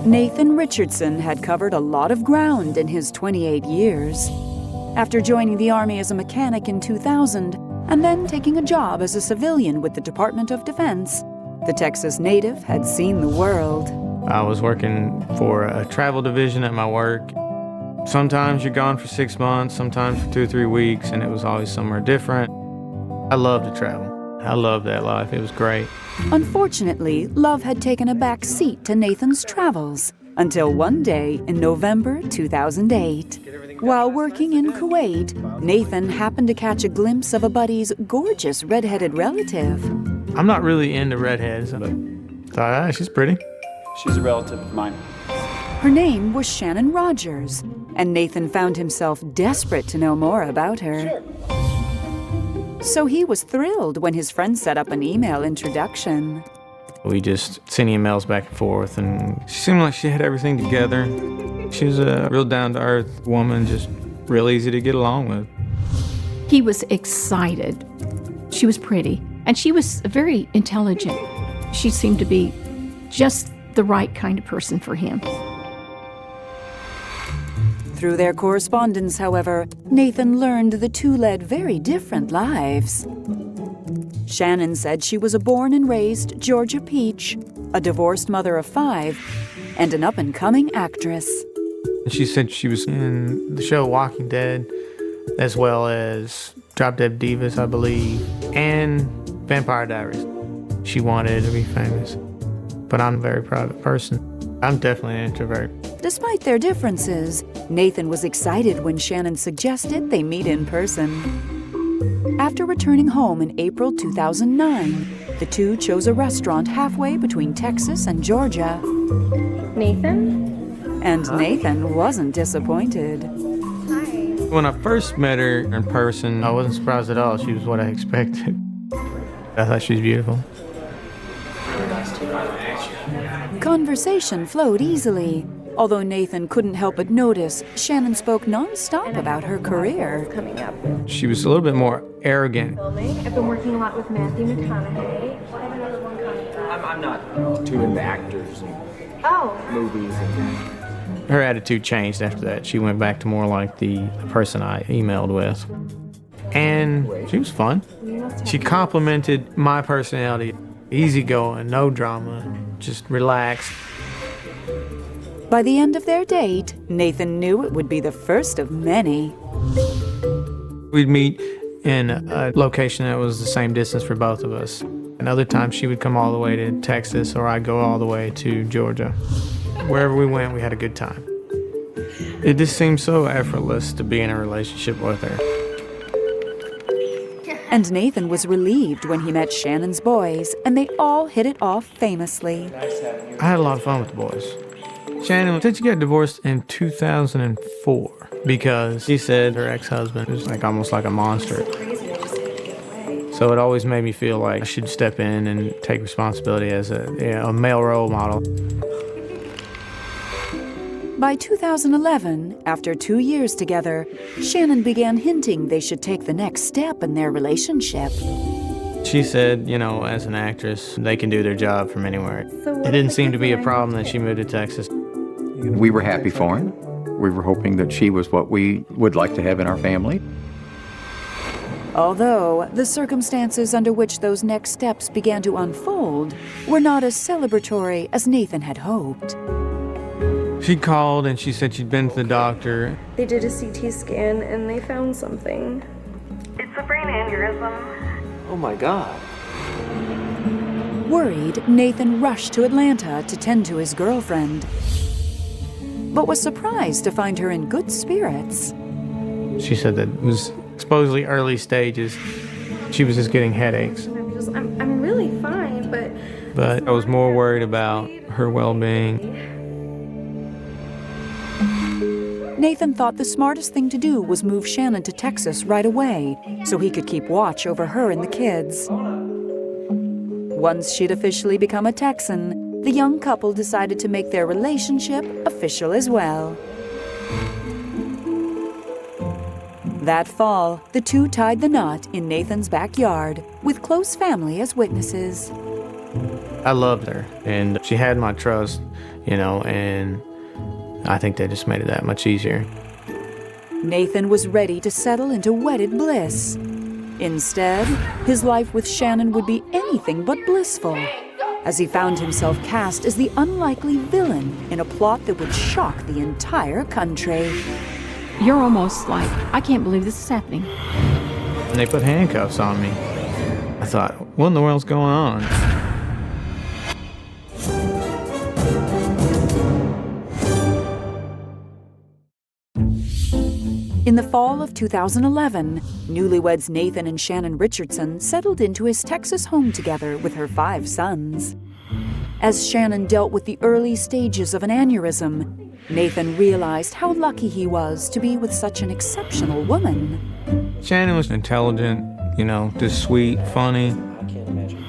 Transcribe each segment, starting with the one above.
Nathan Richardson had covered a lot of ground in his 28 years. After joining the Army as a mechanic in 2000 and then taking a job as a civilian with the Department of Defense, the Texas native had seen the world. I was working for a travel division at my work. Sometimes you're gone for 6 months, sometimes for 2 or 3 weeks, and it was always somewhere different. I love to travel. I love that life. It was great. Unfortunately, love had taken a back seat to Nathan's travels until one day in November 2008. While working in Kuwait, Nathan happened to catch a glimpse of a buddy's gorgeous redheaded relative. I'm not really into redheads, but thought, she's pretty. She's a relative of mine. Her name was Shannon Rogers, and Nathan found himself desperate to know more about her. Sure. So he was thrilled when his friend set up an email introduction. We just sent emails back and forth, and she seemed like she had everything together. She was a real down-to-earth woman, just real easy to get along with. He was excited. She was pretty, and she was very intelligent. She seemed to be just the right kind of person for him. Through their correspondence, however, Nathan learned the two led very different lives. Shannon said she was a born and raised Georgia peach, a divorced mother of 5, and an up-and-coming actress. She said she was in the show Walking Dead, as well as Drop Dead Divas, I believe, and Vampire Diaries. She wanted to be famous, but I'm a very private person. I'm definitely an introvert. Despite their differences, Nathan was excited when Shannon suggested they meet in person. After returning home in April 2009, the two chose a restaurant halfway between Texas and Georgia. Nathan? And Nathan wasn't disappointed. Hi. When I first met her in person, I wasn't surprised at all. She was what I expected. I thought she was beautiful. Conversation flowed easily, although Nathan couldn't help but notice Shannon spoke nonstop about her career. Coming up. She was a little bit more arrogant. Filming. I've been working a lot with Matthew McConaughey. I have another one coming up. I'm not too into actors and Oh. movies. Her attitude changed after that. She went back to more like the person I emailed with. And she was fun. She complimented my personality. Easygoing, no drama, just relaxed. By the end of their date, Nathan knew it would be the first of many. We'd meet in a location that was the same distance for both of us. And other times she would come all the way to Texas, or I'd go all the way to Georgia. Wherever we went, we had a good time. It just seemed so effortless to be in a relationship with her. And Nathan was relieved when he met Shannon's boys, and they all hit it off famously. I had a lot of fun with the boys. Shannon said she got divorced in 2004 because she said her ex-husband was almost like a monster. So it always made me feel like I should step in and take responsibility as a male role model. By 2011, after 2 years together, Shannon began hinting they should take the next step in their relationship. She said, as an actress, they can do their job from anywhere. It didn't seem to be a problem that she moved to Texas. We were happy for him. We were hoping that she was what we would like to have in our family. Although the circumstances under which those next steps began to unfold were not as celebratory as Nathan had hoped. She called and she said she'd been to the doctor. They did a CT scan and they found something. It's a brain aneurysm. Oh my God. Worried, Nathan rushed to Atlanta to tend to his girlfriend, but was surprised to find her in good spirits. She said that it was supposedly early stages. She was just getting headaches. I'm really fine, But I was more worried about her well-being. Nathan thought the smartest thing to do was move Shannon to Texas right away so he could keep watch over her and the kids. Once she'd officially become a Texan, the young couple decided to make their relationship official as well. That fall, the two tied the knot in Nathan's backyard with close family as witnesses. I loved her, and she had my trust, and I think that just made it that much easier. Nathan was ready to settle into wedded bliss. Instead, his life with Shannon would be anything but blissful, as he found himself cast as the unlikely villain in a plot that would shock the entire country. You're almost like, I can't believe this is happening. And they put handcuffs on me. I thought, what in the world's going on? In the fall of 2011, newlyweds Nathan and Shannon Richardson settled into his Texas home together with her 5 sons. As Shannon dealt with the early stages of an aneurysm, Nathan realized how lucky he was to be with such an exceptional woman. Shannon was intelligent, just sweet, funny.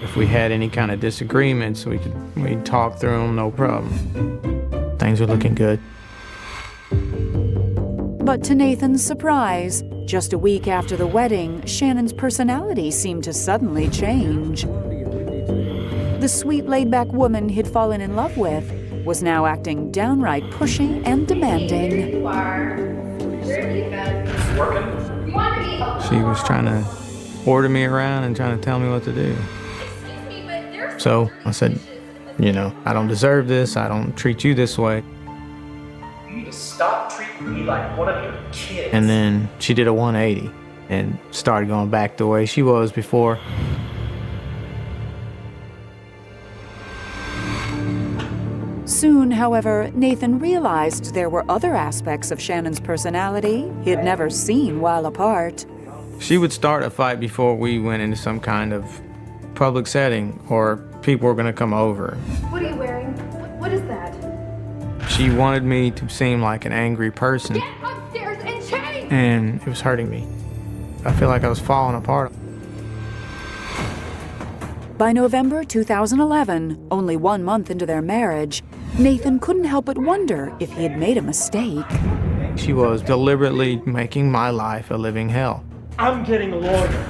If we had any kind of disagreements, we'd talk through them, no problem. Things were looking good. But to Nathan's surprise, just a week after the wedding, Shannon's personality seemed to suddenly change. The sweet, laid-back woman he'd fallen in love with was now acting downright pushy and demanding. She was trying to order me around and trying to tell me what to do. So I said, I don't deserve this. I don't treat you this way. You need to stop treating me like one of your kids. And then she did a 180 and started going back the way she was before. Soon, however, Nathan realized there were other aspects of Shannon's personality he'd never seen while apart. She would start a fight before we went into some kind of public setting or people were going to come over. What are you wearing? What is that? She wanted me to seem like an angry person. Get upstairs and change! And it was hurting me. I feel like I was falling apart. By November 2011, only 1 month into their marriage, Nathan couldn't help but wonder if he had made a mistake. She was deliberately making my life a living hell. I'm getting a lawyer.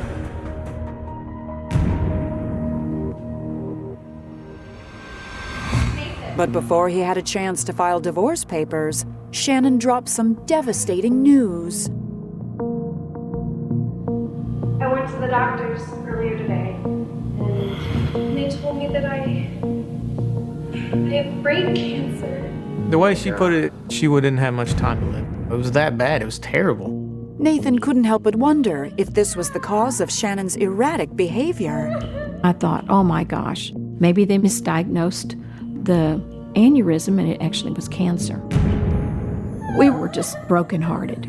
But before he had a chance to file divorce papers, Shannon dropped some devastating news. I went to the doctors earlier today, and they told me that I have brain cancer. The way she put it, she wouldn't have much time to live. It was that bad. It was terrible. Nathan couldn't help but wonder if this was the cause of Shannon's erratic behavior. I thought, oh my gosh, maybe they misdiagnosed the aneurysm and it actually was cancer. We were just brokenhearted.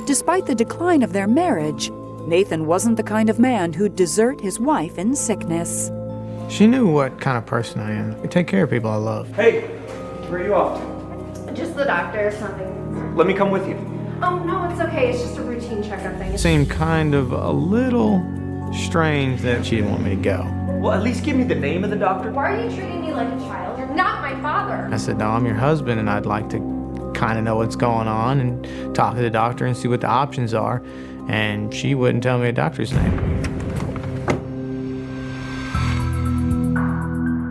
Despite the decline of their marriage, Nathan wasn't the kind of man who'd desert his wife in sickness. She knew what kind of person I am. I take care of people I love. Hey, where are you off to? Just the doctor, something. Let me come with you. Oh, no, it's okay. It's just a routine checkup thing. It seemed kind of a little strange that she didn't want me to go. Well, at least give me the name of the doctor. Why are you treating me like a child? You're not my father. I said, no, I'm your husband, and I'd like to kind of know what's going on and talk to the doctor and see what the options are. And she wouldn't tell me a doctor's name.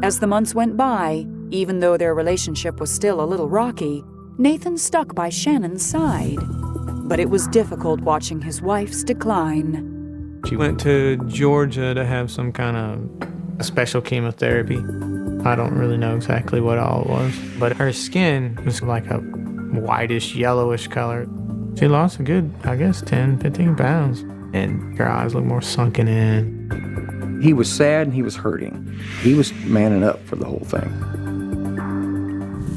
As the months went by, even though their relationship was still a little rocky, Nathan stuck by Shannon's side. But it was difficult watching his wife's decline. She went to Georgia to have some kind of special chemotherapy. I don't really know exactly what all it was, but her skin was like a whitish, yellowish color. She lost a good, 10, 15 pounds, and her eyes looked more sunken in. He was sad and he was hurting. He was manning up for the whole thing.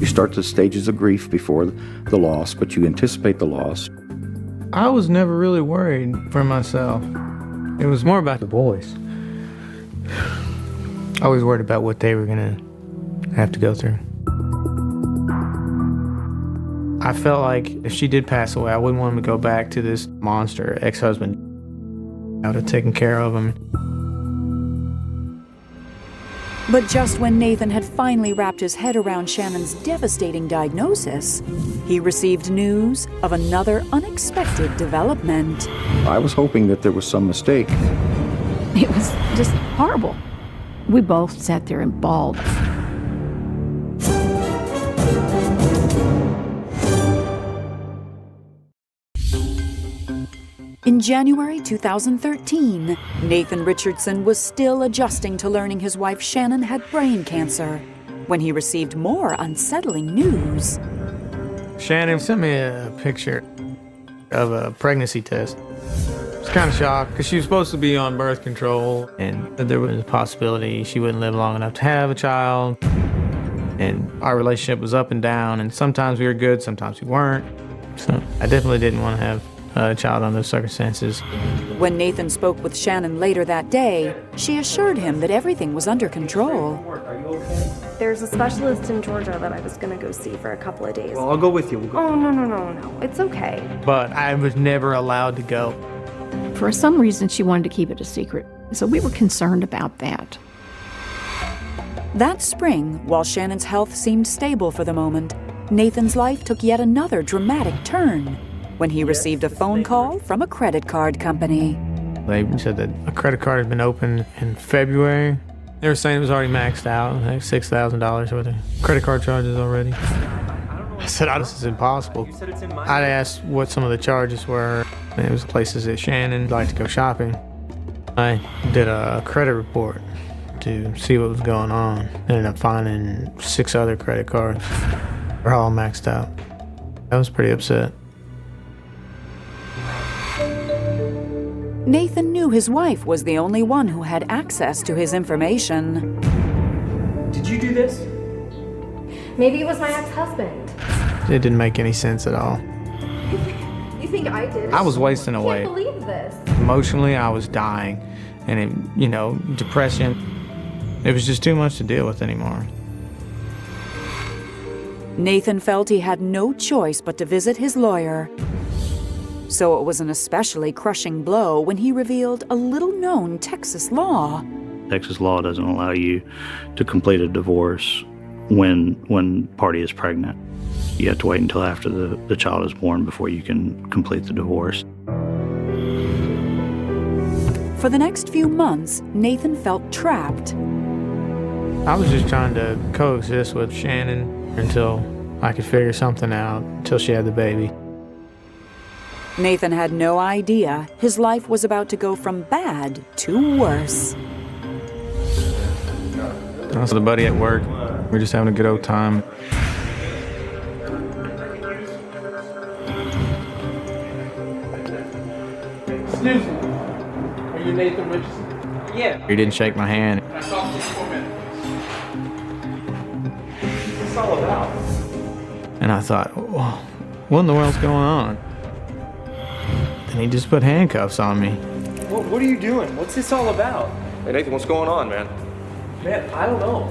You start the stages of grief before the loss, but you anticipate the loss. I was never really worried for myself. It was more about the boys. I was worried about what they were gonna have to go through. I felt like if she did pass away, I wouldn't want him to go back to this monster ex-husband. I would have taken care of him. But just when Nathan had finally wrapped his head around Shannon's devastating diagnosis, he received news of another unexpected development. I was hoping that there was some mistake. It was just horrible. We both sat there and bawled. In January 2013, Nathan Richardson was still adjusting to learning his wife Shannon had brain cancer when he received more unsettling news. Shannon sent me a picture of a pregnancy test. I was kind of shocked because she was supposed to be on birth control, and there was a possibility she wouldn't live long enough to have a child. And our relationship was up and down, and sometimes we were good, sometimes we weren't. So I definitely didn't want to have a child under those circumstances. When Nathan spoke with Shannon later that day, she assured him that everything was under control. There's a specialist in Georgia that I was gonna go see for a couple of days. Well, I'll go with you. We'll go. Oh, no. It's okay. But I was never allowed to go. For some reason, she wanted to keep it a secret, so we were concerned about that. That spring, while Shannon's health seemed stable for the moment, Nathan's life took yet another dramatic turn when he received a phone call from a credit card company. They said that a credit card had been opened in February. They were saying it was already maxed out, like $6,000 worth of credit card charges already. I said, oh, this is impossible. I asked what some of the charges were. It was places that Shannon liked to go shopping. I did a credit report to see what was going on. Ended up finding 6 other credit cards. They're all maxed out. I was pretty upset. Nathan knew his wife was the only one who had access to his information. Did you do this? Maybe it was my ex-husband. It didn't make any sense at all. You think I did? I was wasting away. I can't believe this. Emotionally, I was dying. And, depression. It was just too much to deal with anymore. Nathan felt he had no choice but to visit his lawyer. So it was an especially crushing blow when he revealed a little-known Texas law. Texas law doesn't allow you to complete a divorce when party is pregnant. You have to wait until after the child is born before you can complete the divorce. For the next few months, Nathan felt trapped. I was just trying to coexist with Shannon until I could figure something out, until she had the baby. Nathan had no idea his life was about to go from bad to worse. I was with a buddy at work. We were just having a good old time. Excuse me. Are you Nathan Richardson? Yeah. He didn't shake my hand. I talked to you for a minute. What's this all about? And I thought, oh, what in the world's going on? And he just put handcuffs on me. What are you doing? What's this all about? Hey Nathan, what's going on, man? Man, I don't know.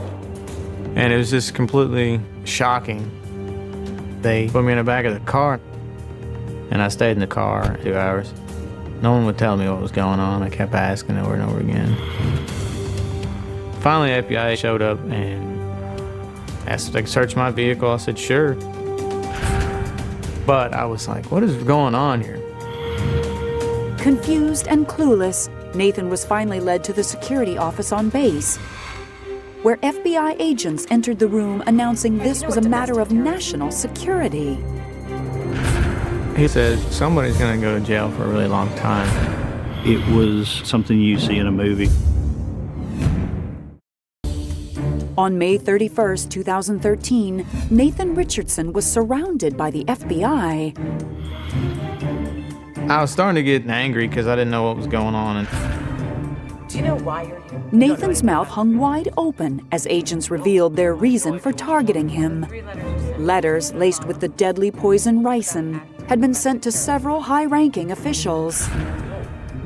And it was just completely shocking. They put me in the back of the car, and I stayed in the car 2 hours. No one would tell me what was going on. I kept asking over and over again. Finally, the FBI showed up and asked if they could search my vehicle. I said, sure. But I was like, what is going on here? Confused and clueless, Nathan was finally led to the security office on base, where FBI agents entered the room announcing this was a matter of national security. He said, somebody's going to go to jail for a really long time. It was something you see in a movie. On May 31st, 2013, Nathan Richardson was surrounded by the FBI. I was starting to get angry because I didn't know what was going on. Do you know why you're here? Nathan's mouth hung wide open as agents revealed their reason for targeting him. Letters laced with the deadly poison ricin had been sent to several high-ranking officials.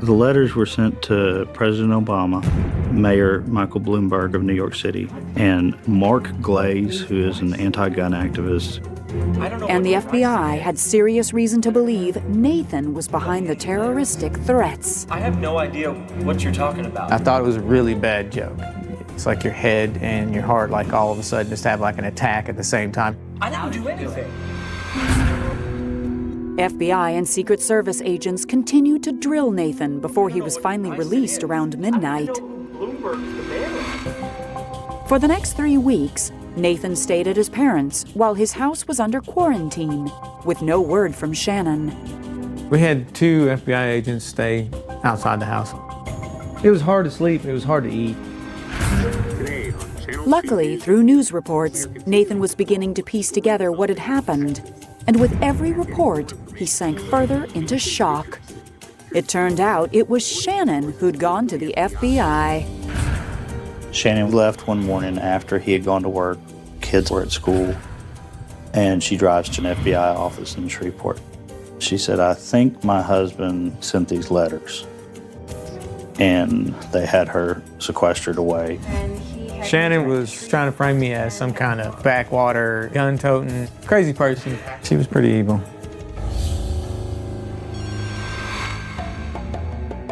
The letters were sent to President Obama, Mayor Michael Bloomberg of New York City, and Mark Glaze, who is an anti-gun activist. And the FBI had serious reason to believe Nathan was behind the terroristic threats. I have no idea what you're talking about. I thought it was a really bad joke. It's like your head and your heart, like all of a sudden just have like an attack at the same time. I didn't do anything. FBI and Secret Service agents continued to drill Nathan before he was finally released around midnight. For the next 3 weeks, Nathan stayed at his parents' while his house was under quarantine, with no word from Shannon. We had 2 FBI agents stay outside the house. It was hard to sleep, it was hard to eat. Luckily, through news reports, Nathan was beginning to piece together what had happened. And with every report, he sank further into shock. It turned out it was Shannon who'd gone to the FBI. Shannon left one morning after he had gone to work. Kids were at school, and she drives to an FBI office in Shreveport. She said, "I think my husband sent these letters," and they had her sequestered away. Shannon was trying to frame me as some kind of backwater, gun-toting, crazy person. She was pretty evil.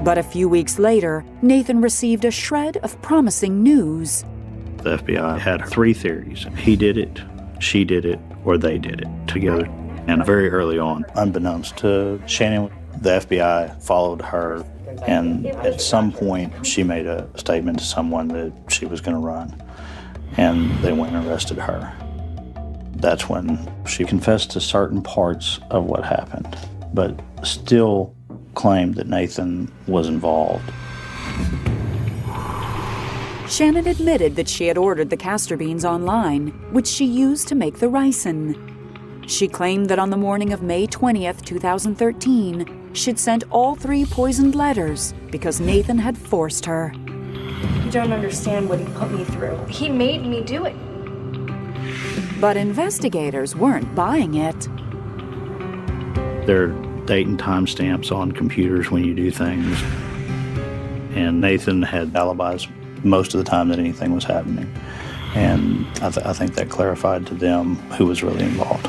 But a few weeks later, Nathan received a shred of promising news. The FBI had 3 theories. He did it, she did it, or they did it together. And very early on, unbeknownst to Shannon, the FBI followed her, and at some point she made a statement to someone that she was going to run, and they went and arrested her. That's when she confessed to certain parts of what happened, but still claimed that Nathan was involved. Shannon admitted that she had ordered the castor beans online, which she used to make the ricin. She claimed that on the morning of May 20th, 2013, she'd sent all 3 poisoned letters because Nathan had forced her. You don't understand what he put me through. He made me do it. But investigators weren't buying it. There are date and time stamps on computers when you do things, and Nathan had alibis most of the time that anything was happening. And I think that clarified to them who was really involved.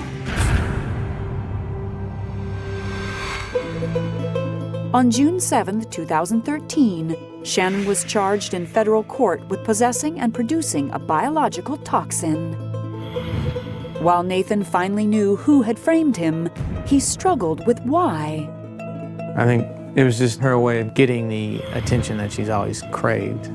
On June 7, 2013, Shannon was charged in federal court with possessing and producing a biological toxin. While Nathan finally knew who had framed him, he struggled with why. I think it was just her way of getting the attention that she's always craved.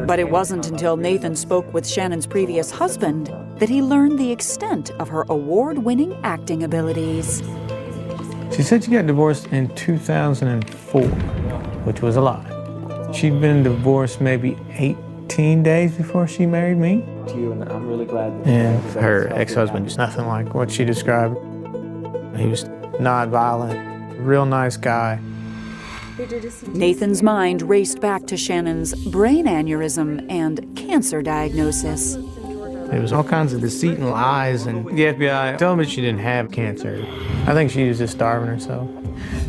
But it wasn't until Nathan spoke with Shannon's previous husband that he learned the extent of her award-winning acting abilities. She said she got divorced in 2004, which was a lie. She'd been divorced maybe 18 days before she married me. And I'm really glad that And her ex-husband was nothing like what she described. He was not violent, real nice guy. Nathan's mind raced back to Shannon's brain aneurysm and cancer diagnosis. There was all kinds of deceit and lies, and the FBI told me she didn't have cancer. I think she was just starving herself.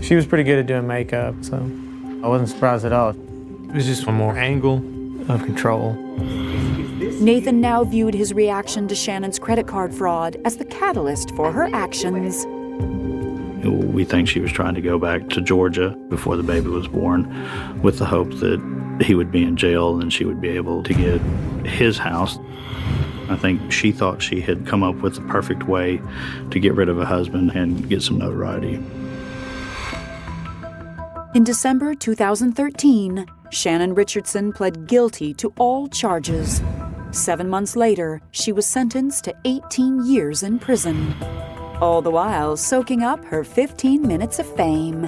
She was pretty good at doing makeup, so I wasn't surprised at all. It was just one more angle of control. Nathan now viewed his reaction to Shannon's credit card fraud as the catalyst for her actions. We think she was trying to go back to Georgia before the baby was born with the hope that he would be in jail and she would be able to get his house. I think she thought she had come up with the perfect way to get rid of a husband and get some notoriety. In December 2013, Shannon Richardson pled guilty to all charges. 7 months later, she was sentenced to 18 years in prison, all the while soaking up her 15 minutes of fame.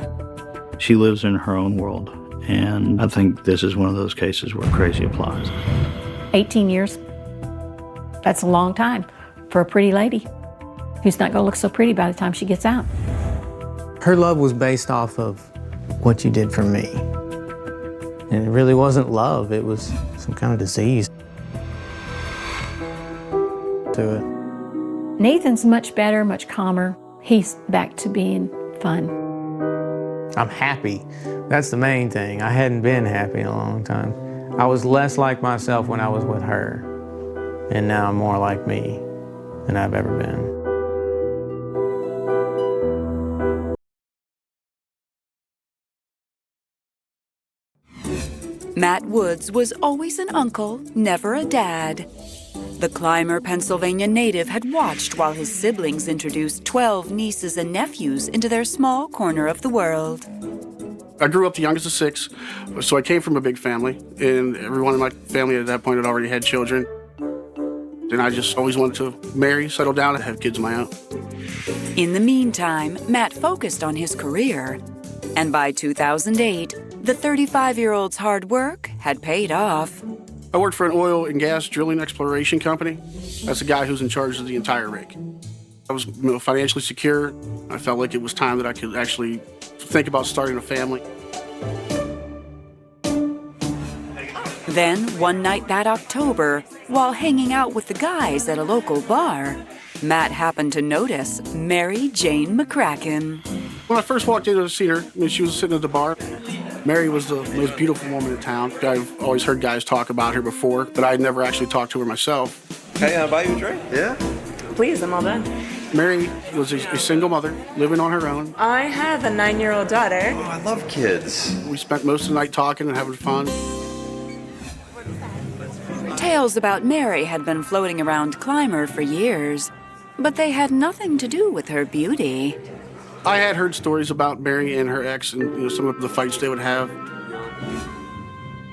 She lives in her own world, and I think this is one of those cases where crazy applies. 18 years. That's a long time for a pretty lady who's not going to look so pretty by the time she gets out. Her love was based off of what you did for me. And it really wasn't love, it was some kind of disease to it. Nathan's much better, much calmer. He's back to being fun. I'm happy. That's the main thing. I hadn't been happy in a long time. I was less like myself when I was with her. And now I'm more like me than I've ever been. Matt Woods was always an uncle, never a dad. The Clymer, Pennsylvania native had watched while his siblings introduced 12 nieces and nephews into their small corner of the world. I grew up the youngest of 6, so I came from a big family, and everyone in my family at that point had already had children. And I just always wanted to marry, settle down, and have kids of my own. In the meantime, Matt focused on his career. And by 2008, the 35-year-old's hard work had paid off. I worked for an oil and gas drilling exploration company. That's the guy who's in charge of the entire rig. I was financially secure. I felt like it was time that I could actually think about starting a family. Then, one night that October, while hanging out with the guys at a local bar, Matt happened to notice Mary Jane McCracken. When I first walked in to see her, she was sitting at the bar. Mary was the most beautiful woman in town. I've always heard guys talk about her before, but I had never actually talked to her myself. Hey, I'll buy you a drink? Yeah? Please, I'm all done. Mary was a single mother, living on her own. I have a 9-year-old daughter. Oh, I love kids. We spent most of the night talking and having fun. Tales about Mary had been floating around Clymer for years, but they had nothing to do with her beauty. I had heard stories about Mary and her ex and some of the fights they would have.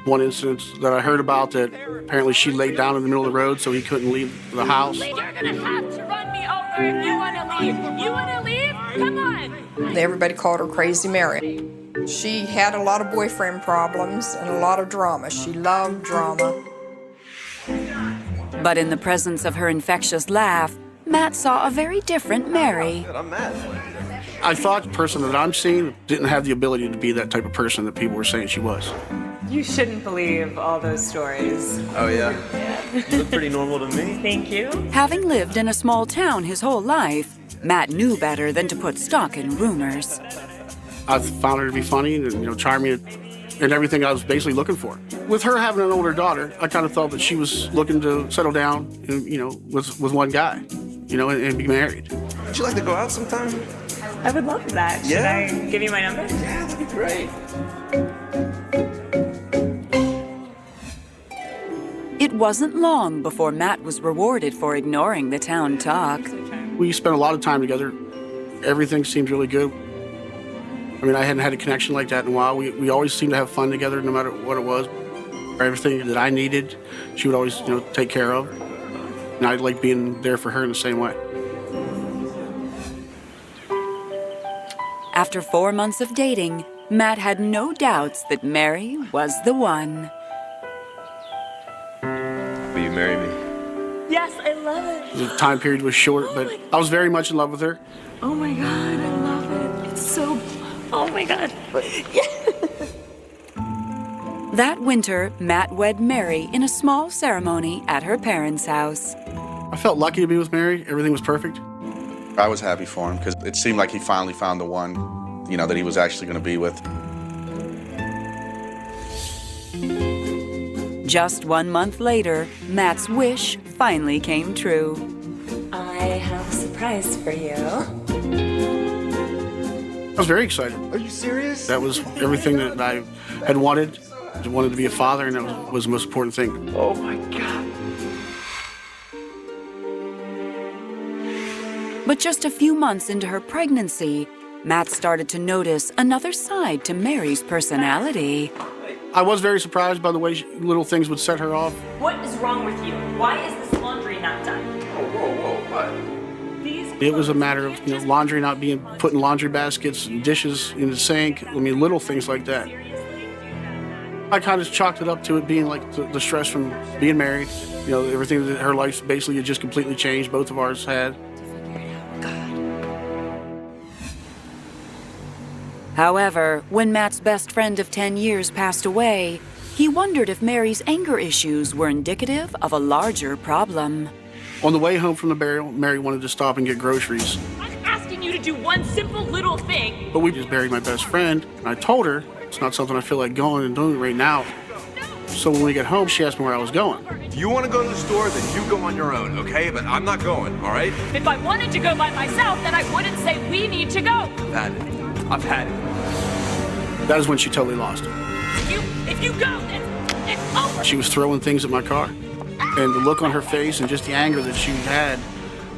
One incident that I heard about that apparently she laid down in the middle of the road so he couldn't leave the house. You're gonna have to run me over if you wanna leave. You wanna leave? Come on. Everybody called her Crazy Mary. She had a lot of boyfriend problems and a lot of drama. She loved drama. But in the presence of her infectious laugh, Matt saw a very different Mary. I'm Matt. I thought the person that I'm seeing didn't have the ability to be that type of person that people were saying she was. You shouldn't believe all those stories. Oh, yeah? You look pretty normal to me. Thank you. Having lived in a small town his whole life, Matt knew better than to put stock in rumors. I found her to be funny and charming and everything I was basically looking for. With her having an older daughter, I kind of thought that she was looking to settle down, with one guy, and be married. Would you like to go out sometime? I would love that. Yeah? Should I give you my number? Yeah, that'd be great. It wasn't long before Matt was rewarded for ignoring the town talk. We spent a lot of time together. Everything seemed really good. I mean, I hadn't had a connection like that in a while. We always seemed to have fun together no matter what it was. Everything that I needed, she would always, take care of. And I liked being there for her in the same way. After 4 months of dating, Matt had no doubts that Mary was the one. Will you marry me? Yes, I love it. The time period was short, but I was very much in love with her. Oh my God, I love it. It's so, oh my God. That winter, Matt wed Mary in a small ceremony at her parents' house. I felt lucky to be with Mary. Everything was perfect. I was happy for him because it seemed like he finally found the one, that he was actually going to be with. Just 1 month later, Matt's wish finally came true. I have a surprise for you. I was very excited. Are you serious? That was everything that I had wanted. I wanted to be a father, and that was the most important thing. Oh my God. But just a few months into her pregnancy, Matt started to notice another side to Mary's personality. I was very surprised by the way little things would set her off. What is wrong with you? Why is this laundry not done? Whoa, what? It was a matter of laundry not being put in laundry baskets, and dishes in the sink. Little things like that. I kind of chalked it up to it being like the stress from being married. Everything that her life basically had just completely changed. Both of ours had. However, when Matt's best friend of 10 years passed away, he wondered if Mary's anger issues were indicative of a larger problem. On the way home from the burial, Mary wanted to stop and get groceries. I'm asking you to do one simple little thing. But we just buried my best friend, and I told her it's not something I feel like going and doing right now. So when we get home, she asked me where I was going. If you want to go to the store, then you go on your own, okay? But I'm not going, all right? If I wanted to go by myself, then I wouldn't say we need to go. I've had it. That is when she totally lost it. If you go, then It's over. She was throwing things at my car. And the look on her face and just the anger that she had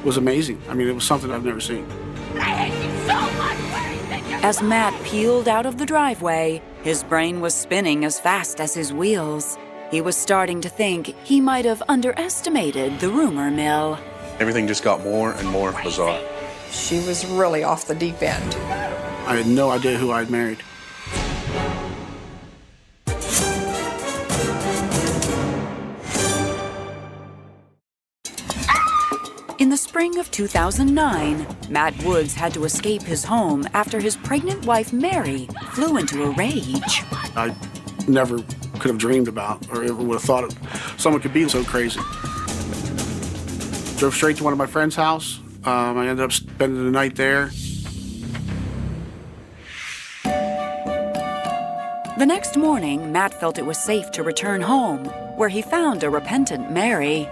was amazing. I mean, it was something I've never seen. I hate you so much. Where do you think you're As Matt peeled out of the driveway, his brain was spinning as fast as his wheels. He was starting to think he might have underestimated the rumor mill. Everything just got more and more bizarre. She was really off the deep end. I had no idea who I'd married. In the spring of 2009, Matt Woods had to escape his home after his pregnant wife, Mary, flew into a rage. I never could have dreamed about or ever would have thought someone could be so crazy. Drove straight to one of my friend's house. I ended up spending the night there. The next morning, Matt felt it was safe to return home, where he found a repentant Mary.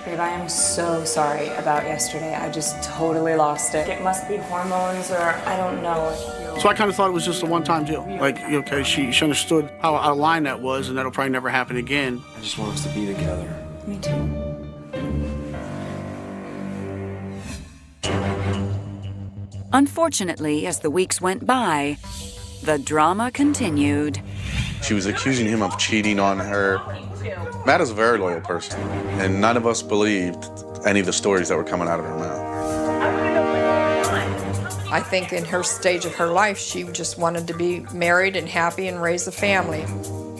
Babe, I am so sorry about yesterday. I just totally lost it. It must be hormones or I don't know. So I kind of thought it was just a one-time deal. Like, okay, she understood how out of line that was, and that'll probably never happen again. I just want us to be together. Me too. Unfortunately, as the weeks went by, the drama continued. She was accusing him of cheating on her. Matt is a very loyal person, and none of us believed any of the stories that were coming out of her mouth. I think in her stage of her life, she just wanted to be married and happy and raise a family.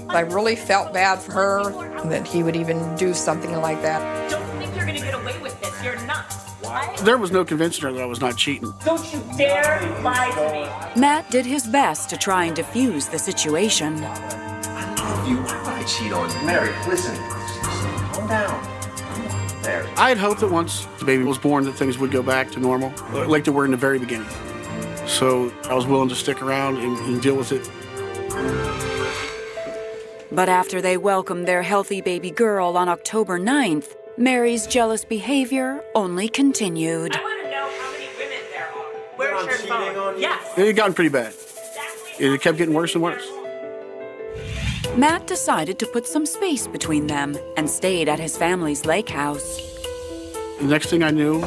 I really felt bad for her that he would even do something like that. Don't think you're gonna get away with this. You're not. Why? There was no convincing her that I was not cheating. Don't you dare lie to me. Matt did his best to try and defuse the situation. You, I cheat on you. Mary, listen. Calm down. Mary. I had hoped that once the baby was born that things would go back to normal, like they were in the very beginning. So I was willing to stick around and deal with it. But after they welcomed their healthy baby girl on October 9th, Mary's jealous behavior only continued. I want to know how many women there are. Where's your phone? Yes. It had gotten pretty bad. It kept getting worse and worse. Matt decided to put some space between them and stayed at his family's lake house. The next thing I knew,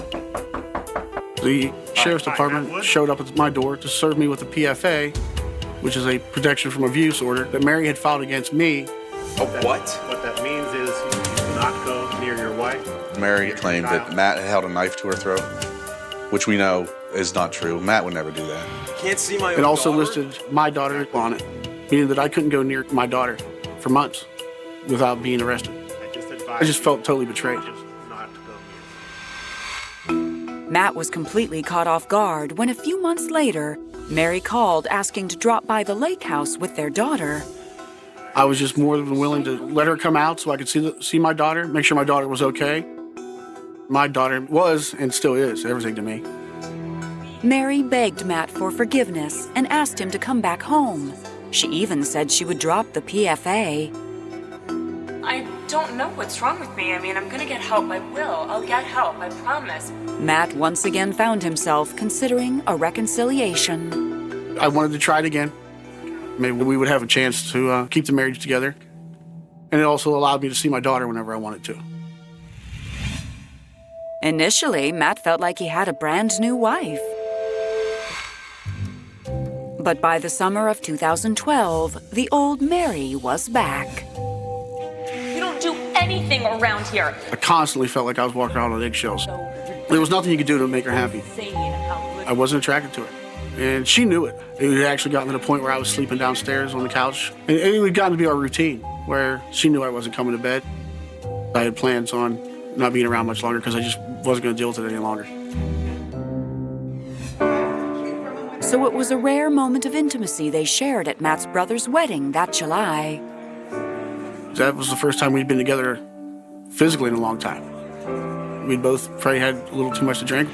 the sheriff's department showed up at my door to serve me with a PFA, which is a protection from abuse order that Mary had filed against me. Oh, what? What that means is you do not go near your wife. Mary claimed that Matt had held a knife to her throat, which we know is not true. Matt would never do that. Can't see my own It also daughter? listed my daughter on it, meaning that I couldn't go near my daughter for months without being arrested. I just felt totally betrayed. Matt was completely caught off guard when a few months later, Mary called asking to drop by the lake house with their daughter. I was just more than willing to let her come out so I could see my daughter, make sure my daughter was okay. My daughter was and still is everything to me. Mary begged Matt for forgiveness and asked him to come back home. She even said she would drop the PFA. I don't know what's wrong with me. I mean, I'm gonna get help. I will. I'll get help. I promise. Matt once again found himself considering a reconciliation. I wanted to try it again. Maybe we would have a chance to keep the marriage together. And it also allowed me to see my daughter whenever I wanted to. Initially, Matt felt like he had a brand new wife. But by the summer of 2012, the old Mary was back. You don't do anything around here. I constantly felt like I was walking around on eggshells. There was nothing you could do to make her happy. I wasn't attracted to her. And she knew it. It had actually gotten to the point where I was sleeping downstairs on the couch. And it had gotten to be our routine, where she knew I wasn't coming to bed. I had plans on not being around much longer because I just wasn't going to deal with it any longer. So it was a rare moment of intimacy they shared at Matt's brother's wedding that July. That was the first time we'd been together physically in a long time. We'd both probably had a little too much to drink.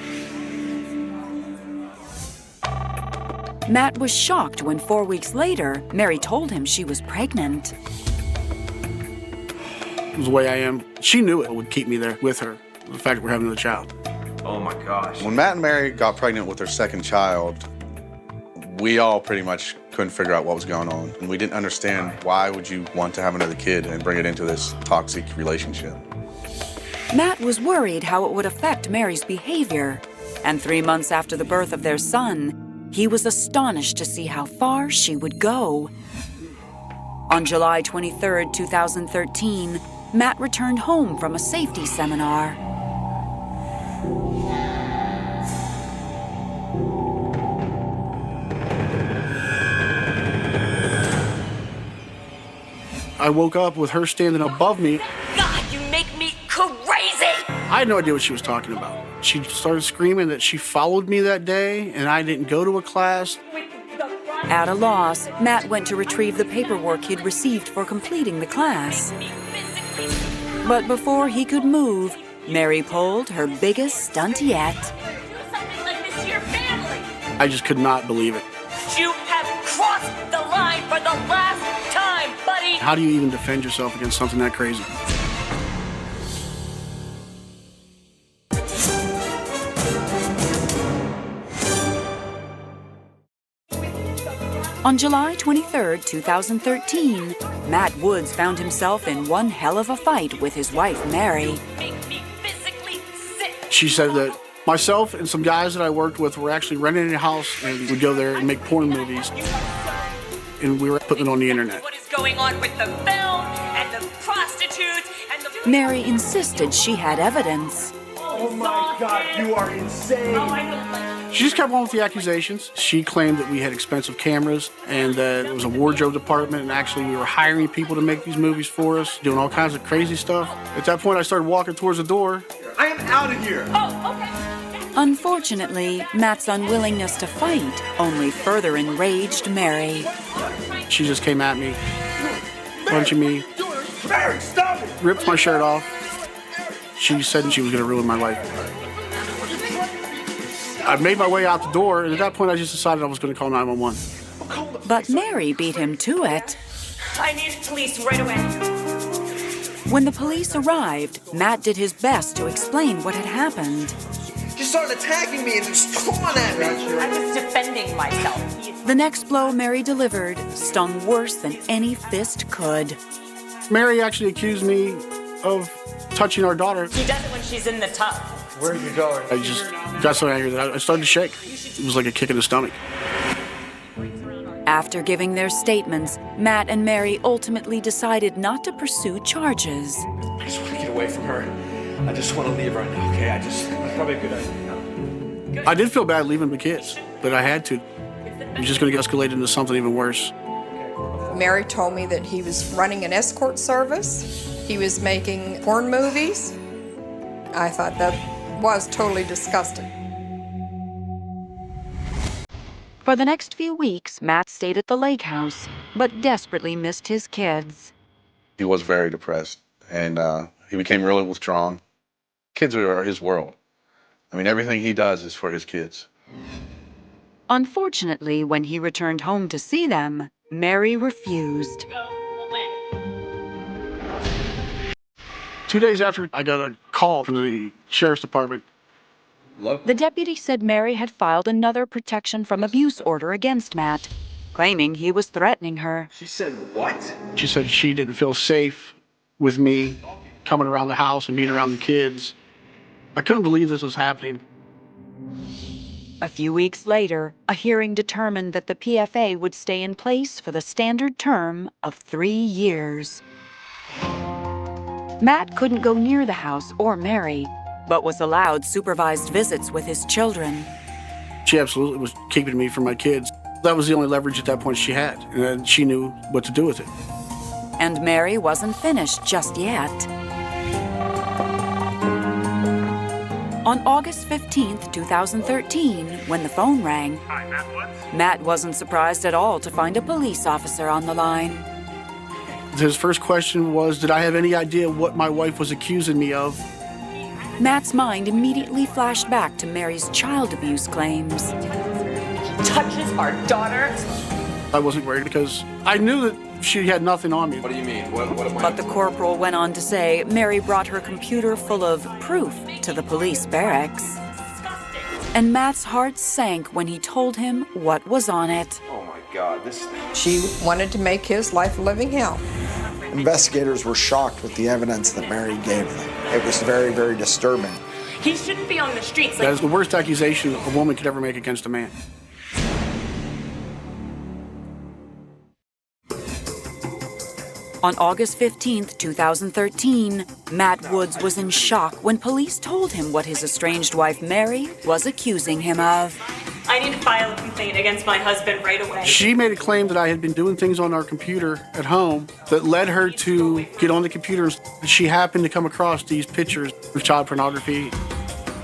Matt was shocked when 4 weeks later, Mary told him she was pregnant. It was the way I am. She knew it would keep me there with her, the fact that we're having another child. Oh my gosh. When Matt and Mary got pregnant with their second child, we all pretty much couldn't figure out what was going on. And we didn't understand why would you want to have another kid and bring it into this toxic relationship. Matt was worried how it would affect Mary's behavior. And 3 months after the birth of their son, he was astonished to see how far she would go. On July 23, 2013, Matt returned home from a safety seminar. I woke up with her standing above me. God, you make me crazy! I had no idea what she was talking about. She started screaming that she followed me that day and I didn't go to a class. At a loss, Matt went to retrieve the paperwork he'd received for completing the class. But before he could move, Mary pulled her biggest stunt yet. I just could not believe it. You have crossed the line for the last time, buddy! How do you even defend yourself against something that crazy? On July 23, 2013, Matt Woods found himself in one hell of a fight with his wife, Mary. She said that myself and some guys that I worked with were actually renting a house and would go there and make porn movies. And we were putting it on the internet. What is going on with the film and the prostitutes and the... Mary insisted she had evidence. Oh my God, you are insane. She just kept on with the accusations. She claimed that we had expensive cameras and that it was a wardrobe department, and actually we were hiring people to make these movies for us, doing all kinds of crazy stuff. At that point, I started walking towards the door. I am out of here. Oh, okay. Unfortunately, Matt's unwillingness to fight only further enraged Mary. She just came at me, punching me, Mary, stop it! ripped my shirt off. She said she was going to ruin my life. I made my way out the door, and at that point, I just decided I was going to call 911. But Mary beat him to it. I need police right away. When the police arrived, Matt did his best to explain what had happened. She started attacking me and just clawing at me. I was defending myself. The next blow Mary delivered stung worse than any fist could. Mary actually accused me of touching our daughter. She does it when she's in the tub. Where's your daughter? I just got so angry that I started to shake. It was like a kick in the stomach. After giving their statements, Matt and Mary ultimately decided not to pursue charges. I just want to get away from her. I just want to leave right now, okay? It's probably a good idea. I did feel bad leaving the kids, but I had to. It was just going to escalate into something even worse. Mary told me that he was running an escort service. He was making porn movies. I thought that was totally disgusting. For the next few weeks, Matt stayed at the lake house, but desperately missed his kids. He was very depressed, and he became really withdrawn. Kids are his world. I mean, everything he does is for his kids. Unfortunately, when he returned home to see them, Mary refused. 2 days after, I got a call from the sheriff's department. The deputy said Mary had filed another protection from abuse order against Matt, claiming he was threatening her. She said what? She said she didn't feel safe with me coming around the house and being around the kids. I couldn't believe this was happening. A few weeks later, a hearing determined that the PFA would stay in place for the standard term of 3 years. Matt couldn't go near the house or Mary, but was allowed supervised visits with his children. She absolutely was keeping me from my kids. That was the only leverage at that point she had, and she knew what to do with it. And Mary wasn't finished just yet. On August 15th, 2013, when the phone rang, Hi, Matt Woods. Matt wasn't surprised at all to find a police officer on the line. His first question was, did I have any idea what my wife was accusing me of? Matt's mind immediately flashed back to Mary's child abuse claims. Touches our daughter. I wasn't worried because I knew that she had nothing on me. What do you mean? What am I? But the corporal went on to say Mary brought her computer full of proof to the police barracks. And Matt's heart sank when he told him what was on it. Oh my God, She wanted to make his life a living hell. Investigators were shocked with the evidence that Mary gave them. It was very, very disturbing. He shouldn't be on the streets. That is the worst accusation a woman could ever make against a man. On August 15th, 2013, Matt Woods was in shock when police told him what his estranged wife, Mary, was accusing him of. I need to file a complaint against my husband right away. She made a claim that I had been doing things on our computer at home that led her to get on the computer. She happened to come across these pictures of child pornography.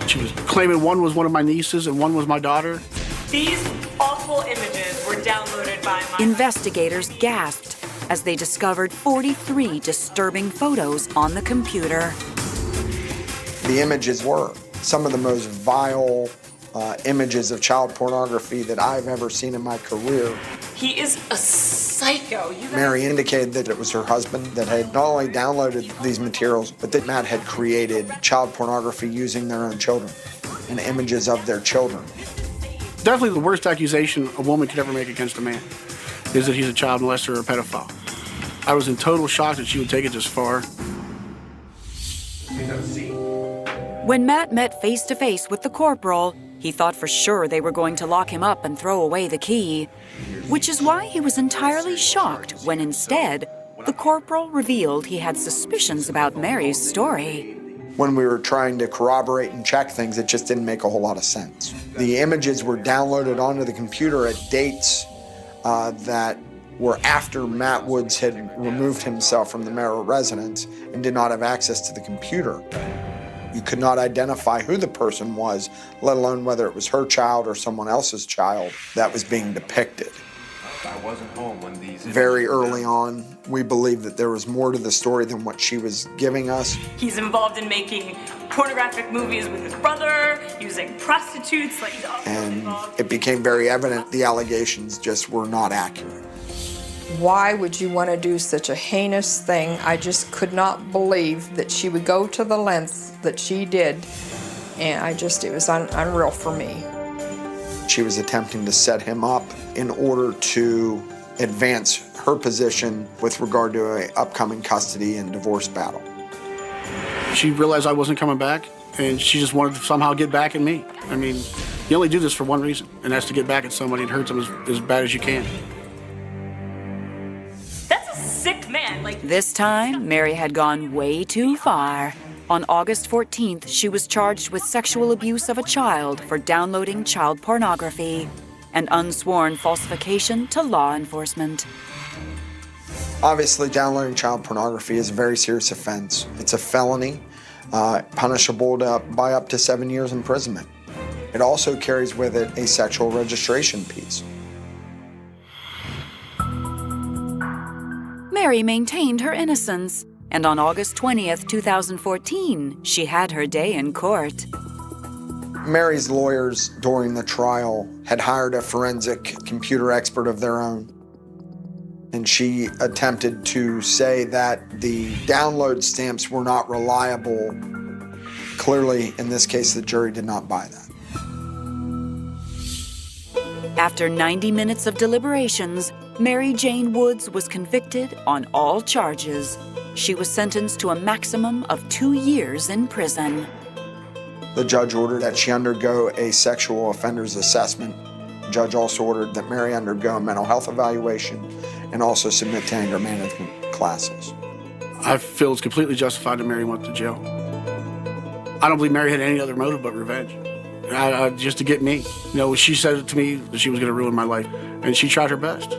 She was claiming one was one of my nieces and one was my daughter. These awful images were downloaded by my... Investigators gasped as they discovered 43 disturbing photos on the computer. The images were some of the most vile images of child pornography that I've ever seen in my career. He is a psycho. Mary indicated that it was her husband that had not only downloaded these materials, but that Matt had created child pornography using their own children and images of their children. Definitely the worst accusation a woman could ever make against a man is that he's a child molester or a pedophile. I was in total shock that she would take it this far. When Matt met face-to-face with the corporal, he thought for sure they were going to lock him up and throw away the key, which is why he was entirely shocked when instead, the corporal revealed he had suspicions about Mary's story. When we were trying to corroborate and check things, it just didn't make a whole lot of sense. The images were downloaded onto the computer at dates that were after Matt Woods had removed himself from the Merrill residence and did not have access to the computer. You could not identify who the person was, let alone whether it was her child or someone else's child that was being depicted. I wasn't home when these... Very early on, we believed that there was more to the story than what she was giving us. He's involved in making pornographic movies with his brother, using prostitutes, And it became very evident the allegations just were not accurate. Why would you want to do such a heinous thing? I just could not believe that she would go to the lengths that she did. And it was unreal for me. She was attempting to set him up in order to advance her position with regard to an upcoming custody and divorce battle. She realized I wasn't coming back, and she just wanted to somehow get back at me. I mean, you only do this for one reason, and that's to get back at somebody and hurt them as bad as you can. Sick man, This time, Mary had gone way too far. On August 14th, she was charged with sexual abuse of a child for downloading child pornography and unsworn falsification to law enforcement. Obviously, downloading child pornography is a very serious offense. It's a felony, punishable by up to 7 years imprisonment. It also carries with it a sexual registration piece. Mary maintained her innocence, and on August 20th, 2014, she had her day in court. Mary's lawyers during the trial had hired a forensic computer expert of their own, and she attempted to say that the download stamps were not reliable. Clearly, in this case, the jury did not buy that. After 90 minutes of deliberations, Mary Jane Woods was convicted on all charges. She was sentenced to a maximum of 2 years in prison. The judge ordered that she undergo a sexual offender's assessment. The judge also ordered that Mary undergo a mental health evaluation and also submit to anger management classes. I feel it's completely justified that Mary went to jail. I don't believe Mary had any other motive but revenge. Just to get me. You know, she said it to me that she was going to ruin my life, and she tried her best.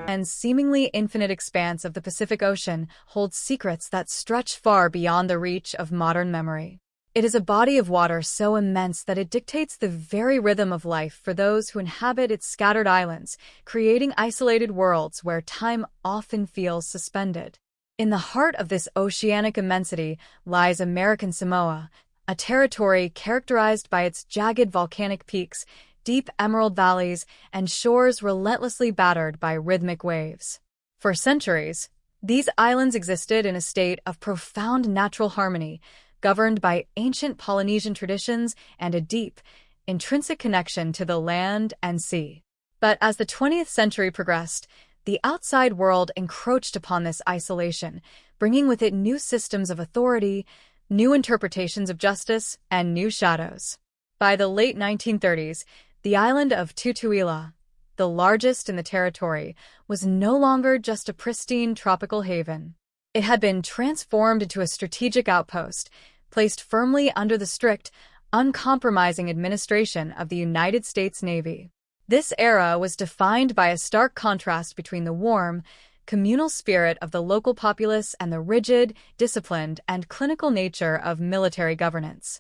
And seemingly infinite expanse of the Pacific Ocean holds secrets that stretch far beyond the reach of modern memory. It is a body of water so immense that it dictates the very rhythm of life for those who inhabit its scattered islands, creating isolated worlds where time often feels suspended. In the heart of this oceanic immensity lies American Samoa, a territory characterized by its jagged volcanic peaks, deep emerald valleys, and shores relentlessly battered by rhythmic waves. For centuries, these islands existed in a state of profound natural harmony, governed by ancient Polynesian traditions and a deep, intrinsic connection to the land and sea. But as the 20th century progressed, the outside world encroached upon this isolation, bringing with it new systems of authority, new interpretations of justice, and new shadows. By the late 1930s, the island of Tutuila, the largest in the territory, was no longer just a pristine tropical haven. It had been transformed into a strategic outpost, placed firmly under the strict, uncompromising administration of the United States Navy. This era was defined by a stark contrast between the warm, communal spirit of the local populace and the rigid, disciplined, and clinical nature of military governance.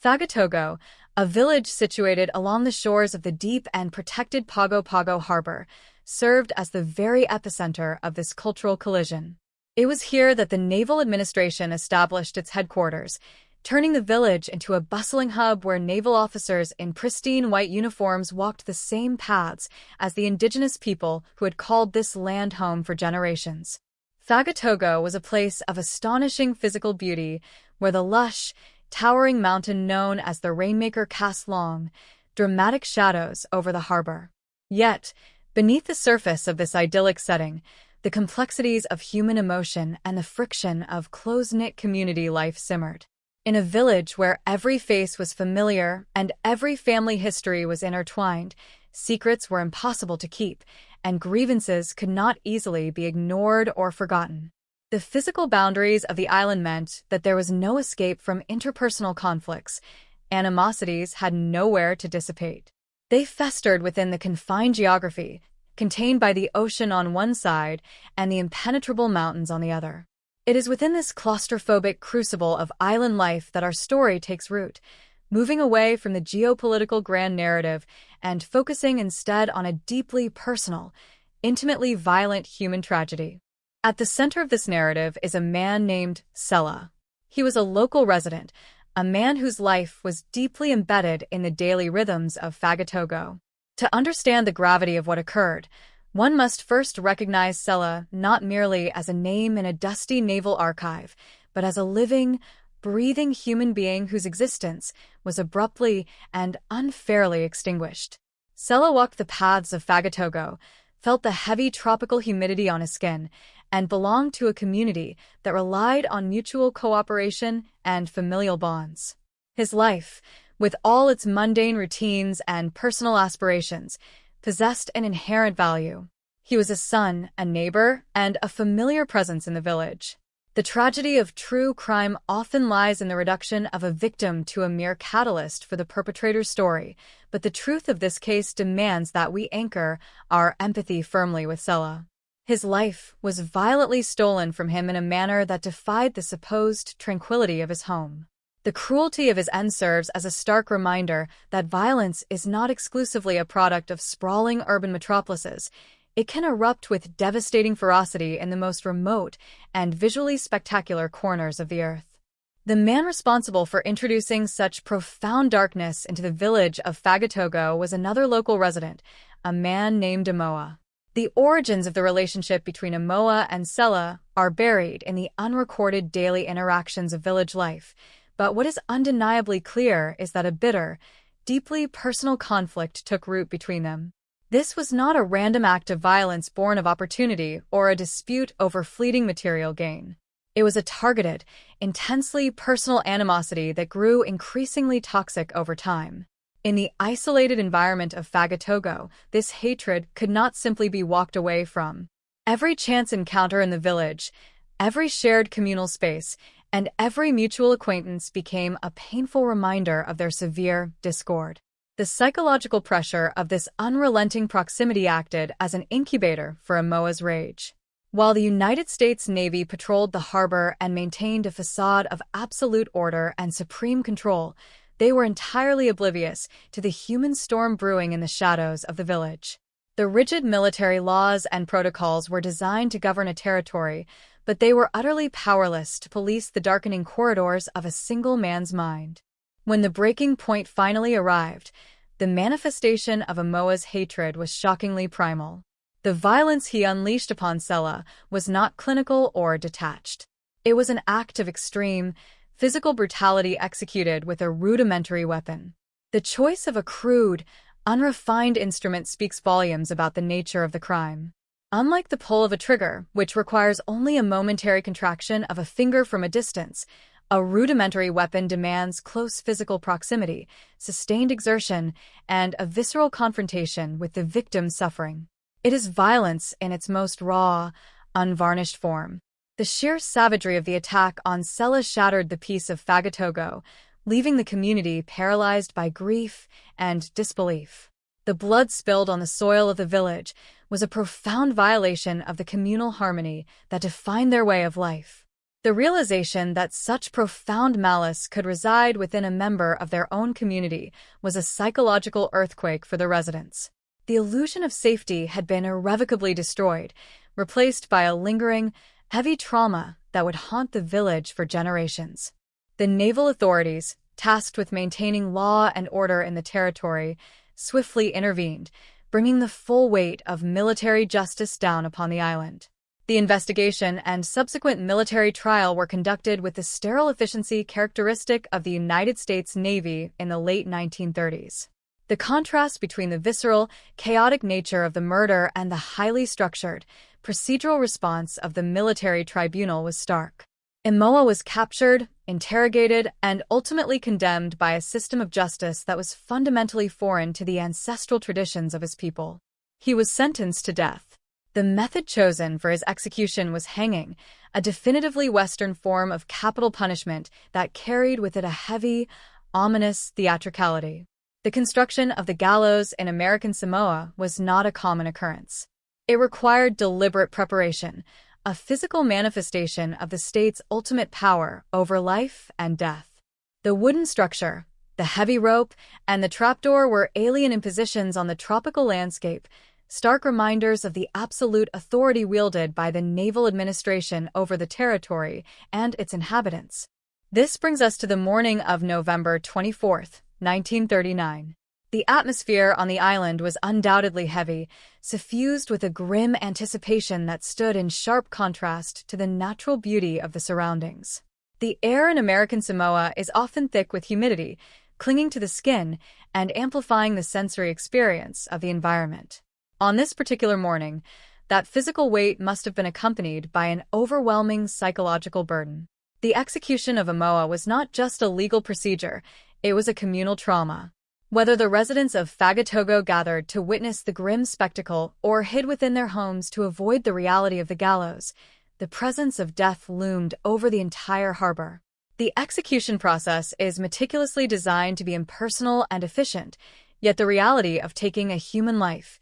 Fagatogo, a village situated along the shores of the deep and protected Pago Pago Harbor, served as the very epicenter of this cultural collision. It was here that the Naval Administration established its headquarters, turning the village into a bustling hub where naval officers in pristine white uniforms walked the same paths as the indigenous people who had called this land home for generations. Fagatogo was a place of astonishing physical beauty, where the lush, towering mountain known as the Rainmaker cast long, dramatic shadows over the harbor. Yet, beneath the surface of this idyllic setting, the complexities of human emotion and the friction of close-knit community life simmered. In a village where every face was familiar and every family history was intertwined, secrets were impossible to keep, and grievances could not easily be ignored or forgotten. The physical boundaries of the island meant that there was no escape from interpersonal conflicts. Animosities had nowhere to dissipate. They festered within the confined geography, contained by the ocean on one side and the impenetrable mountains on the other. It is within this claustrophobic crucible of island life that our story takes root, moving away from the geopolitical grand narrative and focusing instead on a deeply personal, intimately violent human tragedy. At the center of this narrative is a man named Sela. He was a local resident, a man whose life was deeply embedded in the daily rhythms of Fagatogo. To understand the gravity of what occurred, one must first recognize Sela not merely as a name in a dusty naval archive, but as a living, breathing human being whose existence was abruptly and unfairly extinguished. Sela walked the paths of Fagatogo, felt the heavy tropical humidity on his skin, and belonged to a community that relied on mutual cooperation and familial bonds. His life, with all its mundane routines and personal aspirations, possessed an inherent value. He was a son, a neighbor, and a familiar presence in the village. The tragedy of true crime often lies in the reduction of a victim to a mere catalyst for the perpetrator's story, but the truth of this case demands that we anchor our empathy firmly with Sela. His life was violently stolen from him in a manner that defied the supposed tranquility of his home. The cruelty of his end serves as a stark reminder that violence is not exclusively a product of sprawling urban metropolises. It can erupt with devastating ferocity in the most remote and visually spectacular corners of the earth. The man responsible for introducing such profound darkness into the village of Fagatogo was another local resident, a man named Amoa. The origins of the relationship between Amoa and Sela are buried in the unrecorded daily interactions of village life, but what is undeniably clear is that a bitter, deeply personal conflict took root between them. This was not a random act of violence born of opportunity or a dispute over fleeting material gain. It was a targeted, intensely personal animosity that grew increasingly toxic over time. In the isolated environment of Fagatogo, this hatred could not simply be walked away from. Every chance encounter in the village, every shared communal space, and every mutual acquaintance became a painful reminder of their severe discord. The psychological pressure of this unrelenting proximity acted as an incubator for Amoa's rage. While the United States Navy patrolled the harbor and maintained a facade of absolute order and supreme control, they were entirely oblivious to the human storm brewing in the shadows of the village. The rigid military laws and protocols were designed to govern a territory, but they were utterly powerless to police the darkening corridors of a single man's mind. When the breaking point finally arrived, the manifestation of Amoa's hatred was shockingly primal. The violence he unleashed upon Sela was not clinical or detached. It was an act of extreme, physical brutality executed with a rudimentary weapon. The choice of a crude, unrefined instrument speaks volumes about the nature of the crime. Unlike the pull of a trigger, which requires only a momentary contraction of a finger from a distance, a rudimentary weapon demands close physical proximity, sustained exertion, and a visceral confrontation with the victim's suffering. It is violence in its most raw, unvarnished form. The sheer savagery of the attack on Sella shattered the peace of Fagatogo, leaving the community paralyzed by grief and disbelief. The blood spilled on the soil of the village was a profound violation of the communal harmony that defined their way of life. The realization that such profound malice could reside within a member of their own community was a psychological earthquake for the residents. The illusion of safety had been irrevocably destroyed, replaced by a lingering, heavy trauma that would haunt the village for generations. The naval authorities, tasked with maintaining law and order in the territory, swiftly intervened, bringing the full weight of military justice down upon the island. The investigation and subsequent military trial were conducted with the sterile efficiency characteristic of the United States Navy in the late 1930s. The contrast between the visceral, chaotic nature of the murder and the highly structured, procedural response of the military tribunal was stark. Emoa was captured, interrogated, and ultimately condemned by a system of justice that was fundamentally foreign to the ancestral traditions of his people. He was sentenced to death. The method chosen for his execution was hanging, a definitively Western form of capital punishment that carried with it a heavy, ominous theatricality. The construction of the gallows in American Samoa was not a common occurrence. It required deliberate preparation, a physical manifestation of the state's ultimate power over life and death. The wooden structure, the heavy rope, and the trapdoor were alien impositions on the tropical landscape, stark reminders of the absolute authority wielded by the naval administration over the territory and its inhabitants. This brings us to the morning of November 24, 1939. The atmosphere on the island was undoubtedly heavy, suffused with a grim anticipation that stood in sharp contrast to the natural beauty of the surroundings. The air in American Samoa is often thick with humidity, clinging to the skin and amplifying the sensory experience of the environment. On this particular morning, that physical weight must have been accompanied by an overwhelming psychological burden. The execution of Emoa was not just a legal procedure, it was a communal trauma. Whether the residents of Fagatogo gathered to witness the grim spectacle or hid within their homes to avoid the reality of the gallows, the presence of death loomed over the entire harbor. The execution process is meticulously designed to be impersonal and efficient, yet the reality of taking a human life,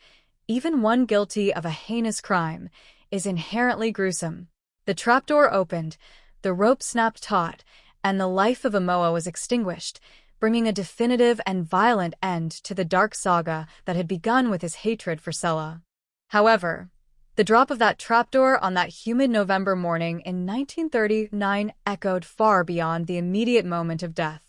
even one guilty of a heinous crime, is inherently gruesome. The trapdoor opened, the rope snapped taut, and the life of Emoa was extinguished, bringing a definitive and violent end to the dark saga that had begun with his hatred for Sella. However, the drop of that trapdoor on that humid November morning in 1939 echoed far beyond the immediate moment of death.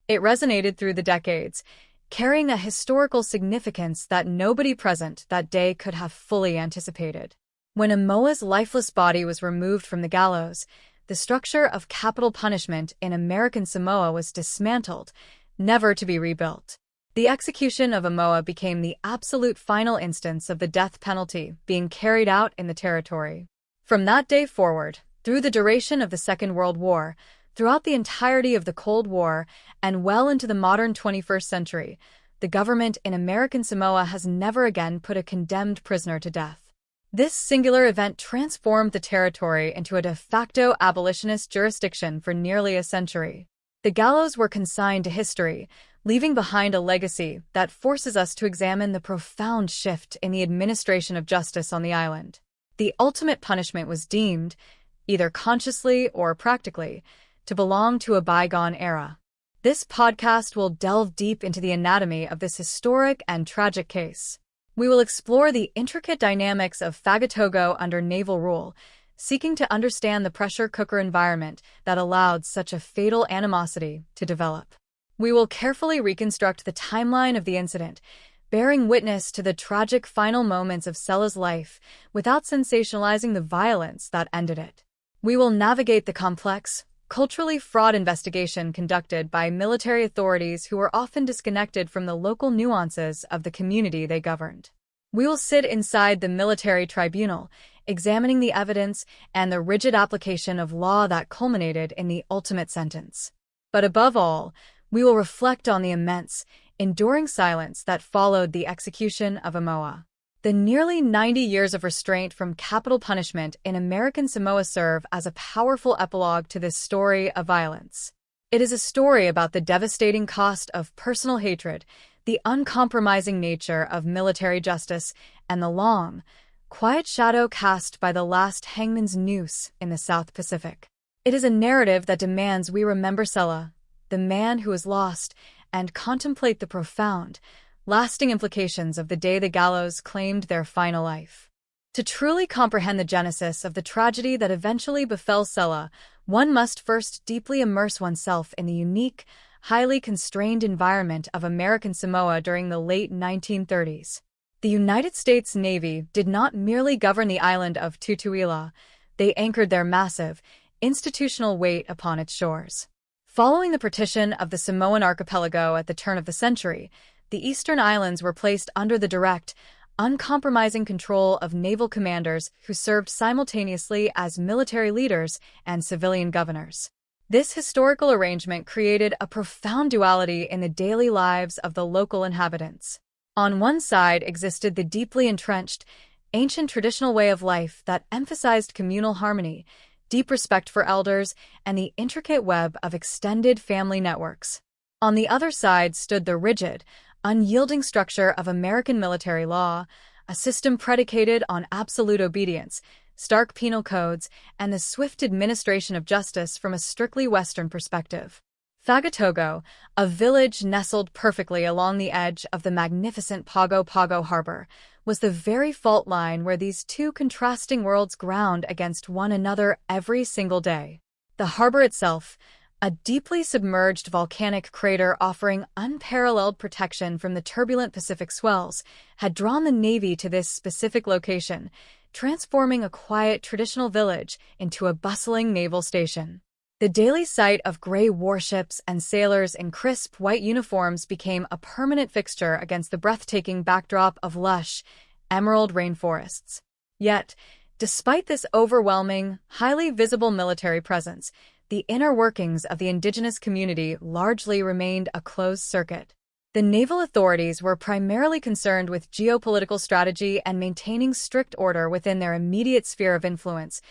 It resonated through the decades, carrying a historical significance that nobody present that day could have fully anticipated. When Emoa's lifeless body was removed from the gallows, the structure of capital punishment in American Samoa was dismantled, never to be rebuilt. The execution of Emoa became the absolute final instance of the death penalty being carried out in the territory. From that day forward, through the duration of the Second World War, throughout the entirety of the Cold War, and well into the modern 21st century, the government in American Samoa has never again put a condemned prisoner to death. This singular event transformed the territory into a de facto abolitionist jurisdiction for nearly a century. The gallows were consigned to history, leaving behind a legacy that forces us to examine the profound shift in the administration of justice on the island. The ultimate punishment was deemed, either consciously or practically, to belong to a bygone era. This podcast will delve deep into the anatomy of this historic and tragic case. We will explore the intricate dynamics of Fagatogo under naval rule, seeking to understand the pressure cooker environment that allowed such a fatal animosity to develop. We will carefully reconstruct the timeline of the incident, bearing witness to the tragic final moments of Sella's life without sensationalizing the violence that ended it. We will navigate the complex, culturally fraught investigation conducted by military authorities who were often disconnected from the local nuances of the community they governed. We will sit inside the military tribunal, examining the evidence and the rigid application of law that culminated in the ultimate sentence. But above all, we will reflect on the immense, enduring silence that followed the execution of Amoa. The nearly 90 years of restraint from capital punishment in American Samoa serve as a powerful epilogue to this story of violence. It is a story about the devastating cost of personal hatred, the uncompromising nature of military justice, and the long, quiet shadow cast by the last hangman's noose in the South Pacific. It is a narrative that demands we remember Sela, the man who was lost, and contemplate the profound, lasting implications of the day the gallows claimed their final life. To truly comprehend the genesis of the tragedy that eventually befell Sela, one must first deeply immerse oneself in the unique, highly constrained environment of American Samoa during the late 1930s. The United States Navy did not merely govern the island of Tutuila, they anchored their massive, institutional weight upon its shores. Following the partition of the Samoan archipelago at the turn of the century, the eastern islands were placed under the direct, uncompromising control of naval commanders who served simultaneously as military leaders and civilian governors. This historical arrangement created a profound duality in the daily lives of the local inhabitants. On one side existed the deeply entrenched, ancient traditional way of life that emphasized communal harmony, deep respect for elders, and the intricate web of extended family networks. On the other side stood the rigid, unyielding structure of American military law, a system predicated on absolute obedience, stark penal codes, and the swift administration of justice from a strictly Western perspective. Fagatogo, a village nestled perfectly along the edge of the magnificent Pago Pago Harbor, was the very fault line where these two contrasting worlds ground against one another every single day. The harbor itself, a deeply submerged volcanic crater offering unparalleled protection from the turbulent Pacific swells, had drawn the Navy to this specific location, transforming a quiet traditional village into a bustling naval station. The daily sight of gray warships and sailors in crisp white uniforms became a permanent fixture against the breathtaking backdrop of lush, emerald rainforests. Yet, despite this overwhelming, highly visible military presence, the inner workings of the indigenous community largely remained a closed circuit. The naval authorities were primarily concerned with geopolitical strategy and maintaining strict order within their immediate sphere of influence,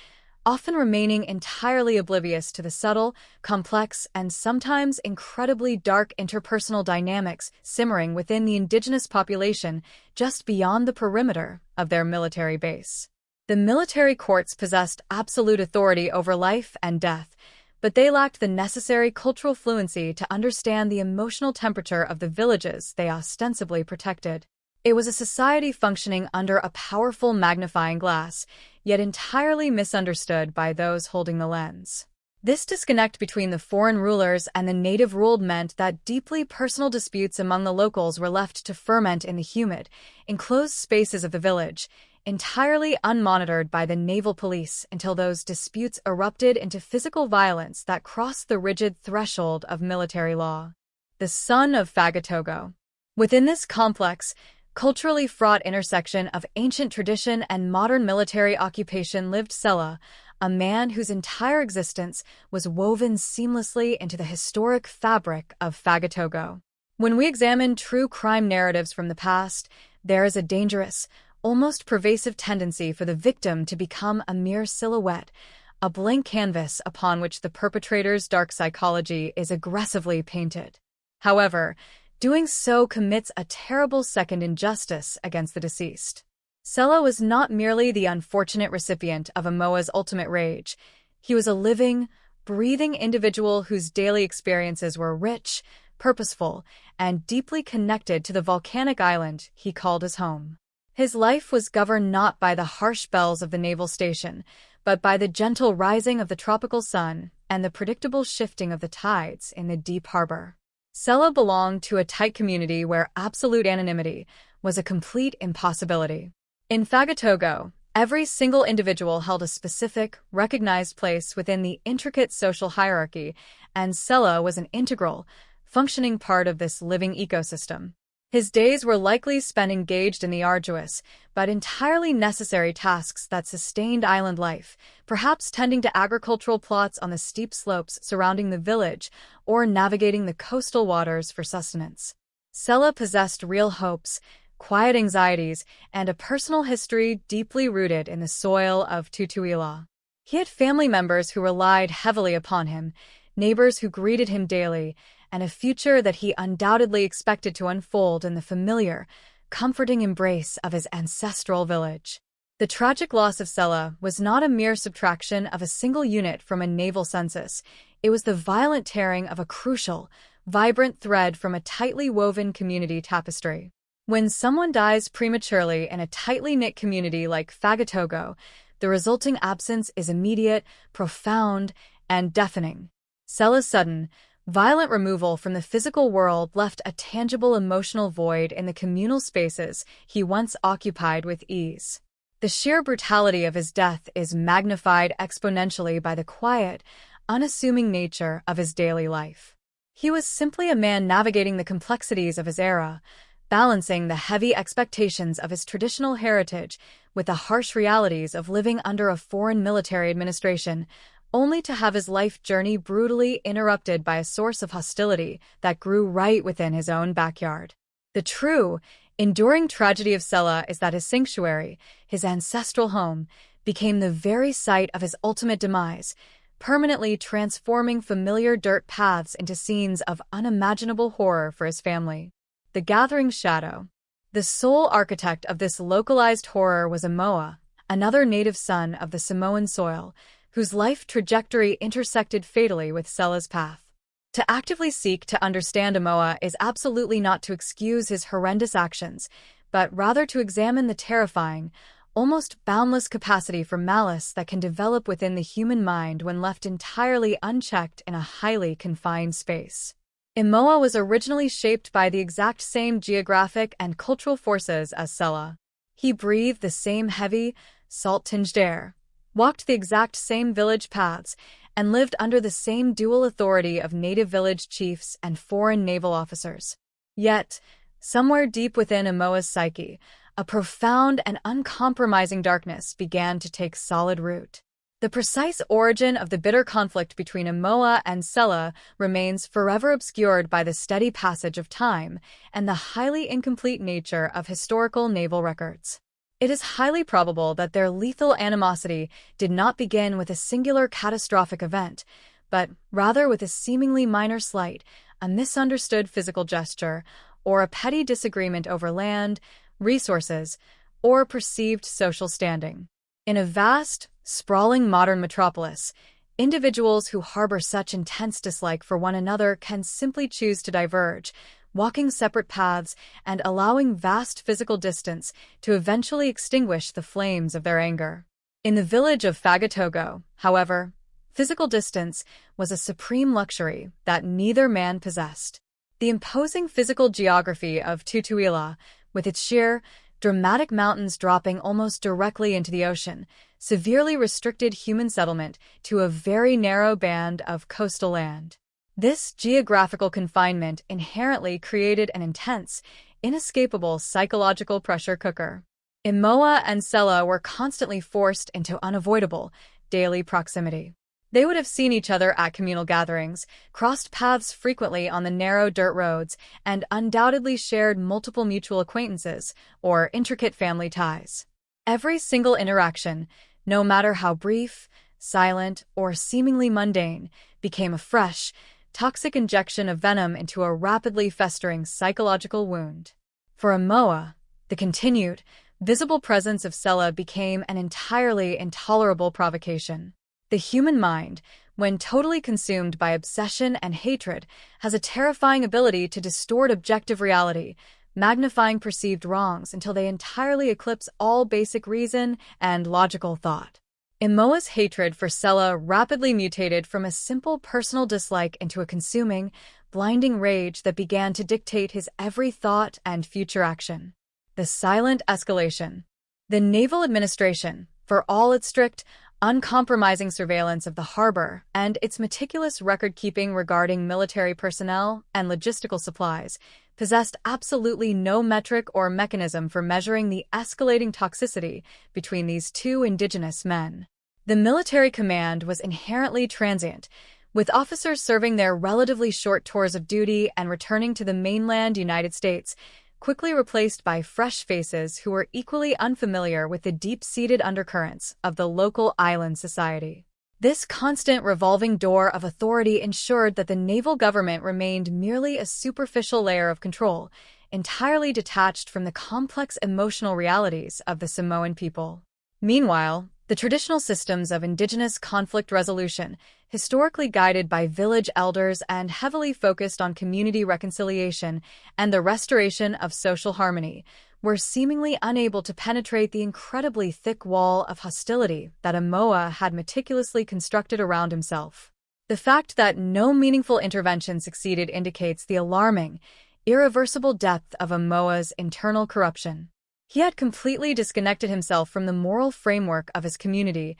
often remaining entirely oblivious to the subtle, complex, and sometimes incredibly dark interpersonal dynamics simmering within the indigenous population just beyond the perimeter of their military base. The military courts possessed absolute authority over life and death, but they lacked the necessary cultural fluency to understand the emotional temperature of the villages they ostensibly protected. It was a society functioning under a powerful magnifying glass, yet entirely misunderstood by those holding the lens. This disconnect between the foreign rulers and the native-ruled meant that deeply personal disputes among the locals were left to ferment in the humid, enclosed spaces of the village, entirely unmonitored by the naval police until those disputes erupted into physical violence that crossed the rigid threshold of military law. The son of Fagatogo. Within this complex, culturally fraught intersection of ancient tradition and modern military occupation lived Sela, a man whose entire existence was woven seamlessly into the historic fabric of Fagatogo. When we examine true crime narratives from the past, there is a dangerous, almost pervasive tendency for the victim to become a mere silhouette, a blank canvas upon which the perpetrator's dark psychology is aggressively painted. However, doing so commits a terrible second injustice against the deceased. Sela was not merely the unfortunate recipient of Amoa's ultimate rage. He was a living, breathing individual whose daily experiences were rich, purposeful, and deeply connected to the volcanic island he called his home. His life was governed not by the harsh bells of the naval station, but by the gentle rising of the tropical sun and the predictable shifting of the tides in the deep harbor. Sela belonged to a tight community where absolute anonymity was a complete impossibility. In Fagatogo, Every single individual held a specific, recognized place within the intricate social hierarchy, and Sela was an integral, functioning part of this living ecosystem. His days were likely spent engaged in the arduous, but entirely necessary tasks that sustained island life, perhaps tending to agricultural plots on the steep slopes surrounding the village, or navigating the coastal waters for sustenance. Sela possessed real hopes, quiet anxieties, and a personal history deeply rooted in the soil of Tutuila. He had family members who relied heavily upon him, neighbors who greeted him daily, and a future that he undoubtedly expected to unfold in the familiar, comforting embrace of his ancestral village. The tragic loss of Sela was not a mere subtraction of a single unit from a naval census. It was the violent tearing of a crucial, vibrant thread from a tightly woven community tapestry. When someone dies prematurely in a tightly knit community like Fagatogo, the resulting absence is immediate, profound, and deafening. Sela's sudden, violent removal from the physical world left a tangible emotional void in the communal spaces he once occupied with ease. The sheer brutality of his death is magnified exponentially by the quiet, unassuming nature of his daily life. He was simply a man navigating the complexities of his era, balancing the heavy expectations of his traditional heritage with the harsh realities of living under a foreign military administration, only to have his life journey brutally interrupted by a source of hostility that grew right within his own backyard. The true, enduring tragedy of Sela is that his sanctuary, his ancestral home, became the very site of his ultimate demise, permanently transforming familiar dirt paths into scenes of unimaginable horror for his family. The Gathering Shadow. The sole architect of this localized horror was Amoa, another native son of the Samoan soil, whose life trajectory intersected fatally with Sela's path. To actively seek to understand Amoa is absolutely not to excuse his horrendous actions, but rather to examine the terrifying, almost boundless capacity for malice that can develop within the human mind when left entirely unchecked in a highly confined space. Amoa was originally shaped by the exact same geographic and cultural forces as Sela. He breathed the same heavy, salt-tinged air, walked the exact same village paths, and lived under the same dual authority of native village chiefs and foreign naval officers. Yet, somewhere deep within Amoa's psyche, a profound and uncompromising darkness began to take solid root. The precise origin of the bitter conflict between Amoa and Sela remains forever obscured by the steady passage of time and the highly incomplete nature of historical naval records. It is highly probable that their lethal animosity did not begin with a singular catastrophic event, but rather with a seemingly minor slight, a misunderstood physical gesture, or a petty disagreement over land, resources, or perceived social standing. In a vast, sprawling modern metropolis, individuals who harbor such intense dislike for one another can simply choose to diverge, walking separate paths and allowing vast physical distance to eventually extinguish the flames of their anger. In the village of Fagatogo, however, physical distance was a supreme luxury that neither man possessed. The imposing physical geography of Tutuila, with its sheer, dramatic mountains dropping almost directly into the ocean, severely restricted human settlement to a very narrow band of coastal land. This geographical confinement inherently created an intense, inescapable psychological pressure cooker. Amoa and Sela were constantly forced into unavoidable, daily proximity. They would have seen each other at communal gatherings, crossed paths frequently on the narrow dirt roads, and undoubtedly shared multiple mutual acquaintances or intricate family ties. Every single interaction, no matter how brief, silent, or seemingly mundane, became a fresh, toxic injection of venom into a rapidly festering psychological wound. For Amoa, the continued, visible presence of Sela became an entirely intolerable provocation. The human mind, when totally consumed by obsession and hatred, has a terrifying ability to distort objective reality, magnifying perceived wrongs until they entirely eclipse all basic reason and logical thought. Amoa's hatred for Sela rapidly mutated from a simple personal dislike into a consuming, blinding rage that began to dictate his every thought and future action. The silent escalation. The Naval Administration, for all its strict, uncompromising surveillance of the harbor and its meticulous record-keeping regarding military personnel and logistical supplies, possessed absolutely no metric or mechanism for measuring the escalating toxicity between these two indigenous men. The military command was inherently transient, with officers serving their relatively short tours of duty and returning to the mainland United States, quickly replaced by fresh faces who were equally unfamiliar with the deep-seated undercurrents of the local island society. This constant revolving door of authority ensured that the naval government remained merely a superficial layer of control, entirely detached from the complex emotional realities of the Samoan people. Meanwhile, the traditional systems of indigenous conflict resolution, historically guided by village elders and heavily focused on community reconciliation and the restoration of social harmony, were seemingly unable to penetrate the incredibly thick wall of hostility that Amoa had meticulously constructed around himself. The fact that no meaningful intervention succeeded indicates the alarming, irreversible depth of Amoa's internal corruption. He had completely disconnected himself from the moral framework of his community,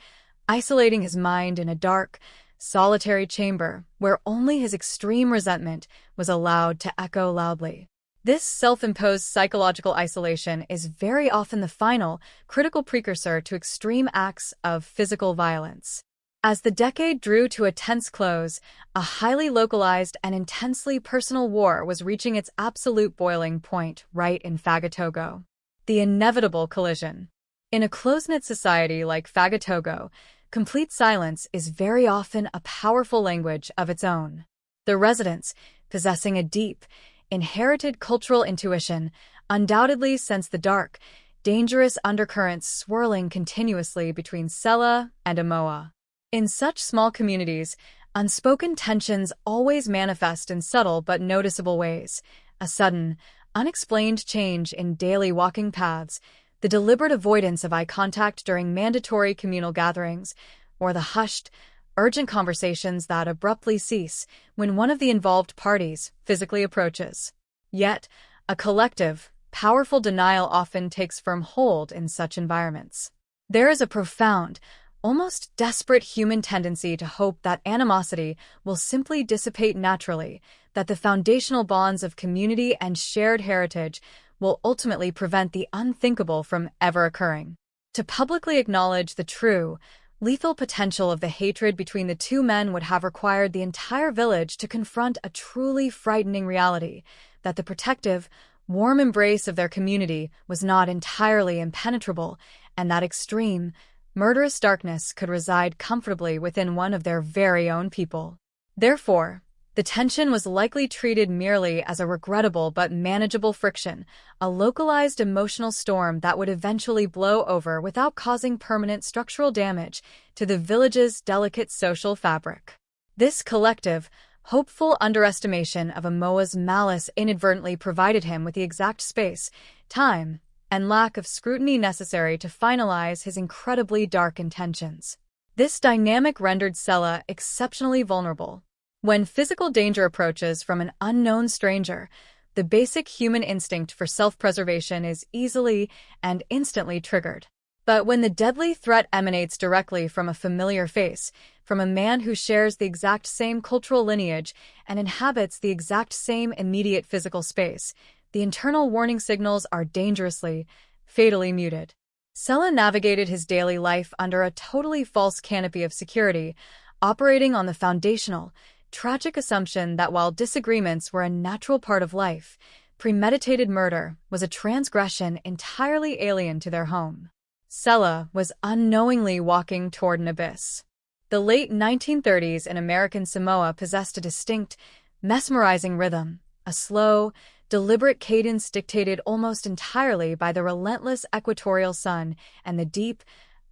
isolating his mind in a dark, solitary chamber where only his extreme resentment was allowed to echo loudly. This self-imposed psychological isolation is very often the final, critical precursor to extreme acts of physical violence. As the decade drew to a tense close, a highly localized and intensely personal war was reaching its absolute boiling point right in Fagatogo. The inevitable collision. In a close-knit society like Fagatogo, complete silence is very often a powerful language of its own. The residents, possessing a deep, inherited cultural intuition, undoubtedly sense the dark, dangerous undercurrents swirling continuously between Sela and Amoa. In such small communities, unspoken tensions always manifest in subtle but noticeable ways. A sudden, unexplained change in daily walking paths, the deliberate avoidance of eye contact during mandatory communal gatherings, or the hushed, urgent conversations that abruptly cease when one of the involved parties physically approaches. Yet, a collective, powerful denial often takes firm hold in such environments. There is a profound, almost desperate human tendency to hope that animosity will simply dissipate naturally, that the foundational bonds of community and shared heritage will ultimately prevent the unthinkable from ever occurring. To publicly acknowledge the true, lethal potential of the hatred between the two men would have required the entire village to confront a truly frightening reality, that the protective, warm embrace of their community was not entirely impenetrable, and that extreme, murderous darkness could reside comfortably within one of their very own people. Therefore, the tension was likely treated merely as a regrettable but manageable friction, a localized emotional storm that would eventually blow over without causing permanent structural damage to the village's delicate social fabric. This collective, hopeful underestimation of Amoa's malice inadvertently provided him with the exact space, time, and lack of scrutiny necessary to finalize his incredibly dark intentions. This dynamic rendered Sela exceptionally vulnerable. When physical danger approaches from an unknown stranger, the basic human instinct for self-preservation is easily and instantly triggered. But when the deadly threat emanates directly from a familiar face, from a man who shares the exact same cultural lineage and inhabits the exact same immediate physical space, the internal warning signals are dangerously, fatally muted. Sela navigated his daily life under a totally false canopy of security, operating on the foundational, tragic assumption that while disagreements were a natural part of life, premeditated murder was a transgression entirely alien to their home. Sela was unknowingly walking toward an abyss. The late 1930s in American Samoa possessed a distinct, mesmerizing rhythm, a slow, deliberate cadence dictated almost entirely by the relentless equatorial sun and the deep,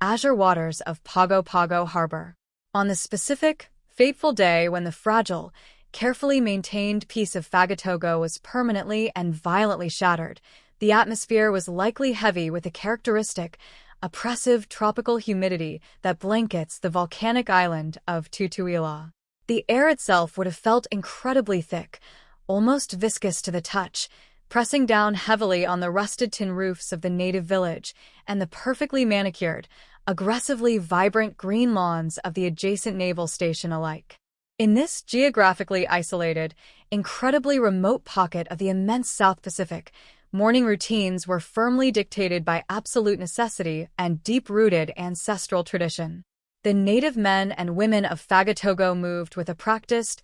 azure waters of Pago Pago Harbor. On the specific, fateful day when the fragile, carefully maintained peace of Fagatogo was permanently and violently shattered, the atmosphere was likely heavy with the characteristic, oppressive tropical humidity that blankets the volcanic island of Tutuila. The air itself would have felt incredibly thick, almost viscous to the touch, pressing down heavily on the rusted tin roofs of the native village and the perfectly manicured, aggressively vibrant green lawns of the adjacent naval station alike. In this geographically isolated, incredibly remote pocket of the immense South Pacific, morning routines were firmly dictated by absolute necessity and deep-rooted ancestral tradition. The native men and women of Fagatogo moved with a practiced,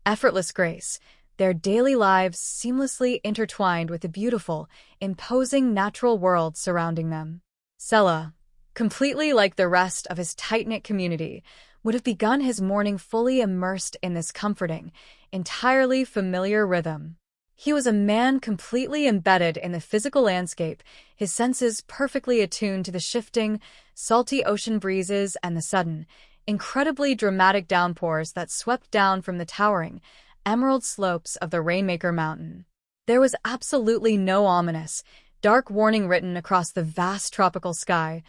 effortless grace, their daily lives seamlessly intertwined with the beautiful, imposing natural world surrounding them. Sela, completely like the rest of his tight-knit community, would have begun his morning fully immersed in this comforting, entirely familiar rhythm. He was a man completely embedded in the physical landscape, his senses perfectly attuned to the shifting, salty ocean breezes and the sudden, incredibly dramatic downpours that swept down from the towering, emerald slopes of the Rainmaker Mountain. There was absolutely no ominous, dark warning written across the vast tropical sky,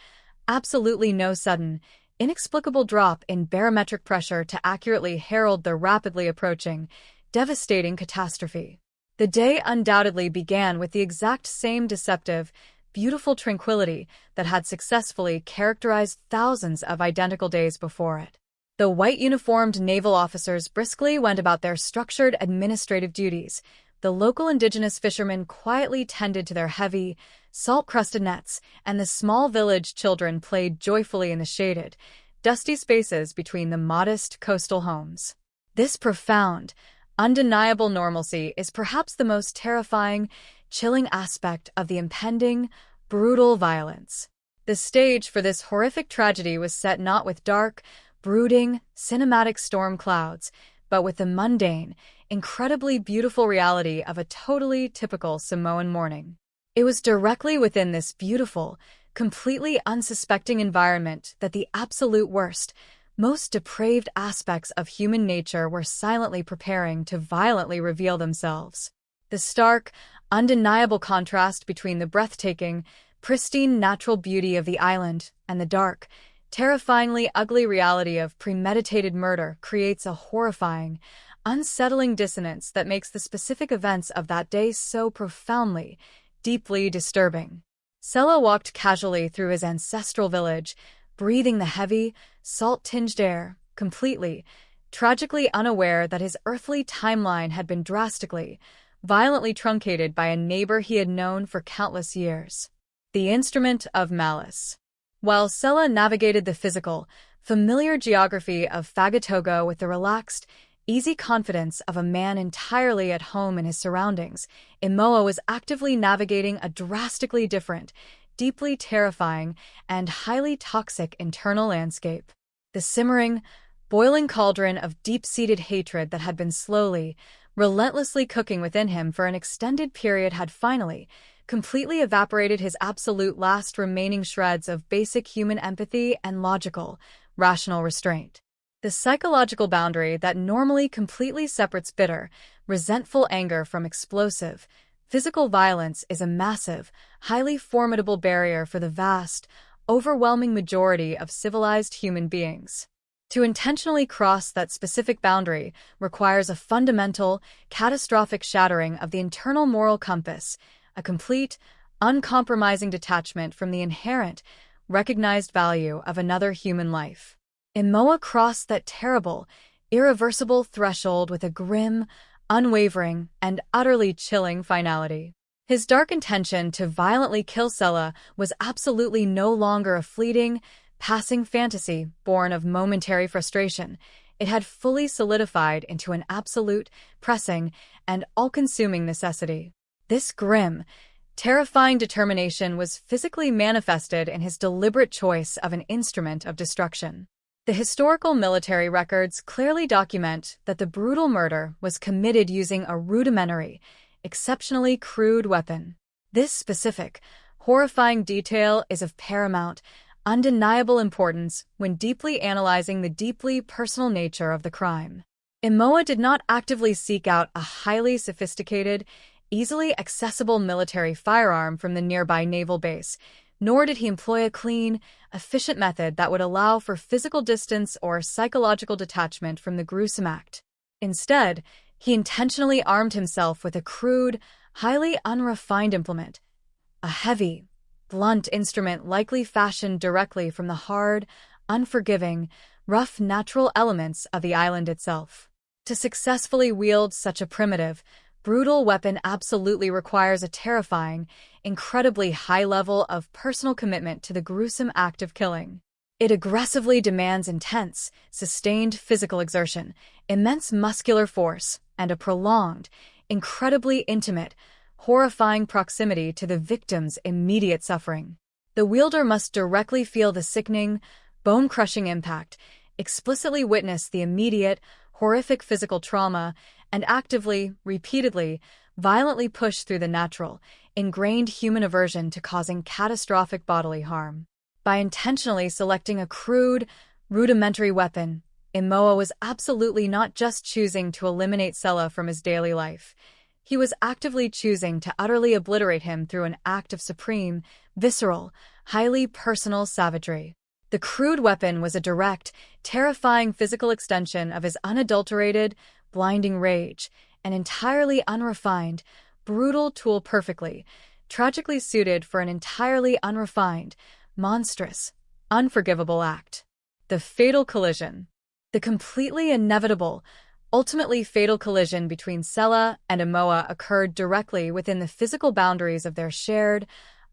absolutely no sudden, inexplicable drop in barometric pressure to accurately herald the rapidly approaching, devastating catastrophe. The day undoubtedly began with the exact same deceptive, beautiful tranquility that had successfully characterized thousands of identical days before it. The white-uniformed naval officers briskly went about their structured administrative duties. The local indigenous fishermen quietly tended to their heavy, salt-crusted nets, and the small village children played joyfully in the shaded, dusty spaces between the modest coastal homes. This profound, undeniable normalcy is perhaps the most terrifying, chilling aspect of the impending, brutal violence. The stage for this horrific tragedy was set not with dark, brooding, cinematic storm clouds, but with the mundane, incredibly beautiful reality of a totally typical Samoan morning. It was directly within this beautiful, completely unsuspecting environment that the absolute worst, most depraved aspects of human nature were silently preparing to violently reveal themselves. The stark, undeniable contrast between the breathtaking, pristine natural beauty of the island and the dark, terrifyingly ugly reality of premeditated murder creates a horrifying, unsettling dissonance that makes the specific events of that day so profoundly, deeply disturbing. Sela walked casually through his ancestral village, breathing the heavy, salt-tinged air, completely, tragically unaware that his earthly timeline had been drastically, violently truncated by a neighbor he had known for countless years. The instrument of malice. While Sela navigated the physical, familiar geography of Fagatogo with the relaxed, easy confidence of a man entirely at home in his surroundings, Imoa was actively navigating a drastically different, deeply terrifying, and highly toxic internal landscape. The simmering, boiling cauldron of deep-seated hatred that had been slowly, relentlessly cooking within him for an extended period had finally, completely evaporated his absolute last remaining shreds of basic human empathy and logical, rational restraint. The psychological boundary that normally completely separates bitter, resentful anger from explosive, physical violence is a massive, highly formidable barrier for the vast, overwhelming majority of civilized human beings. To intentionally cross that specific boundary requires a fundamental, catastrophic shattering of the internal moral compass, a complete, uncompromising detachment from the inherent, recognized value of another human life. Imoa crossed that terrible, irreversible threshold with a grim, unwavering, and utterly chilling finality. His dark intention to violently kill Sela was absolutely no longer a fleeting, passing fantasy born of momentary frustration. It had fully solidified into an absolute, pressing, and all-consuming necessity. This grim, terrifying determination was physically manifested in his deliberate choice of an instrument of destruction. The historical military records clearly document that the brutal murder was committed using a rudimentary, exceptionally crude weapon. This specific, horrifying detail is of paramount, undeniable importance when deeply analyzing the deeply personal nature of the crime. Imoa did not actively seek out a highly sophisticated, easily accessible military firearm from the nearby naval base, nor did he employ a clean, efficient method that would allow for physical distance or psychological detachment from the gruesome act. Instead, he intentionally armed himself with a crude, highly unrefined implement, a heavy, blunt instrument likely fashioned directly from the hard, unforgiving, rough natural elements of the island itself. To successfully wield such a primitive, brutal weapon absolutely requires a terrifying, incredibly high level of personal commitment to the gruesome act of killing. It aggressively demands intense, sustained physical exertion, immense muscular force, and a prolonged, incredibly intimate, horrifying proximity to the victim's immediate suffering. The wielder must directly feel the sickening, bone-crushing impact, explicitly witness the immediate, horrific physical trauma, and actively, repeatedly, violently push through the natural, ingrained human aversion to causing catastrophic bodily harm. By intentionally selecting a crude, rudimentary weapon, Imoa was absolutely not just choosing to eliminate Sela from his daily life. He was actively choosing to utterly obliterate him through an act of supreme, visceral, highly personal savagery. The crude weapon was a direct, terrifying physical extension of his unadulterated, blinding rage, an entirely unrefined, brutal tool perfectly, tragically suited for an entirely unrefined, monstrous, unforgivable act. The fatal collision. The completely inevitable, ultimately fatal collision between Sela and Imoa occurred directly within the physical boundaries of their shared,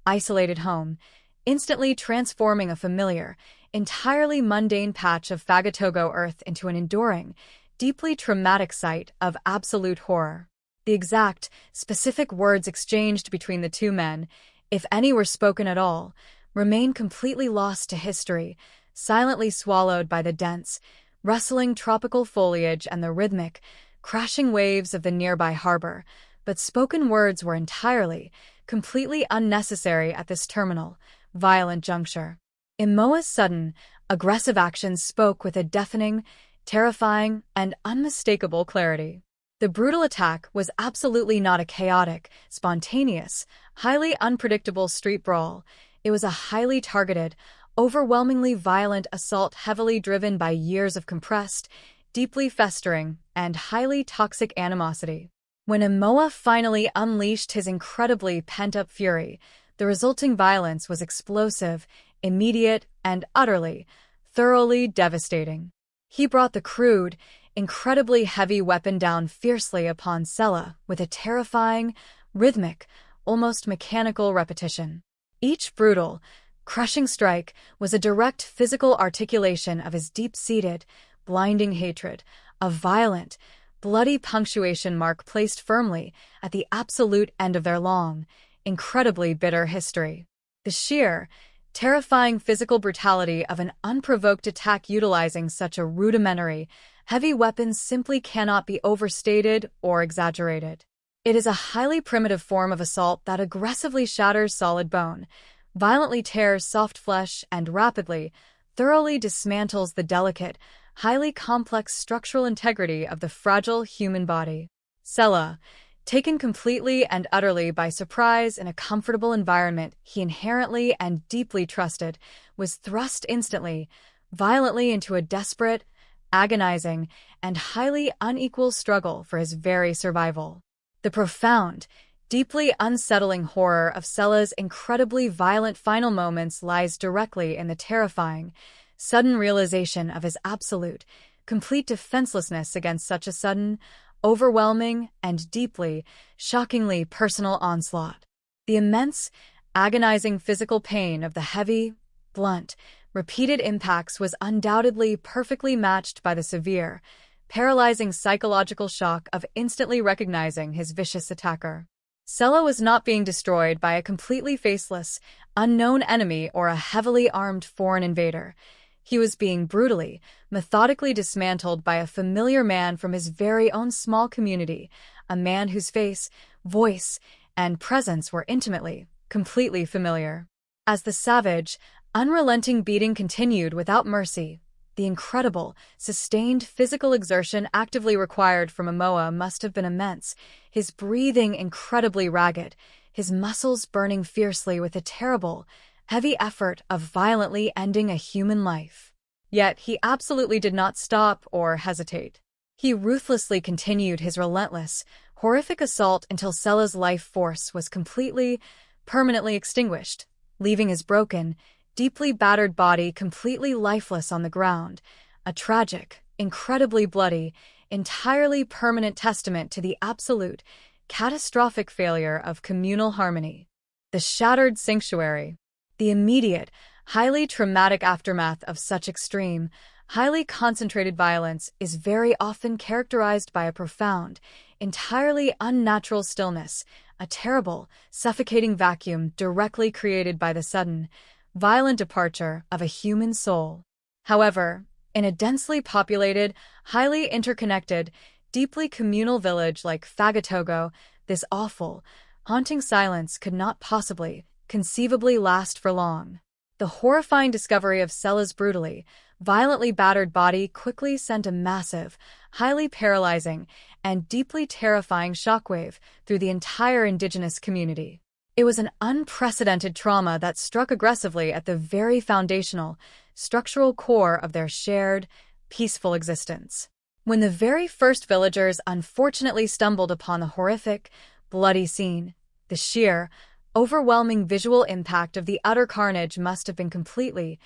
isolated home, instantly transforming a familiar, entirely mundane patch of Fagatogo earth into an enduring, deeply traumatic site of absolute horror. The exact, specific words exchanged between the two men, if any were spoken at all, remain completely lost to history, silently swallowed by the dense, rustling tropical foliage and the rhythmic, crashing waves of the nearby harbor, but spoken words were entirely, completely unnecessary at this terminal, violent juncture. Imoa's sudden, aggressive actions spoke with a deafening, terrifying, and unmistakable clarity. The brutal attack was absolutely not a chaotic, spontaneous, highly unpredictable street brawl. It was a highly targeted, overwhelmingly violent assault heavily driven by years of compressed, deeply festering, and highly toxic animosity. When Imoa finally unleashed his incredibly pent-up fury, the resulting violence was explosive, immediate, and utterly, thoroughly devastating. He brought the crude, incredibly heavy weapon down fiercely upon Sela with a terrifying, rhythmic, almost mechanical repetition. Each brutal, crushing strike was a direct physical articulation of his deep-seated, blinding hatred, a violent, bloody punctuation mark placed firmly at the absolute end of their long, incredibly bitter history. The sheer, terrifying physical brutality of an unprovoked attack utilizing such a rudimentary, heavy weapon simply cannot be overstated or exaggerated. It is a highly primitive form of assault that aggressively shatters solid bone, violently tears soft flesh, and rapidly, thoroughly dismantles the delicate, highly complex structural integrity of the fragile human body. Sela, taken completely and utterly by surprise in a comfortable environment he inherently and deeply trusted, was thrust instantly, violently into a desperate, agonizing, and highly unequal struggle for his very survival. The profound, deeply unsettling horror of Sela's incredibly violent final moments lies directly in the terrifying, sudden realization of his absolute, complete defenselessness against such a sudden, overwhelming, and deeply, shockingly personal onslaught. The immense, agonizing physical pain of the heavy, blunt, repeated impacts was undoubtedly perfectly matched by the severe, paralyzing psychological shock of instantly recognizing his vicious attacker. Sela was not being destroyed by a completely faceless, unknown enemy or a heavily armed foreign invader. He was being brutally, methodically dismantled by a familiar man from his very own small community, a man whose face, voice, and presence were intimately, completely familiar. As the savage, unrelenting beating continued without mercy, the incredible, sustained physical exertion actively required from Imoa must have been immense, his breathing incredibly ragged, his muscles burning fiercely with a terrible, heavy effort of violently ending a human life. Yet he absolutely did not stop or hesitate. He ruthlessly continued his relentless, horrific assault until Sella's life force was completely, permanently extinguished, leaving his broken, deeply battered body completely lifeless on the ground, a tragic, incredibly bloody, entirely permanent testament to the absolute, catastrophic failure of communal harmony. The shattered sanctuary. The immediate, highly traumatic aftermath of such extreme, highly concentrated violence is very often characterized by a profound, entirely unnatural stillness, a terrible, suffocating vacuum directly created by the sudden, violent departure of a human soul. However, in a densely populated, highly interconnected, deeply communal village like Fagatogo, this awful, haunting silence could not possibly, conceivably last for long. The horrifying discovery of Sella's brutally, violently battered body quickly sent a massive, highly paralyzing, and deeply terrifying shockwave through the entire indigenous community. It was an unprecedented trauma that struck aggressively at the very foundational, structural core of their shared, peaceful existence. When the very first villagers unfortunately stumbled upon the horrific, bloody scene, the sheer, overwhelming visual impact of the utter carnage must have been completely,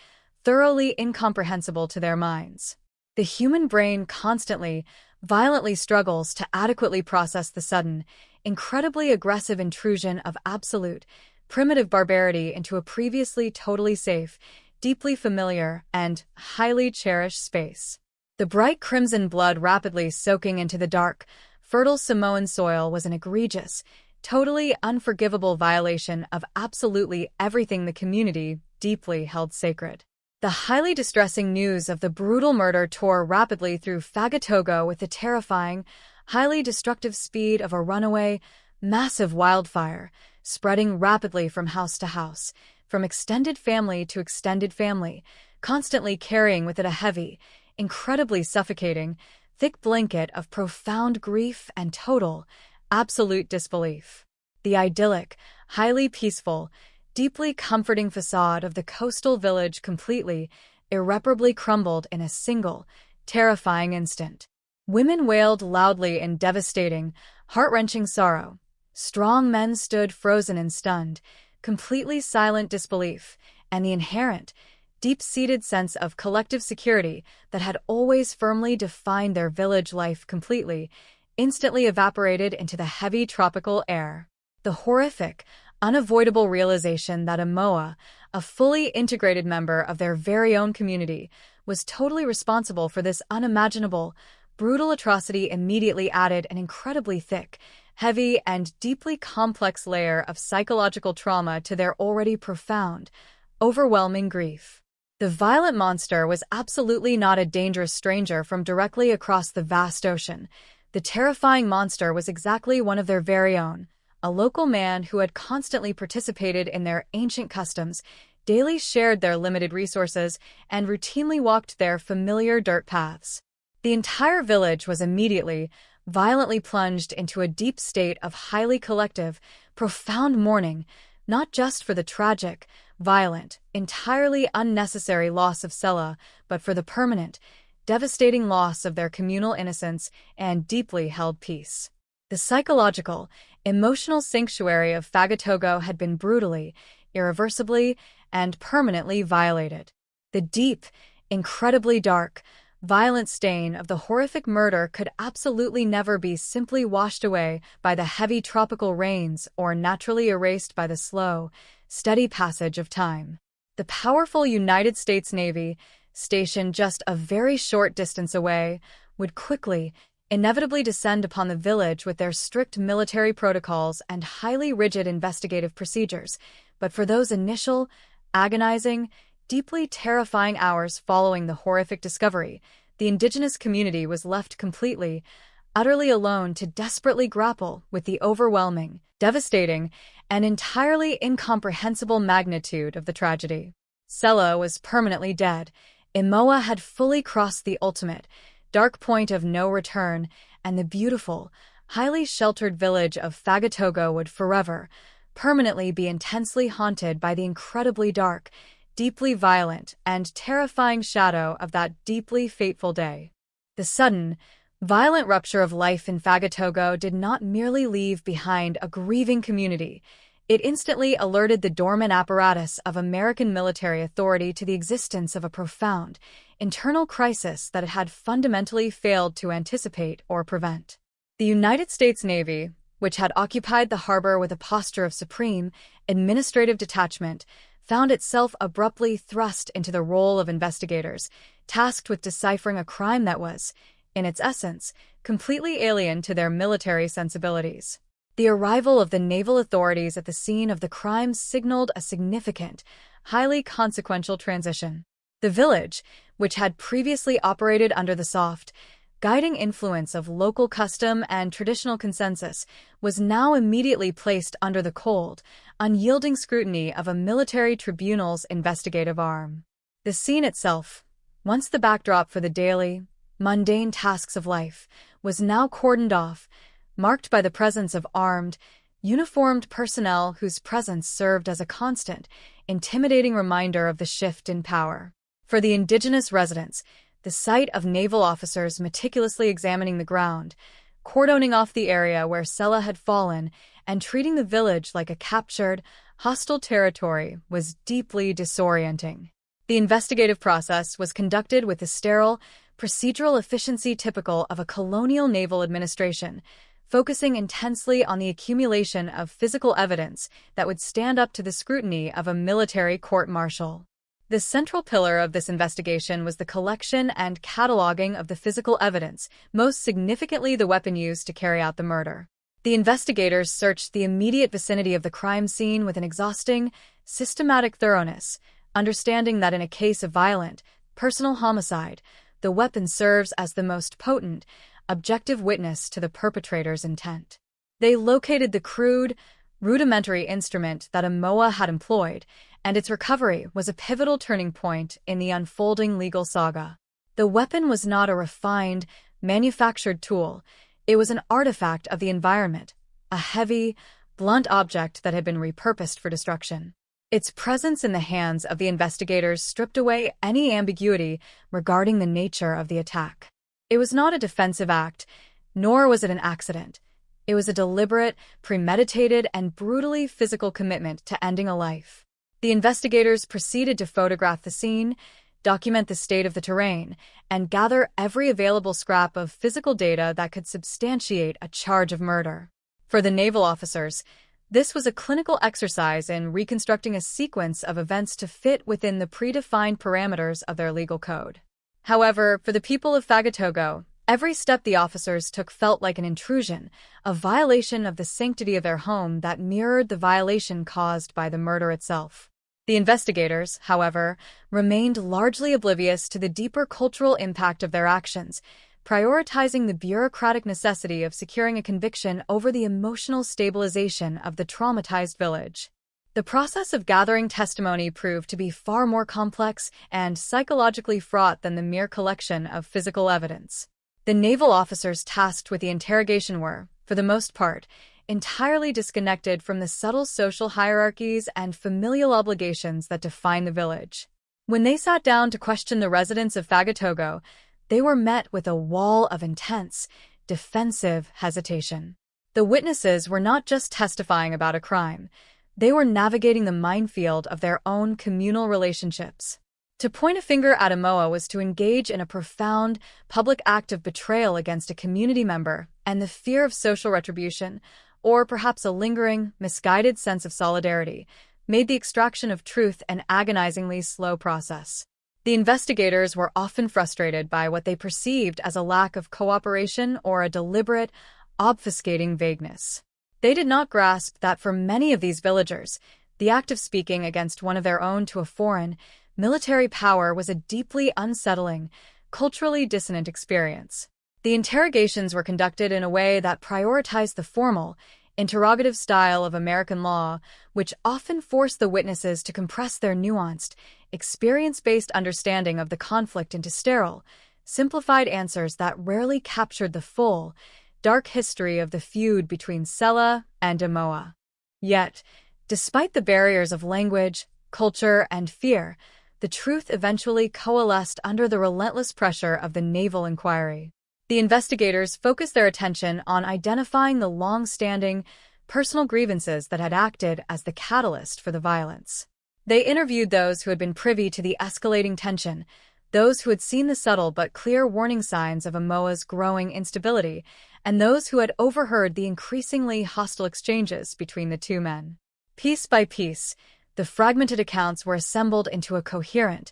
thoroughly incomprehensible to their minds. The human brain constantly, violently struggles to adequately process the sudden, incredibly aggressive intrusion of absolute, primitive barbarity into a previously totally safe, deeply familiar, and highly cherished space. The bright crimson blood rapidly soaking into the dark, fertile Samoan soil was an egregious, totally unforgivable violation of absolutely everything the community deeply held sacred. The highly distressing news of the brutal murder tore rapidly through Fagatogo with the terrifying, highly destructive speed of a runaway, massive wildfire, spreading rapidly from house to house, from extended family to extended family, constantly carrying with it a heavy, incredibly suffocating, thick blanket of profound grief and total, absolute disbelief. The idyllic, highly peaceful, deeply comforting facade of the coastal village completely, irreparably crumbled in a single, terrifying instant. Women wailed loudly in devastating, heart-wrenching sorrow. Strong men stood frozen and stunned, completely silent disbelief, and the inherent, deep-seated sense of collective security that had always firmly defined their village life completely, instantly evaporated into the heavy tropical air. The horrific, unavoidable realization that Amoa, a fully integrated member of their very own community, was totally responsible for this unimaginable, brutal atrocity immediately added an incredibly thick, heavy, and deeply complex layer of psychological trauma to their already profound, overwhelming grief. The violent monster was absolutely not a dangerous stranger from directly across the vast ocean. The terrifying monster was exactly one of their very own, a local man who had constantly participated in their ancient customs, daily shared their limited resources, and routinely walked their familiar dirt paths. The entire village was immediately, violently plunged into a deep state of highly collective, profound mourning, not just for the tragic, violent, entirely unnecessary loss of Sella, but for the permanent, devastating loss of their communal innocence and deeply held peace. The psychological, emotional sanctuary of Fagatogo had been brutally, irreversibly, and permanently violated. The deep, incredibly dark, violent stain of the horrific murder could absolutely never be simply washed away by the heavy tropical rains or naturally erased by the slow, steady passage of time. The powerful United States Navy, stationed just a very short distance away, would quickly, inevitably descend upon the village with their strict military protocols and highly rigid investigative procedures, but for those initial, agonizing, deeply terrifying hours following the horrific discovery, the indigenous community was left completely, utterly alone to desperately grapple with the overwhelming, devastating, and entirely incomprehensible magnitude of the tragedy. Sella was permanently dead. Imoa had fully crossed the ultimate, dark point of no return, and the beautiful, highly sheltered village of Fagatogo would forever, permanently be intensely haunted by the incredibly dark, deeply violent, and terrifying shadow of that deeply fateful day. The sudden, Violent rupture of life in Fagatogo did not merely leave behind a grieving community. It instantly alerted the dormant apparatus of American military authority to the existence of a profound, internal crisis that it had fundamentally failed to anticipate or prevent. The United States Navy, which had occupied the harbor with a posture of supreme, administrative detachment, found itself abruptly thrust into the role of investigators, tasked with deciphering a crime that was, in its essence, completely alien to their military sensibilities. The arrival of the naval authorities at the scene of the crime signaled a significant, highly consequential transition. The village, which had previously operated under the soft, guiding influence of local custom and traditional consensus, was now immediately placed under the cold, unyielding scrutiny of a military tribunal's investigative arm. The scene itself, once the backdrop for the daily, mundane tasks of life, was now cordoned off, marked by the presence of armed, uniformed personnel whose presence served as a constant, intimidating reminder of the shift in power. For the indigenous residents, the sight of naval officers meticulously examining the ground, cordoning off the area where Sela had fallen, and treating the village like a captured, hostile territory was deeply disorienting. The investigative process was conducted with the sterile, procedural efficiency typical of a colonial naval administration, focusing intensely on the accumulation of physical evidence that would stand up to the scrutiny of a military court-martial. The central pillar of this investigation was the collection and cataloging of the physical evidence, most significantly the weapon used to carry out the murder. The investigators searched the immediate vicinity of the crime scene with an exhausting, systematic thoroughness, understanding that in a case of violent, personal homicide, the weapon serves as the most potent, objective witness to the perpetrator's intent. They located the crude, rudimentary instrument that Amoa had employed, and its recovery was a pivotal turning point in the unfolding legal saga. The weapon was not a refined, manufactured tool. It was an artifact of the environment, a heavy, blunt object that had been repurposed for destruction. Its presence in the hands of the investigators stripped away any ambiguity regarding the nature of the attack. It was not a defensive act, nor was it an accident. It was a deliberate, premeditated, and brutally physical commitment to ending a life. The investigators proceeded to photograph the scene, document the state of the terrain, and gather every available scrap of physical data that could substantiate a charge of murder. For the naval officers, this was a clinical exercise in reconstructing a sequence of events to fit within the predefined parameters of their legal code. However, for the people of Fagatogo, every step the officers took felt like an intrusion, a violation of the sanctity of their home that mirrored the violation caused by the murder itself. The investigators, however, remained largely oblivious to the deeper cultural impact of their actions, prioritizing the bureaucratic necessity of securing a conviction over the emotional stabilization of the traumatized village. The process of gathering testimony proved to be far more complex and psychologically fraught than the mere collection of physical evidence. The naval officers tasked with the interrogation were, for the most part, entirely disconnected from the subtle social hierarchies and familial obligations that define the village. When they sat down to question the residents of Fagatogo, they were met with a wall of intense, defensive hesitation. The witnesses were not just testifying about a crime. They were navigating the minefield of their own communal relationships. To point a finger at Amoa was to engage in a profound, public act of betrayal against a community member, and the fear of social retribution, or perhaps a lingering, misguided sense of solidarity, made the extraction of truth an agonizingly slow process. The investigators were often frustrated by what they perceived as a lack of cooperation or a deliberate, obfuscating vagueness. They did not grasp that for many of these villagers, the act of speaking against one of their own to a foreign, military power was a deeply unsettling, culturally dissonant experience. The interrogations were conducted in a way that prioritized the formal, interrogative style of American law, which often forced the witnesses to compress their nuanced, experience-based understanding of the conflict into sterile, simplified answers that rarely captured the full, dark history of the feud between Sela and Amoa. Yet, despite the barriers of language, culture, and fear, the truth eventually coalesced under the relentless pressure of the naval inquiry. The investigators focused their attention on identifying the long-standing personal grievances that had acted as the catalyst for the violence. They interviewed those who had been privy to the escalating tension, those who had seen the subtle but clear warning signs of Amoa's growing instability, and those who had overheard the increasingly hostile exchanges between the two men. Piece by piece, the fragmented accounts were assembled into a coherent,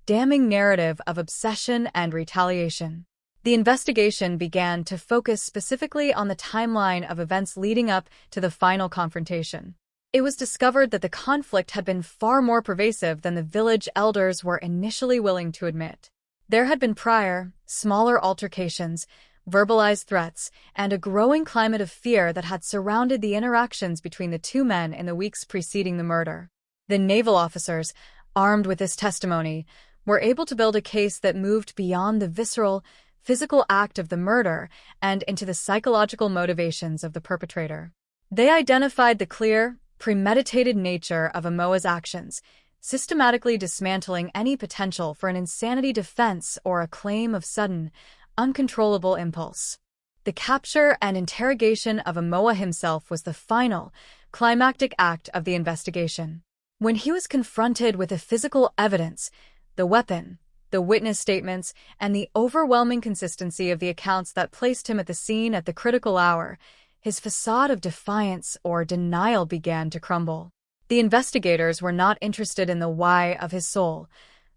damning narrative of obsession and retaliation. The investigation began to focus specifically on the timeline of events leading up to the final confrontation. It was discovered that the conflict had been far more pervasive than the village elders were initially willing to admit. There had been prior, smaller altercations, verbalized threats, and a growing climate of fear that had surrounded the interactions between the two men in the weeks preceding the murder. The naval officers, armed with this testimony, were able to build a case that moved beyond the visceral, physical act of the murder and into the psychological motivations of the perpetrator. They identified the clear, premeditated nature of Amoa's actions, systematically dismantling any potential for an insanity defense or a claim of sudden, uncontrollable impulse. The capture and interrogation of Amoa himself was the final, climactic act of the investigation. When he was confronted with the physical evidence, the weapon, the witness statements, and the overwhelming consistency of the accounts that placed him at the scene at the critical hour, his facade of defiance or denial began to crumble. The investigators were not interested in the why of his soul.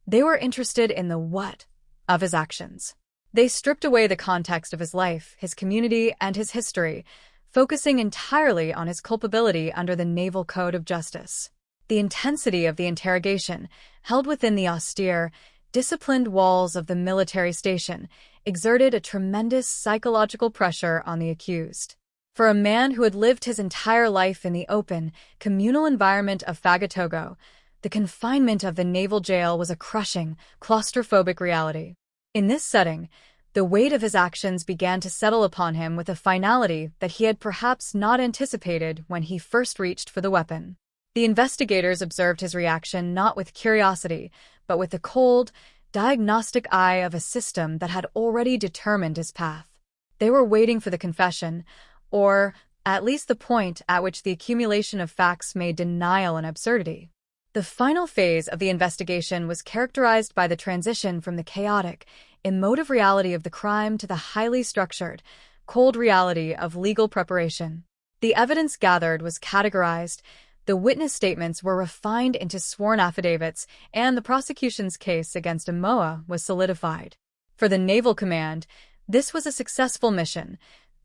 They were interested in the what of his actions. They stripped away the context of his life, his community, and his history, focusing entirely on his culpability under the Naval Code of Justice. The intensity of the interrogation, held within the austere, disciplined walls of the military station, exerted a tremendous psychological pressure on the accused. For a man who had lived his entire life in the open, communal environment of Fagatogo, the confinement of the naval jail was a crushing, claustrophobic reality. In this setting, the weight of his actions began to settle upon him with a finality that he had perhaps not anticipated when he first reached for the weapon. The investigators observed his reaction not with curiosity, but with the cold, diagnostic eye of a system that had already determined his path. They were waiting for the confession, or at least the point at which the accumulation of facts made denial an absurdity. The final phase of the investigation was characterized by the transition from the chaotic, emotive reality of the crime to the highly structured, cold reality of legal preparation. The evidence gathered was categorized, the witness statements were refined into sworn affidavits, and the prosecution's case against Amoa was solidified. For the Naval Command, this was a successful mission.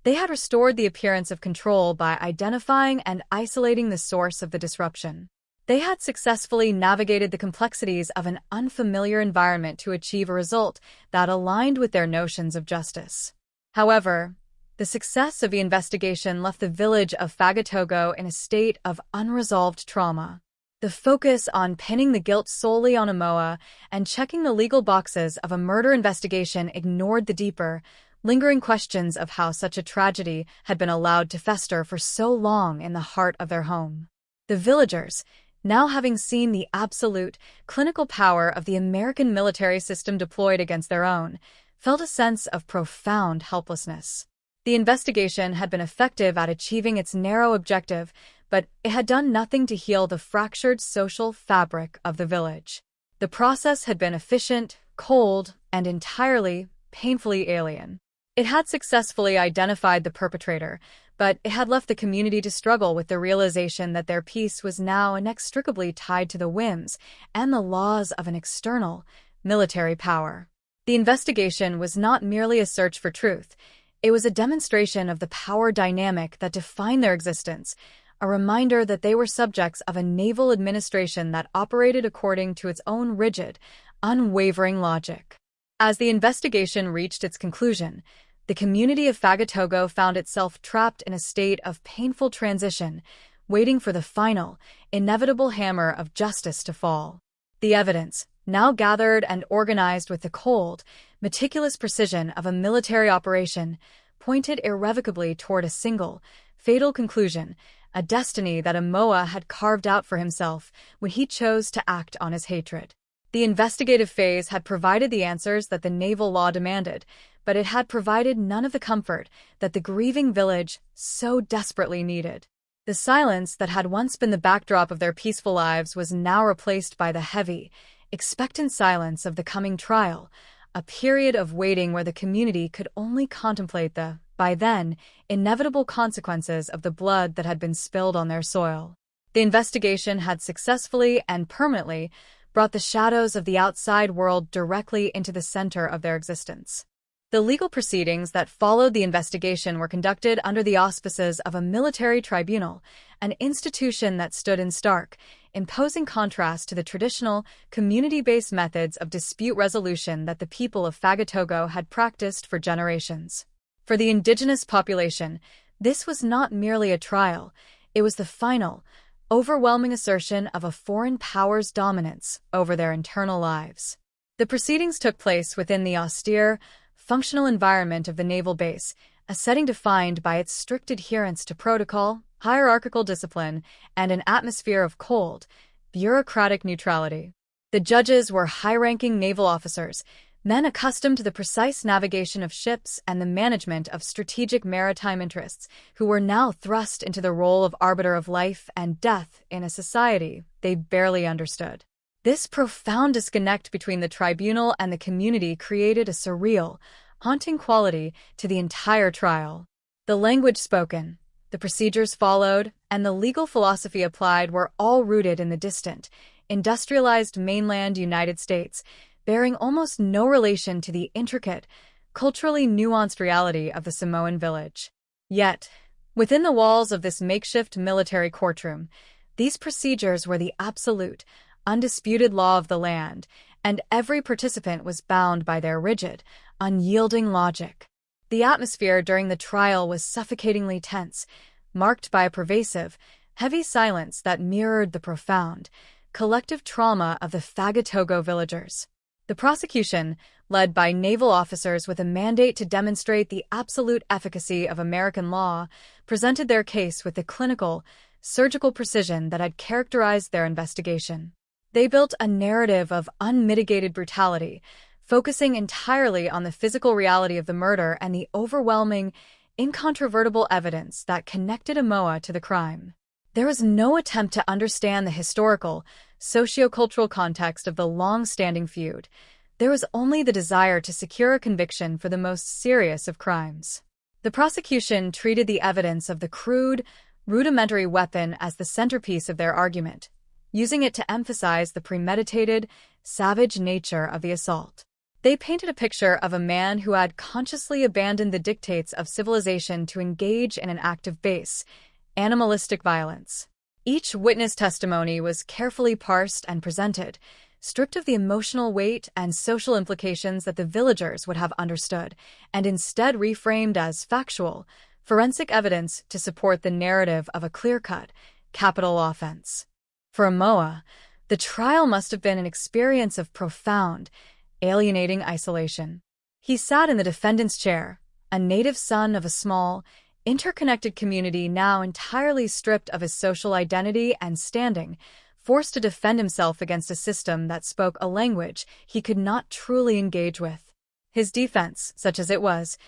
They had restored the appearance of control by identifying and isolating the source of the disruption. They had successfully navigated the complexities of an unfamiliar environment to achieve a result that aligned with their notions of justice. However, the success of the investigation left the village of Fagatogo in a state of unresolved trauma. The focus on pinning the guilt solely on Amoa and checking the legal boxes of a murder investigation ignored the deeper, lingering questions of how such a tragedy had been allowed to fester for so long in the heart of their home. The villagers, now having seen the absolute, clinical power of the American military system deployed against their own, felt a sense of profound helplessness. The investigation had been effective at achieving its narrow objective, but it had done nothing to heal the fractured social fabric of the village. The process had been efficient, cold, and entirely, painfully alien. It had successfully identified the perpetrator, but it had left the community to struggle with the realization that their peace was now inextricably tied to the whims and the laws of an external, military power. The investigation was not merely a search for truth. It was a demonstration of the power dynamic that defined their existence, a reminder that they were subjects of a naval administration that operated according to its own rigid, unwavering logic. As the investigation reached its conclusion, the community of Fagatogo found itself trapped in a state of painful transition, waiting for the final, inevitable hammer of justice to fall. The evidence, now gathered and organized with the cold, meticulous precision of a military operation, pointed irrevocably toward a single, fatal conclusion, a destiny that Amoa had carved out for himself when he chose to act on his hatred. The investigative phase had provided the answers that the naval law demanded, but it had provided none of the comfort that the grieving village so desperately needed. The silence that had once been the backdrop of their peaceful lives was now replaced by the heavy, expectant silence of the coming trial, a period of waiting where the community could only contemplate the, by then, inevitable consequences of the blood that had been spilled on their soil. The investigation had successfully and permanently brought the shadows of the outside world directly into the center of their existence. The legal proceedings that followed the investigation were conducted under the auspices of a military tribunal, an institution that stood in stark, imposing contrast to the traditional, community-based methods of dispute resolution that the people of Fagatogo had practiced for generations. For the indigenous population, this was not merely a trial, it was the final, overwhelming assertion of a foreign power's dominance over their internal lives. The proceedings took place within the austere, functional environment of the naval base, a setting defined by its strict adherence to protocol, hierarchical discipline, and an atmosphere of cold, bureaucratic neutrality. The judges were high-ranking naval officers, men accustomed to the precise navigation of ships and the management of strategic maritime interests, who were now thrust into the role of arbiter of life and death in a society they barely understood. This profound disconnect between the tribunal and the community created a surreal, haunting quality to the entire trial. The language spoken, the procedures followed, and the legal philosophy applied were all rooted in the distant, industrialized mainland United States, bearing almost no relation to the intricate, culturally nuanced reality of the Samoan village. Yet, within the walls of this makeshift military courtroom, these procedures were the absolute, undisputed law of the land, and every participant was bound by their rigid, unyielding logic. The atmosphere during the trial was suffocatingly tense, marked by a pervasive, heavy silence that mirrored the profound, collective trauma of the Fagatogo villagers. The prosecution, led by naval officers with a mandate to demonstrate the absolute efficacy of American law, presented their case with the clinical, surgical precision that had characterized their investigation. They built a narrative of unmitigated brutality, focusing entirely on the physical reality of the murder and the overwhelming, incontrovertible evidence that connected Amoa to the crime. There was no attempt to understand the historical, sociocultural context of the long-standing feud. There was only the desire to secure a conviction for the most serious of crimes. The prosecution treated the evidence of the crude, rudimentary weapon as the centerpiece of their argument, using it to emphasize the premeditated, savage nature of the assault. They painted a picture of a man who had consciously abandoned the dictates of civilization to engage in an act of base, animalistic violence. Each witness testimony was carefully parsed and presented, stripped of the emotional weight and social implications that the villagers would have understood, and instead reframed as factual, forensic evidence to support the narrative of a clear-cut, capital offense. For Amoa, the trial must have been an experience of profound, alienating isolation. He sat in the defendant's chair, a native son of a small, interconnected community now entirely stripped of his social identity and standing, forced to defend himself against a system that spoke a language he could not truly engage with. His defense, such as it was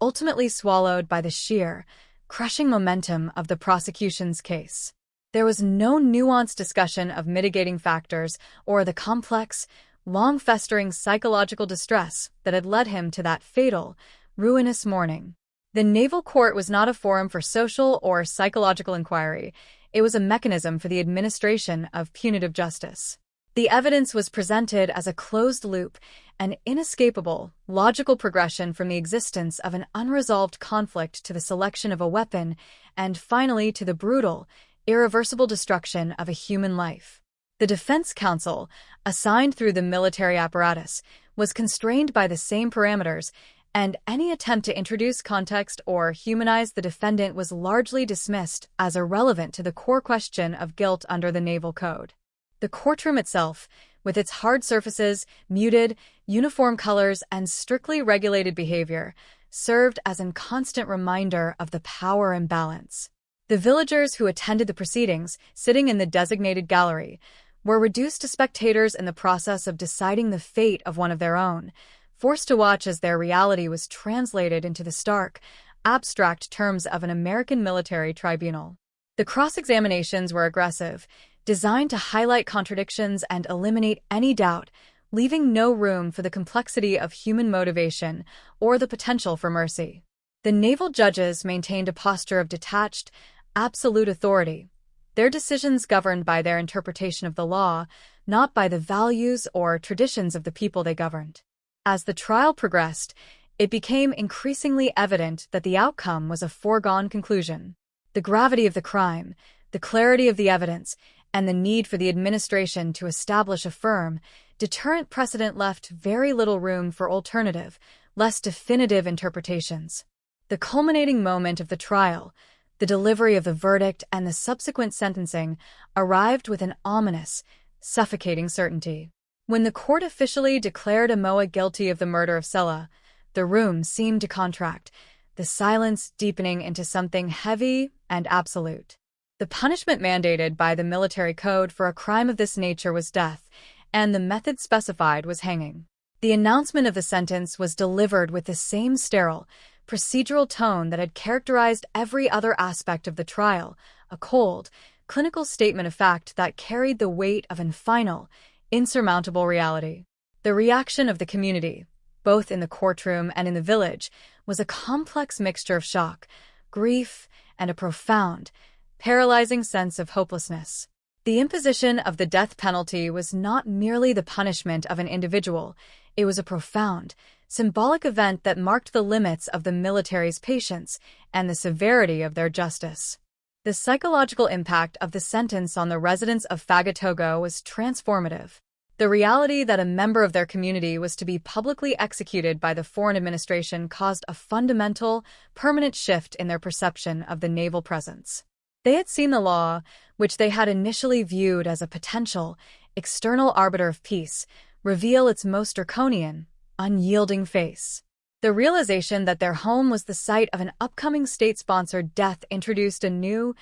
ultimately swallowed by the sheer, crushing momentum of the prosecution's case. There was no nuanced discussion of mitigating factors or the complex, long-festering psychological distress that had led him to that fatal, ruinous morning. The naval court was not a forum for social or psychological inquiry. It was a mechanism for the administration of punitive justice. The evidence was presented as a closed loop, an inescapable, logical progression from the existence of an unresolved conflict to the selection of a weapon, and finally to the brutal, irreversible destruction of a human life. The defense counsel, assigned through the military apparatus, was constrained by the same parameters, and any attempt to introduce context or humanize the defendant was largely dismissed as irrelevant to the core question of guilt under the Naval Code. The courtroom itself, with its hard surfaces, muted, uniform colors, and strictly regulated behavior, served as a constant reminder of the power imbalance. The villagers who attended the proceedings, sitting in the designated gallery, were reduced to spectators in the process of deciding the fate of one of their own, forced to watch as their reality was translated into the stark, abstract terms of an American military tribunal. The cross-examinations were aggressive, designed to highlight contradictions and eliminate any doubt, leaving no room for the complexity of human motivation or the potential for mercy. The naval judges maintained a posture of detached, absolute authority, their decisions governed by their interpretation of the law, not by the values or traditions of the people they governed. As the trial progressed, it became increasingly evident that the outcome was a foregone conclusion. The gravity of the crime, the clarity of the evidence, and the need for the administration to establish a firm, deterrent precedent left very little room for alternative, less definitive interpretations. The culminating moment of the trial, the delivery of the verdict and the subsequent sentencing, arrived with an ominous, suffocating certainty. When the court officially declared Amoah guilty of the murder of Sela, the room seemed to contract, the silence deepening into something heavy and absolute. The punishment mandated by the military code for a crime of this nature was death, and the method specified was hanging. The announcement of the sentence was delivered with the same sterile, procedural tone that had characterized every other aspect of the trial, a cold, clinical statement of fact that carried the weight of an final, insurmountable reality. The reaction of the community, both in the courtroom and in the village, was a complex mixture of shock, grief, and a profound, paralyzing sense of hopelessness. The imposition of the death penalty was not merely the punishment of an individual, it was a profound, symbolic event that marked the limits of the military's patience and the severity of their justice. The psychological impact of the sentence on the residents of Fagatogo was transformative. The reality that a member of their community was to be publicly executed by the foreign administration caused a fundamental, permanent shift in their perception of the naval presence. They had seen the law, which they had initially viewed as a potential, external arbiter of peace, reveal its most draconian, unyielding face. The realization that their home was the site of an upcoming state-sponsored death introduced a new,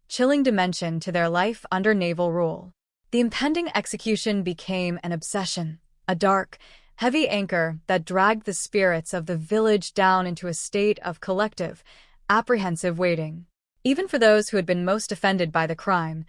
chilling dimension to their life under naval rule. The impending execution became an obsession, a dark, heavy anchor that dragged the spirits of the village down into a state of collective, apprehensive waiting. Even for those who had been most offended by the crime,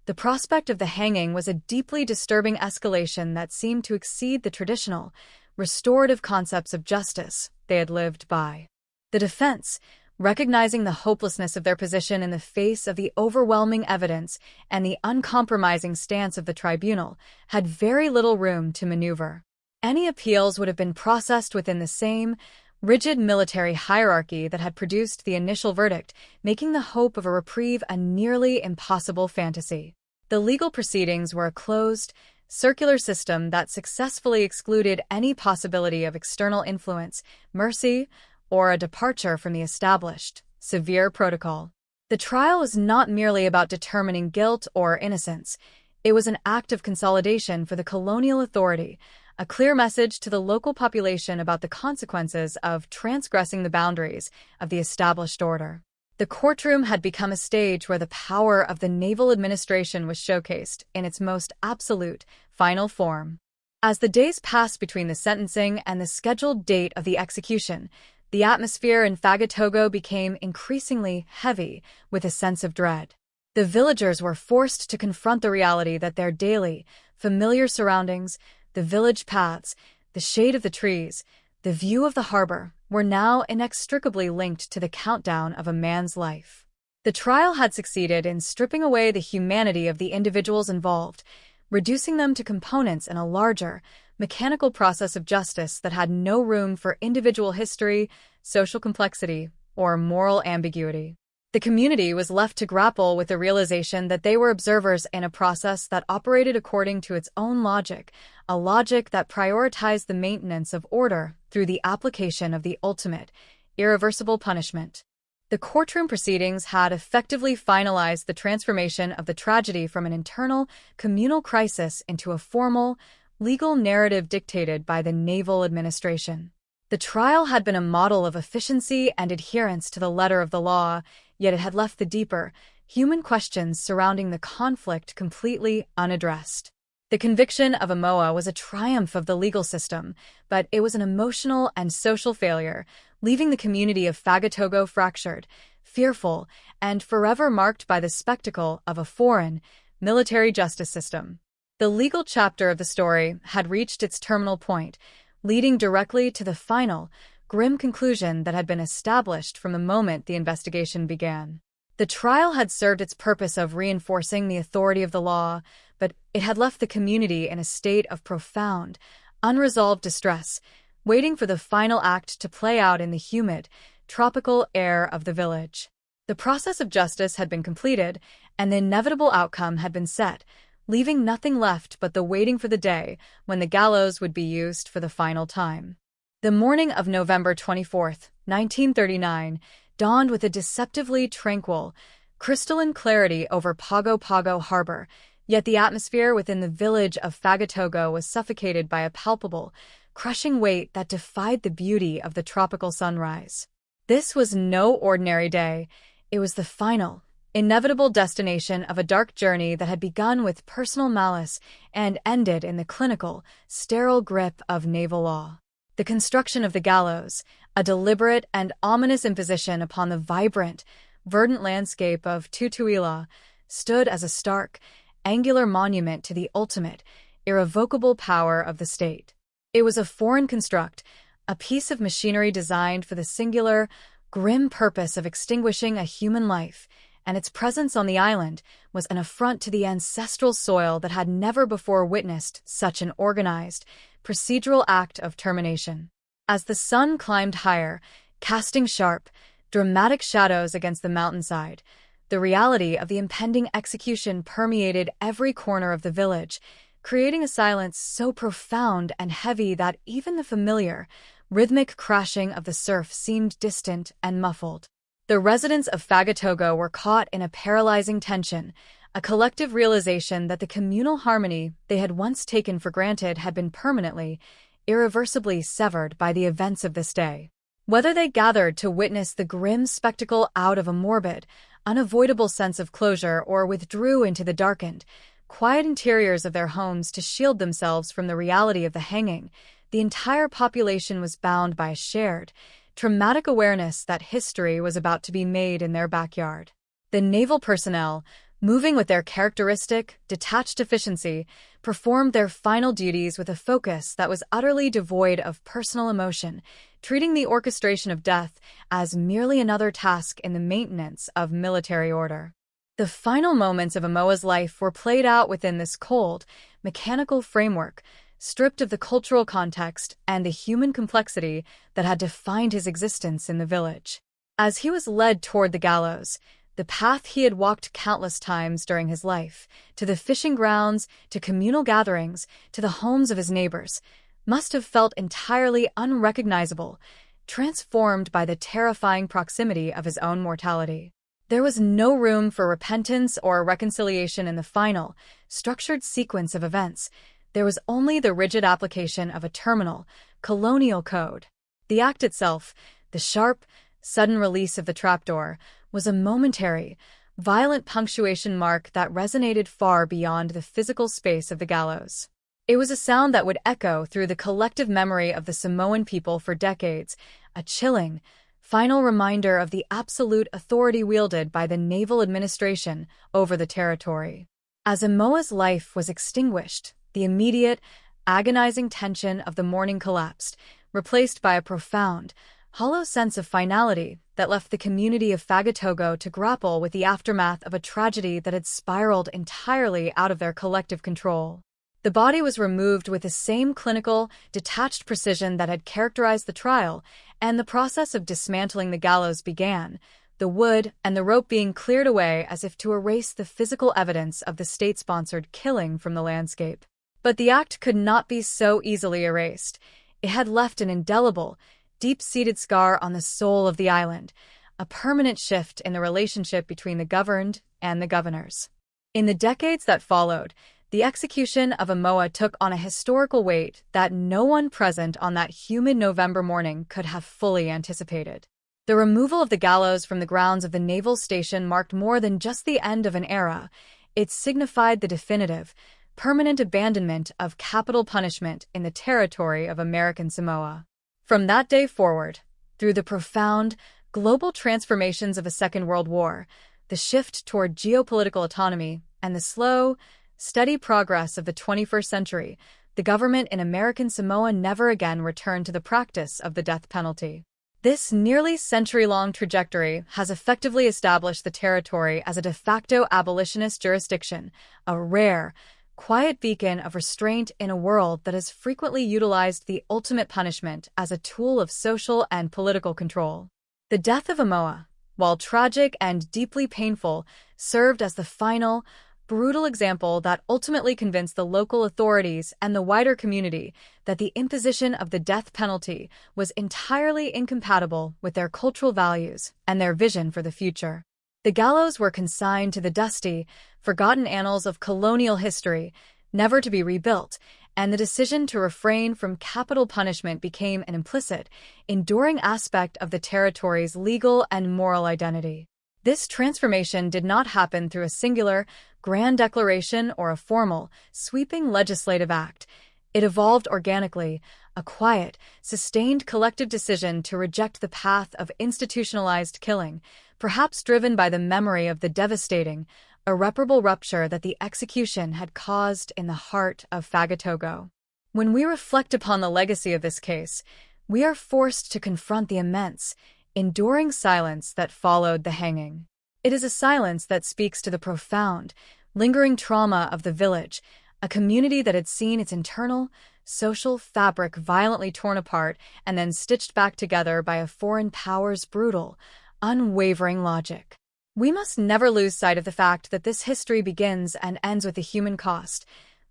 the prospect of the hanging was a deeply disturbing escalation that seemed to exceed the traditional, restorative concepts of justice they had lived by. The defense, recognizing the hopelessness of their position in the face of the overwhelming evidence and the uncompromising stance of the tribunal, had very little room to maneuver. Any appeals would have been processed within the same, rigid military hierarchy that had produced the initial verdict, making the hope of a reprieve a nearly impossible fantasy. The legal proceedings were a closed, circular system that successfully excluded any possibility of external influence, mercy, or a departure from the established, severe protocol. The trial was not merely about determining guilt or innocence. It was an act of consolidation for the colonial authority, a clear message to the local population about the consequences of transgressing the boundaries of the established order. The courtroom had become a stage where the power of the naval administration was showcased in its most absolute, final form. As the days passed between the sentencing and the scheduled date of the execution, the atmosphere in Fagatogo became increasingly heavy with a sense of dread. The villagers were forced to confront the reality that their daily, familiar surroundings, the village paths, the shade of the trees, the view of the harbor, were now inextricably linked to the countdown of a man's life. The trial had succeeded in stripping away the humanity of the individuals involved, reducing them to components in a larger, mechanical process of justice that had no room for individual history, social complexity, or moral ambiguity. The community was left to grapple with the realization that they were observers in a process that operated according to its own logic, a logic that prioritized the maintenance of order through the application of the ultimate, irreversible punishment. The courtroom proceedings had effectively finalized the transformation of the tragedy from an internal, communal crisis into a formal, legal narrative dictated by the naval administration. The trial had been a model of efficiency and adherence to the letter of the law, yet it had left the deeper, human questions surrounding the conflict completely unaddressed. The conviction of Amoah was a triumph of the legal system, but it was an emotional and social failure, leaving the community of Fagatogo fractured, fearful, and forever marked by the spectacle of a foreign, military justice system. The legal chapter of the story had reached its terminal point, leading directly to the final, grim conclusion that had been established from the moment the investigation began. The trial had served its purpose of reinforcing the authority of the law, but it had left the community in a state of profound, unresolved distress, waiting for the final act to play out in the humid, tropical air of the village. The process of justice had been completed, and the inevitable outcome had been set, leaving nothing left but the waiting for the day when the gallows would be used for the final time. The morning of November 24th, 1939, dawned with a deceptively tranquil, crystalline clarity over Pago Pago Harbor, yet the atmosphere within the village of Fagatogo was suffocated by a palpable, crushing weight that defied the beauty of the tropical sunrise. This was no ordinary day. It was the final, inevitable destination of a dark journey that had begun with personal malice and ended in the clinical, sterile grip of naval law. The construction of the gallows, a deliberate and ominous imposition upon the vibrant, verdant landscape of Tutuila, stood as a stark, angular monument to the ultimate, irrevocable power of the state. It was a foreign construct, a piece of machinery designed for the singular, grim purpose of extinguishing a human life, and its presence on the island was an affront to the ancestral soil that had never before witnessed such an organized, procedural act of termination. As the sun climbed higher, casting sharp, dramatic shadows against the mountainside, the reality of the impending execution permeated every corner of the village, creating a silence so profound and heavy that even the familiar, rhythmic crashing of the surf seemed distant and muffled. The residents of Fagatogo were caught in a paralyzing tension, a collective realization that the communal harmony they had once taken for granted had been permanently, irreversibly severed by the events of this day. Whether they gathered to witness the grim spectacle out of a morbid, unavoidable sense of closure or withdrew into the darkened, quiet interiors of their homes to shield themselves from the reality of the hanging, the entire population was bound by a shared, traumatic awareness that history was about to be made in their backyard. The naval personnel, moving with their characteristic, detached efficiency, performed their final duties with a focus that was utterly devoid of personal emotion, treating the orchestration of death as merely another task in the maintenance of military order. The final moments of Amoah's life were played out within this cold, mechanical framework, stripped of the cultural context and the human complexity that had defined his existence in the village. As he was led toward the gallows, the path he had walked countless times during his life, to the fishing grounds, to communal gatherings, to the homes of his neighbors, must have felt entirely unrecognizable, transformed by the terrifying proximity of his own mortality. There was no room for repentance or reconciliation in the final, structured sequence of events. There was only the rigid application of a terminal, colonial code. The act itself, the sharp, sudden release of the trapdoor, was a momentary, violent punctuation mark that resonated far beyond the physical space of the gallows. It was a sound that would echo through the collective memory of the Samoan people for decades, a chilling, final reminder of the absolute authority wielded by the naval administration over the territory. As Amoah's life was extinguished, the immediate, agonizing tension of the morning collapsed, replaced by a profound, hollow sense of finality that left the community of Fagatogo to grapple with the aftermath of a tragedy that had spiraled entirely out of their collective control. The body was removed with the same clinical, detached precision that had characterized the trial, and the process of dismantling the gallows began, the wood and the rope being cleared away as if to erase the physical evidence of the state-sponsored killing from the landscape. But the act could not be so easily erased. It had left an indelible, deep-seated scar on the soul of the island, a permanent shift in the relationship between the governed and the governors. In the decades that followed, the execution of Amoah took on a historical weight that no one present on that humid November morning could have fully anticipated. The removal of the gallows from the grounds of the naval station marked more than just the end of an era. It signified the definitive, permanent abandonment of capital punishment in the territory of American Samoa. From that day forward, through the profound, global transformations of a Second World War, the shift toward geopolitical autonomy, and the slow, steady progress of the 21st century, the government in American Samoa never again returned to the practice of the death penalty. This nearly century-long trajectory has effectively established the territory as a de facto abolitionist jurisdiction, a rare, quiet beacon of restraint in a world that has frequently utilized the ultimate punishment as a tool of social and political control. The death of Amoa, while tragic and deeply painful, served as the final, brutal example that ultimately convinced the local authorities and the wider community that the imposition of the death penalty was entirely incompatible with their cultural values and their vision for the future. The gallows were consigned to the dusty, forgotten annals of colonial history, never to be rebuilt, and the decision to refrain from capital punishment became an implicit, enduring aspect of the territory's legal and moral identity. This transformation did not happen through a singular, grand declaration or a formal, sweeping legislative act. It evolved organically, a quiet, sustained collective decision to reject the path of institutionalized killing, perhaps driven by the memory of the devastating, irreparable rupture that the execution had caused in the heart of Fagatogo. When we reflect upon the legacy of this case, we are forced to confront the immense, enduring silence that followed the hanging. It is a silence that speaks to the profound, lingering trauma of the village, a community that had seen its internal, social fabric violently torn apart and then stitched back together by a foreign power's brutal, unwavering logic. We must never lose sight of the fact that this history begins and ends with the human cost,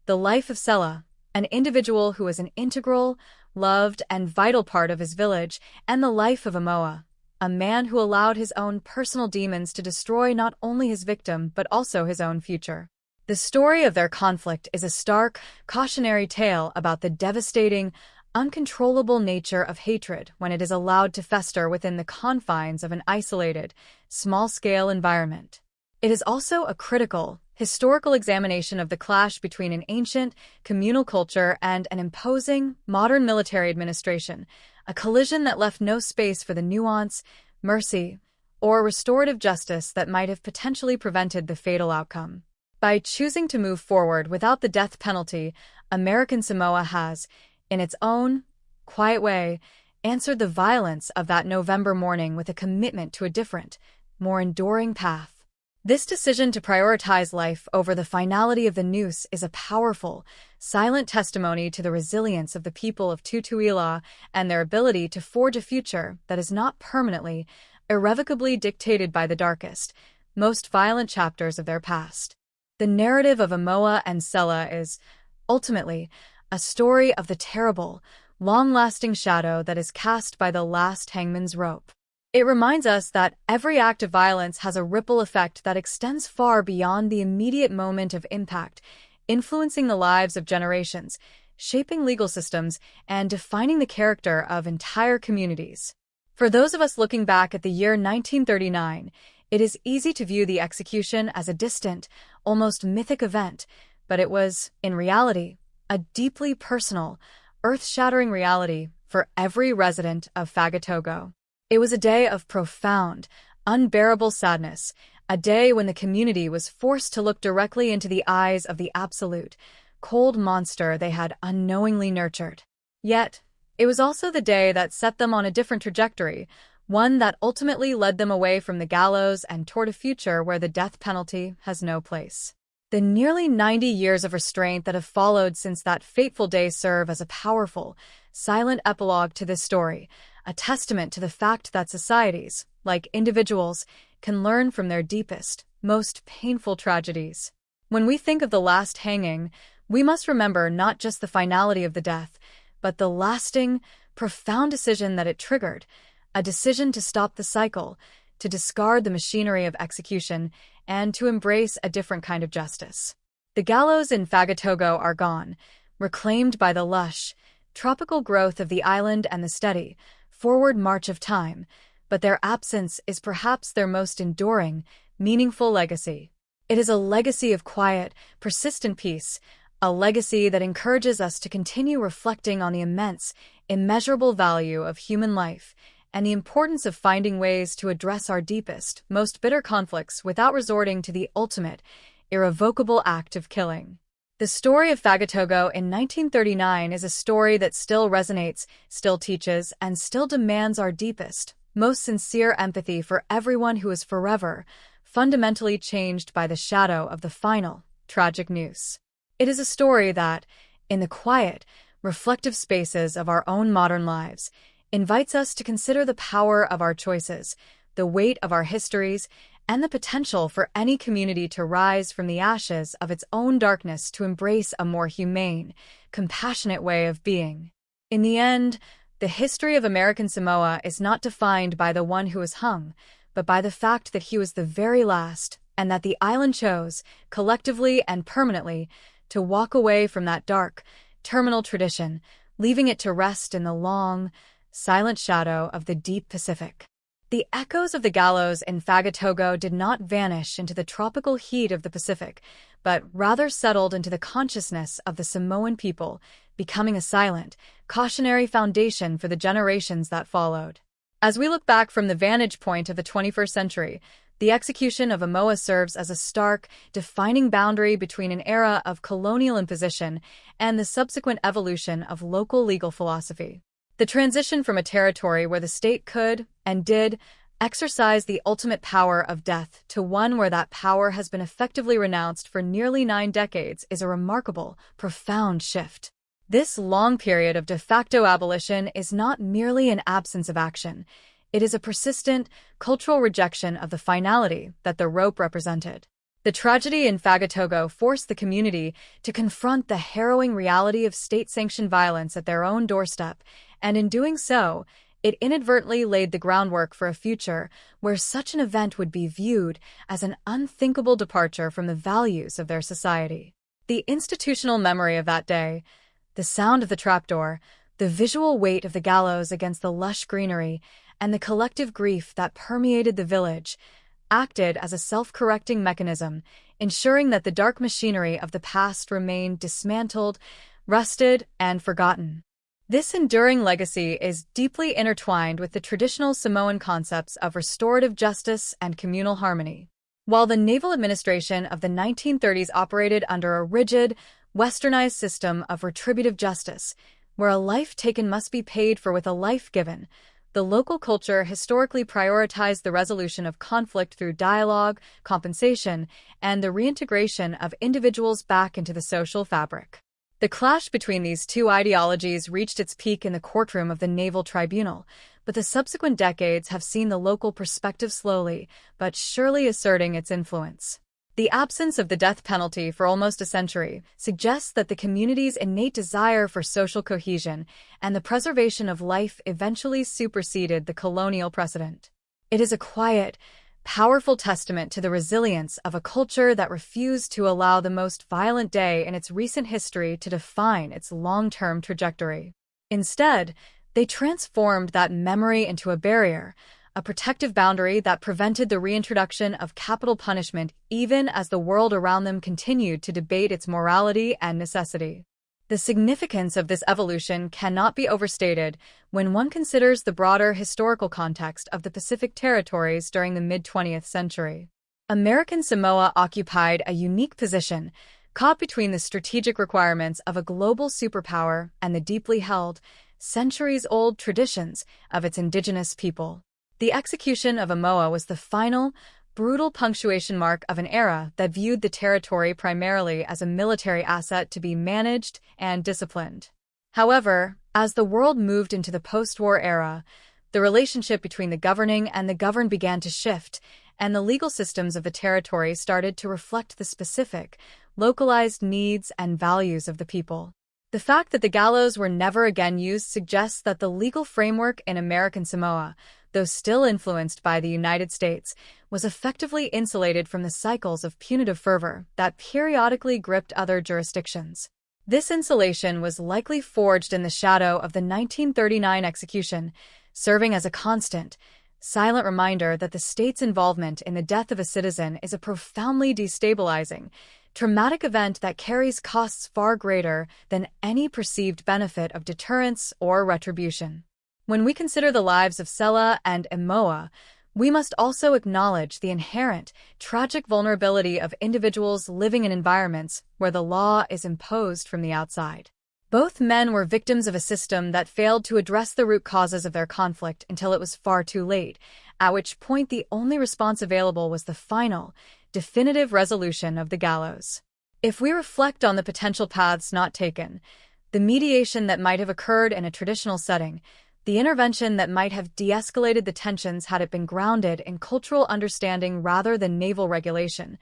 the life of Sela, an individual who was an integral, loved, and vital part of his village, and the life of Amoa, a man who allowed his own personal demons to destroy not only his victim but also his own future. The story of their conflict is a stark, cautionary tale about the devastating, uncontrollable nature of hatred when it is allowed to fester within the confines of an isolated, small-scale environment. It is also a critical, historical examination of the clash between an ancient, communal culture and an imposing, modern military administration, a collision that left no space for the nuance, mercy, or restorative justice that might have potentially prevented the fatal outcome. By choosing to move forward without the death penalty, American Samoa has, in its own, quiet way, answered the violence of that November morning with a commitment to a different, more enduring path. This decision to prioritize life over the finality of the noose is a powerful, silent testimony to the resilience of the people of Tutuila and their ability to forge a future that is not permanently, irrevocably dictated by the darkest, most violent chapters of their past. The narrative of Amoa and Sela is, ultimately, a story of the terrible, long-lasting shadow that is cast by the last hangman's rope. It reminds us that every act of violence has a ripple effect that extends far beyond the immediate moment of impact, influencing the lives of generations, shaping legal systems, and defining the character of entire communities. For those of us looking back at the year 1939, it is easy to view the execution as a distant, almost mythic event, but it was, in reality, a deeply personal, earth-shattering reality for every resident of Fagatogo. It was a day of profound, unbearable sadness, a day when the community was forced to look directly into the eyes of the absolute, cold monster they had unknowingly nurtured. Yet, it was also the day that set them on a different trajectory, one that ultimately led them away from the gallows and toward a future where the death penalty has no place. The nearly 90 years of restraint that have followed since that fateful day serve as a powerful, silent epilogue to this story, a testament to the fact that societies, like individuals, can learn from their deepest, most painful tragedies. When we think of the last hanging, we must remember not just the finality of the death, but the lasting, profound decision that it triggered, a decision to stop the cycle, to discard the machinery of execution, and to embrace a different kind of justice. The gallows in Fagatogo are gone, reclaimed by the lush, tropical growth of the island and the steady, forward march of time, but their absence is perhaps their most enduring, meaningful legacy. It is a legacy of quiet, persistent peace, a legacy that encourages us to continue reflecting on the immense, immeasurable value of human life and the importance of finding ways to address our deepest, most bitter conflicts without resorting to the ultimate, irrevocable act of killing. The story of Fagatogo in 1939 is a story that still resonates, still teaches, and still demands our deepest, most sincere empathy for everyone who is forever, fundamentally changed by the shadow of the final, tragic noose. It is a story that, in the quiet, reflective spaces of our own modern lives, invites us to consider the power of our choices, the weight of our histories, and the potential for any community to rise from the ashes of its own darkness to embrace a more humane, compassionate way of being. In the end, the history of American Samoa is not defined by the one who was hung, but by the fact that he was the very last, and that the island chose, collectively and permanently, to walk away from that dark, terminal tradition, leaving it to rest in the long, silent shadow of the deep Pacific. The echoes of the gallows in Fagatogo did not vanish into the tropical heat of the Pacific, but rather settled into the consciousness of the Samoan people, becoming a silent, cautionary foundation for the generations that followed. As we look back from the vantage point of the 21st century, the execution of Amoa serves as a stark, defining boundary between an era of colonial imposition and the subsequent evolution of local legal philosophy. The transition from a territory where the state could, and did, exercise the ultimate power of death to one where that power has been effectively renounced for nearly 9 decades is a remarkable, profound shift. This long period of de facto abolition is not merely an absence of action. It is a persistent, cultural rejection of the finality that the rope represented. The tragedy in Fagatogo forced the community to confront the harrowing reality of state-sanctioned violence at their own doorstep, and in doing so, it inadvertently laid the groundwork for a future where such an event would be viewed as an unthinkable departure from the values of their society. The institutional memory of that day, the sound of the trapdoor, the visual weight of the gallows against the lush greenery, and the collective grief that permeated the village, acted as a self-correcting mechanism, ensuring that the dark machinery of the past remained dismantled, rusted, and forgotten. This enduring legacy is deeply intertwined with the traditional Samoan concepts of restorative justice and communal harmony. While the naval administration of the 1930s operated under a rigid, westernized system of retributive justice, where a life taken must be paid for with a life given, the local culture historically prioritized the resolution of conflict through dialogue, compensation, and the reintegration of individuals back into the social fabric. The clash between these two ideologies reached its peak in the courtroom of the Naval Tribunal, but the subsequent decades have seen the local perspective slowly but surely asserting its influence. The absence of the death penalty for almost a century suggests that the community's innate desire for social cohesion and the preservation of life eventually superseded the colonial precedent. It is a quiet, powerful testament to the resilience of a culture that refused to allow the most violent day in its recent history to define its long-term trajectory. Instead, they transformed that memory into a barrier, a protective boundary that prevented the reintroduction of capital punishment even as the world around them continued to debate its morality and necessity. The significance of this evolution cannot be overstated when one considers the broader historical context of the Pacific territories during the mid-20th century. American Samoa occupied a unique position, caught between the strategic requirements of a global superpower and the deeply held, centuries-old traditions of its indigenous people. The execution of Amoa was the final, brutal punctuation mark of an era that viewed the territory primarily as a military asset to be managed and disciplined. However, as the world moved into the post-war era, the relationship between the governing and the governed began to shift, and the legal systems of the territory started to reflect the specific, localized needs and values of the people. The fact that the gallows were never again used suggests that the legal framework in American Samoa, though still influenced by the United States, was effectively insulated from the cycles of punitive fervor that periodically gripped other jurisdictions. This insulation was likely forged in the shadow of the 1939 execution, serving as a constant, silent reminder that the state's involvement in the death of a citizen is a profoundly destabilizing, traumatic event that carries costs far greater than any perceived benefit of deterrence or retribution. When we consider the lives of Sela and Emoa, we must also acknowledge the inherent, tragic vulnerability of individuals living in environments where the law is imposed from the outside. Both men were victims of a system that failed to address the root causes of their conflict until it was far too late, at which point the only response available was the final, definitive resolution of the gallows. If we reflect on the potential paths not taken, the mediation that might have occurred in a traditional setting, the intervention that might have de-escalated the tensions had it been grounded in cultural understanding rather than naval regulation,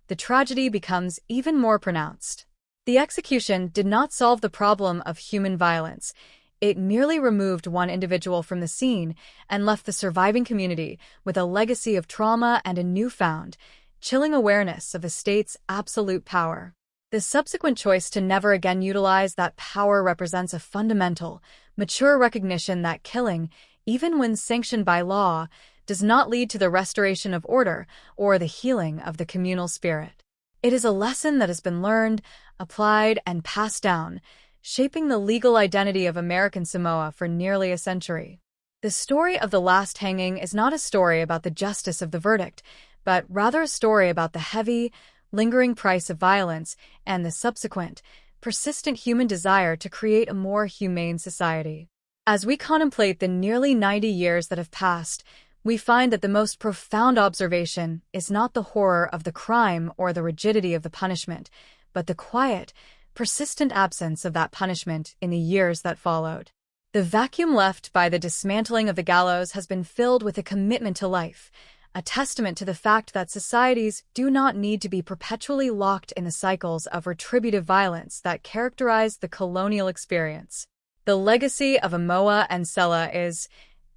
the tragedy becomes even more pronounced. The execution did not solve the problem of human violence. It merely removed one individual from the scene and left the surviving community with a legacy of trauma and a newfound, chilling awareness of the state's absolute power. The subsequent choice to never again utilize that power represents a fundamental, mature recognition that killing, even when sanctioned by law, does not lead to the restoration of order or the healing of the communal spirit. It is a lesson that has been learned, applied, and passed down, shaping the legal identity of American Samoa for nearly a century. The story of the last hanging is not a story about the justice of the verdict, but rather a story about the heavy, lingering price of violence and the subsequent, persistent human desire to create a more humane society. As we contemplate the nearly 90 years that have passed, we find that the most profound observation is not the horror of the crime or the rigidity of the punishment, but the quiet, persistent absence of that punishment in the years that followed. The vacuum left by the dismantling of the gallows has been filled with a commitment to life, a testament to the fact that societies do not need to be perpetually locked in the cycles of retributive violence that characterize the colonial experience. The legacy of Emoa and Sela is,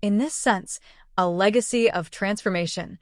in this sense, a legacy of transformation,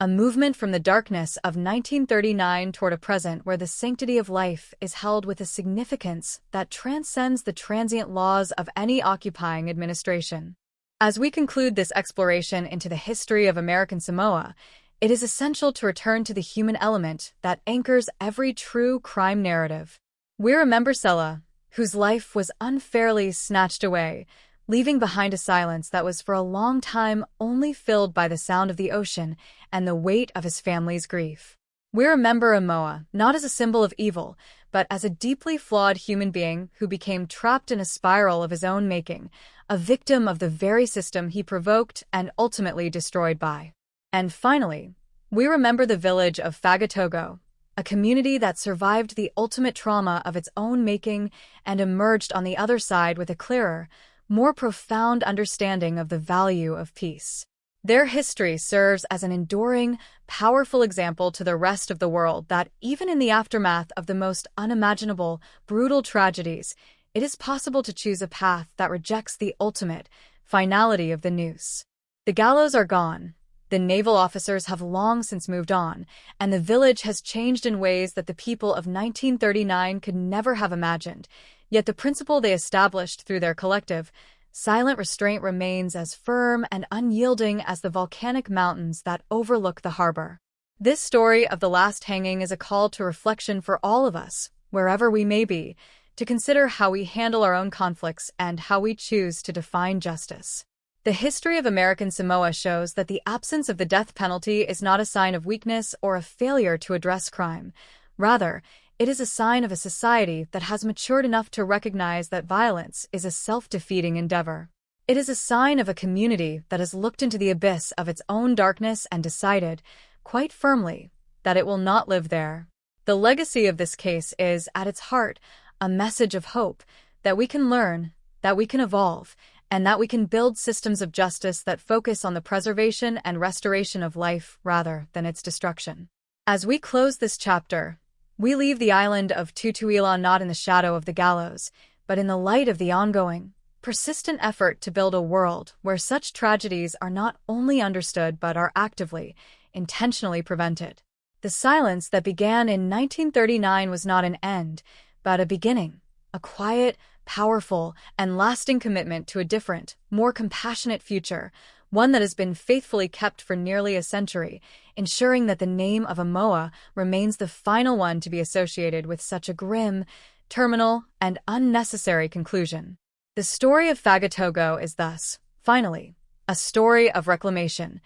a movement from the darkness of 1939 toward a present where the sanctity of life is held with a significance that transcends the transient laws of any occupying administration. As we conclude this exploration into the history of American Samoa, it is essential to return to the human element that anchors every true crime narrative. We remember Sela, whose life was unfairly snatched away, leaving behind a silence that was for a long time only filled by the sound of the ocean and the weight of his family's grief. We remember Emoa not as a symbol of evil, but as a deeply flawed human being who became trapped in a spiral of his own making, a victim of the very system he provoked and ultimately destroyed by. And finally, we remember the village of Fagatogo, a community that survived the ultimate trauma of its own making and emerged on the other side with a clearer, more profound understanding of the value of peace. Their history serves as an enduring, powerful example to the rest of the world that even in the aftermath of the most unimaginable, brutal tragedies, it is possible to choose a path that rejects the ultimate finality of the noose. The gallows are gone, the naval officers have long since moved on, and the village has changed in ways that the people of 1939 could never have imagined. Yet the principle they established through their collective, silent restraint remains as firm and unyielding as the volcanic mountains that overlook the harbor. This story of the last hanging is a call to reflection for all of us, wherever we may be, to consider how we handle our own conflicts and how we choose to define justice. The history of American Samoa shows that the absence of the death penalty is not a sign of weakness or a failure to address crime. Rather, it is a sign of a society that has matured enough to recognize that violence is a self-defeating endeavor. It is a sign of a community that has looked into the abyss of its own darkness and decided, quite firmly, that it will not live there. The legacy of this case is, at its heart, a message of hope, that we can learn, that we can evolve, and that we can build systems of justice that focus on the preservation and restoration of life rather than its destruction. As we close this chapter, we leave the island of Tutuila not in the shadow of the gallows, but in the light of the ongoing, persistent effort to build a world where such tragedies are not only understood but are actively, intentionally prevented. The silence that began in 1939 was not an end, but a beginning, a quiet, powerful, and lasting commitment to a different, more compassionate future, one that has been faithfully kept for nearly a century, ensuring that the name of Amoa remains the final one to be associated with such a grim, terminal, and unnecessary conclusion. The story of Fagatogo is thus, finally, a story of reclamation,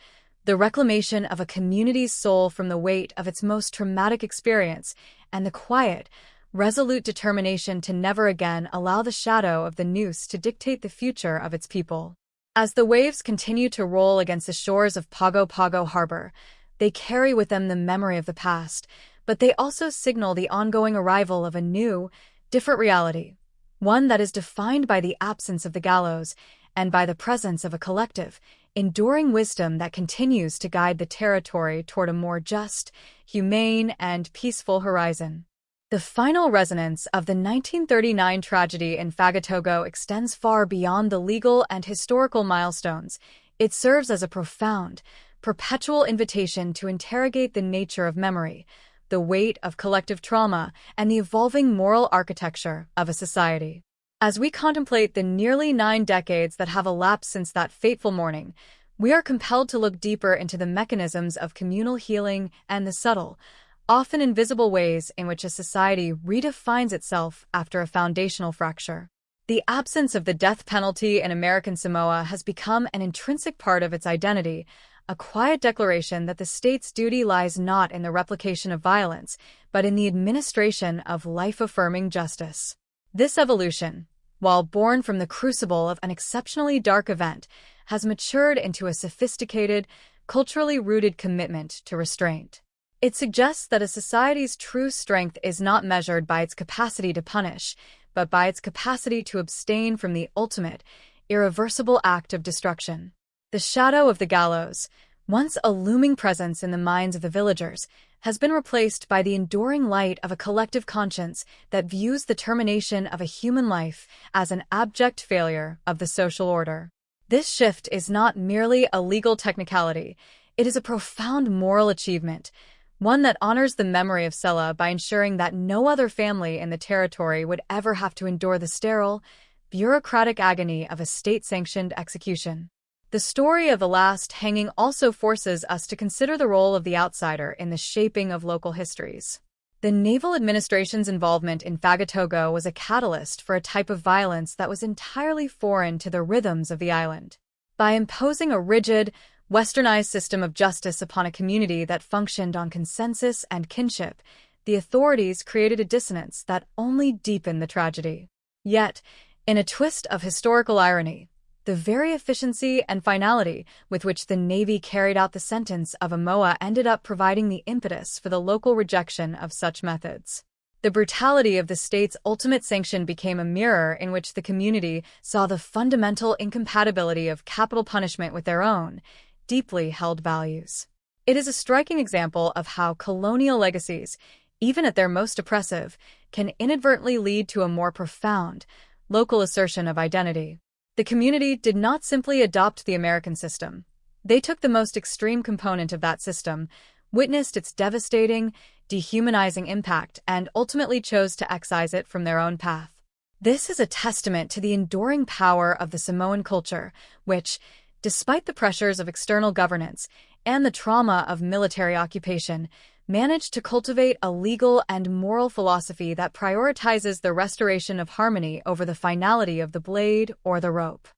the reclamation of a community's soul from the weight of its most traumatic experience, and the quiet, resolute determination to never again allow the shadow of the noose to dictate the future of its people. As the waves continue to roll against the shores of Pago Pago Harbor, they carry with them the memory of the past, but they also signal the ongoing arrival of a new, different reality, one that is defined by the absence of the gallows and by the presence of a collective, enduring wisdom that continues to guide the territory toward a more just, humane, and peaceful horizon. The final resonance of the 1939 tragedy in Fagatogo extends far beyond the legal and historical milestones. It serves as a profound, perpetual invitation to interrogate the nature of memory, the weight of collective trauma, and the evolving moral architecture of a society. As we contemplate the nearly 9 decades that have elapsed since that fateful morning, we are compelled to look deeper into the mechanisms of communal healing and the subtle, often invisible ways in which a society redefines itself after a foundational fracture. The absence of the death penalty in American Samoa has become an intrinsic part of its identity, a quiet declaration that the state's duty lies not in the replication of violence, but in the administration of life-affirming justice. This evolution, while born from the crucible of an exceptionally dark event, has matured into a sophisticated, culturally rooted commitment to restraint. It suggests that a society's true strength is not measured by its capacity to punish, but by its capacity to abstain from the ultimate, irreversible act of destruction. The shadow of the gallows, once a looming presence in the minds of the villagers, has been replaced by the enduring light of a collective conscience that views the termination of a human life as an abject failure of the social order. This shift is not merely a legal technicality, it is a profound moral achievement, one that honors the memory of Sela by ensuring that no other family in the territory would ever have to endure the sterile, bureaucratic agony of a state-sanctioned execution. The story of the last hanging also forces us to consider the role of the outsider in the shaping of local histories. The naval administration's involvement in Fagatogo was a catalyst for a type of violence that was entirely foreign to the rhythms of the island. By imposing a rigid, westernized system of justice upon a community that functioned on consensus and kinship, the authorities created a dissonance that only deepened the tragedy. Yet, in a twist of historical irony, the very efficiency and finality with which the Navy carried out the sentence of Amoa ended up providing the impetus for the local rejection of such methods. The brutality of the state's ultimate sanction became a mirror in which the community saw the fundamental incompatibility of capital punishment with their own, deeply held values. It is a striking example of how colonial legacies, even at their most oppressive, can inadvertently lead to a more profound, local assertion of identity. The community did not simply adopt the American system. They took the most extreme component of that system, witnessed its devastating, dehumanizing impact, and ultimately chose to excise it from their own path. This is a testament to the enduring power of the Samoan culture, which, despite the pressures of external governance and the trauma of military occupation, managed to cultivate a legal and moral philosophy that prioritizes the restoration of harmony over the finality of the blade or the rope.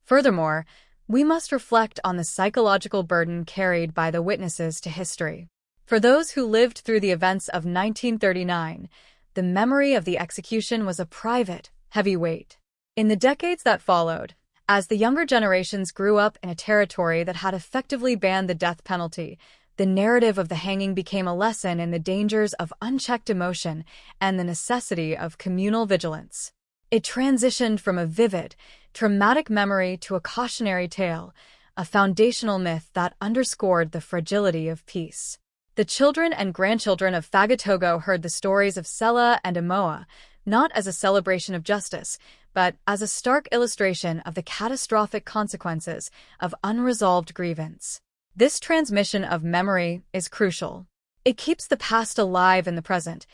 Furthermore, we must reflect on the psychological burden carried by the witnesses to history. For those who lived through the events of 1939, the memory of the execution was a private, heavy weight. In the decades that followed, as the younger generations grew up in a territory that had effectively banned the death penalty, the narrative of the hanging became a lesson in the dangers of unchecked emotion and the necessity of communal vigilance. It transitioned from a vivid, traumatic memory to a cautionary tale, a foundational myth that underscored the fragility of peace. The children and grandchildren of Fagatogo heard the stories of Sela and Amoa, not as a celebration of justice, but as a stark illustration of the catastrophic consequences of unresolved grievance. This transmission of memory is crucial. It keeps the past alive in the present,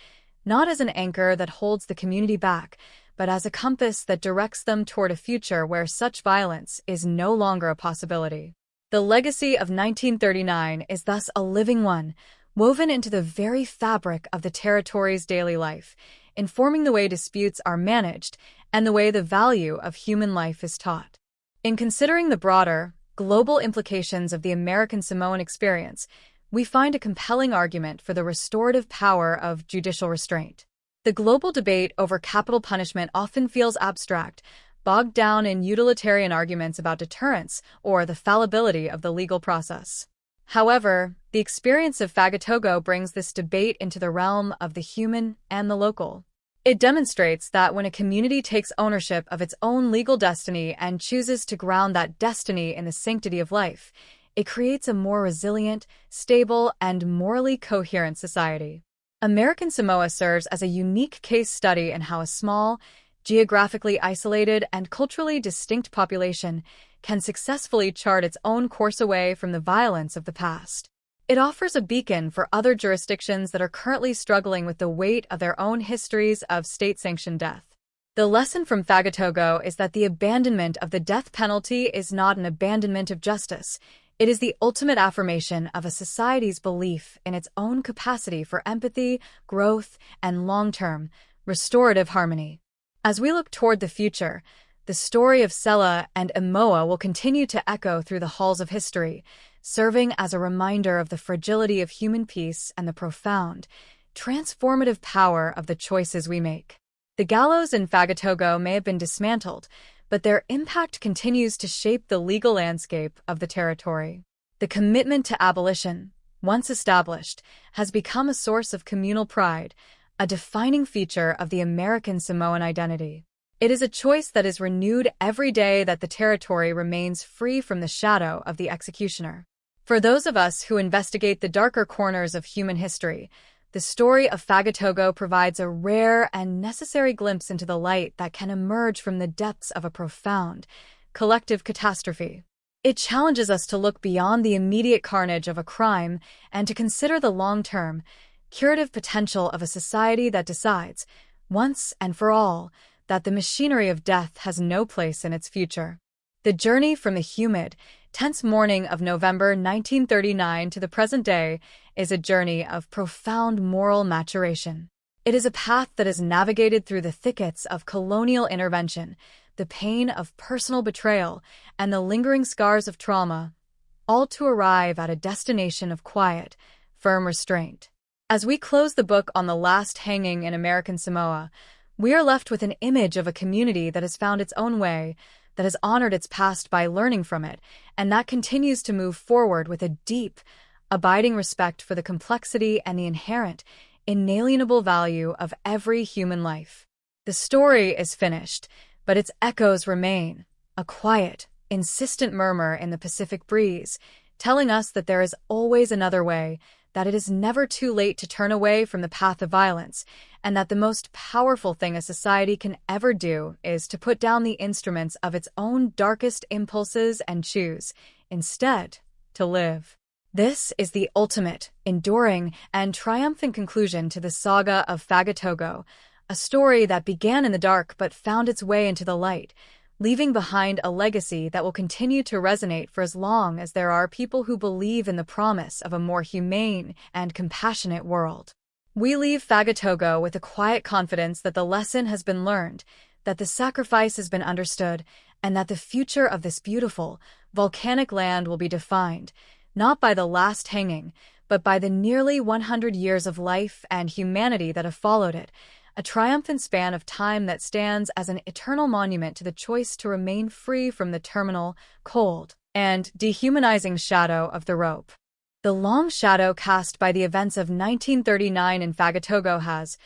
not as an anchor that holds the community back, but as a compass that directs them toward a future where such violence is no longer a possibility. The legacy of 1939 is thus a living one, woven into the very fabric of the territory's daily life, informing the way disputes are managed and the way the value of human life is taught. In considering the broader, global implications of the American Samoan experience, we find a compelling argument for the restorative power of judicial restraint. The global debate over capital punishment often feels abstract, bogged down in utilitarian arguments about deterrence or the fallibility of the legal process. However, the experience of Fagatogo brings this debate into the realm of the human and the local. It demonstrates that when a community takes ownership of its own legal destiny and chooses to ground that destiny in the sanctity of life, it creates a more resilient, stable, and morally coherent society. American Samoa serves as a unique case study in how a small, geographically isolated, and culturally distinct population can successfully chart its own course away from the violence of the past. It offers a beacon for other jurisdictions that are currently struggling with the weight of their own histories of state-sanctioned death. The lesson from Fagatogo is that the abandonment of the death penalty is not an abandonment of justice. It is the ultimate affirmation of a society's belief in its own capacity for empathy, growth, and long-term, restorative harmony. As we look toward the future, the story of Sela and Emoa will continue to echo through the halls of history, serving as a reminder of the fragility of human peace and the profound, transformative power of the choices we make. The gallows in Fagatogo may have been dismantled, but their impact continues to shape the legal landscape of the territory. The commitment to abolition, once established, has become a source of communal pride, a defining feature of the American Samoan identity. It is a choice that is renewed every day that the territory remains free from the shadow of the executioner. For those of us who investigate the darker corners of human history, the story of Fagatogo provides a rare and necessary glimpse into the light that can emerge from the depths of a profound, collective catastrophe. It challenges us to look beyond the immediate carnage of a crime and to consider the long-term, curative potential of a society that decides, once and for all, that the machinery of death has no place in its future. The journey from the humid, tense morning of November 1939 to the present day is a journey of profound moral maturation. It is a path that is navigated through the thickets of colonial intervention, the pain of personal betrayal, and the lingering scars of trauma, all to arrive at a destination of quiet, firm restraint. As we close the book on the last hanging in American Samoa, we are left with an image of a community that has found its own way, that has honored its past by learning from it, and that continues to move forward with a deep, abiding respect for the complexity and the inherent, inalienable value of every human life. The story is finished, but its echoes remain, a quiet, insistent murmur in the Pacific breeze, telling us that there is always another way, that it is never too late to turn away from the path of violence, and that the most powerful thing a society can ever do is to put down the instruments of its own darkest impulses and choose, instead, to live. This is the ultimate, enduring, and triumphant conclusion to the saga of Fagatogo, a story that began in the dark but found its way into the light, leaving behind a legacy that will continue to resonate for as long as there are people who believe in the promise of a more humane and compassionate world. We leave Fagatogo with a quiet confidence that the lesson has been learned, that the sacrifice has been understood, and that the future of this beautiful, volcanic land will be defined, not by the last hanging, but by the nearly 100 years of life and humanity that have followed it, a triumphant span of time that stands as an eternal monument to the choice to remain free from the terminal, cold, and dehumanizing shadow of the rope. The long shadow cast by the events of 1939 in Fagatogo has,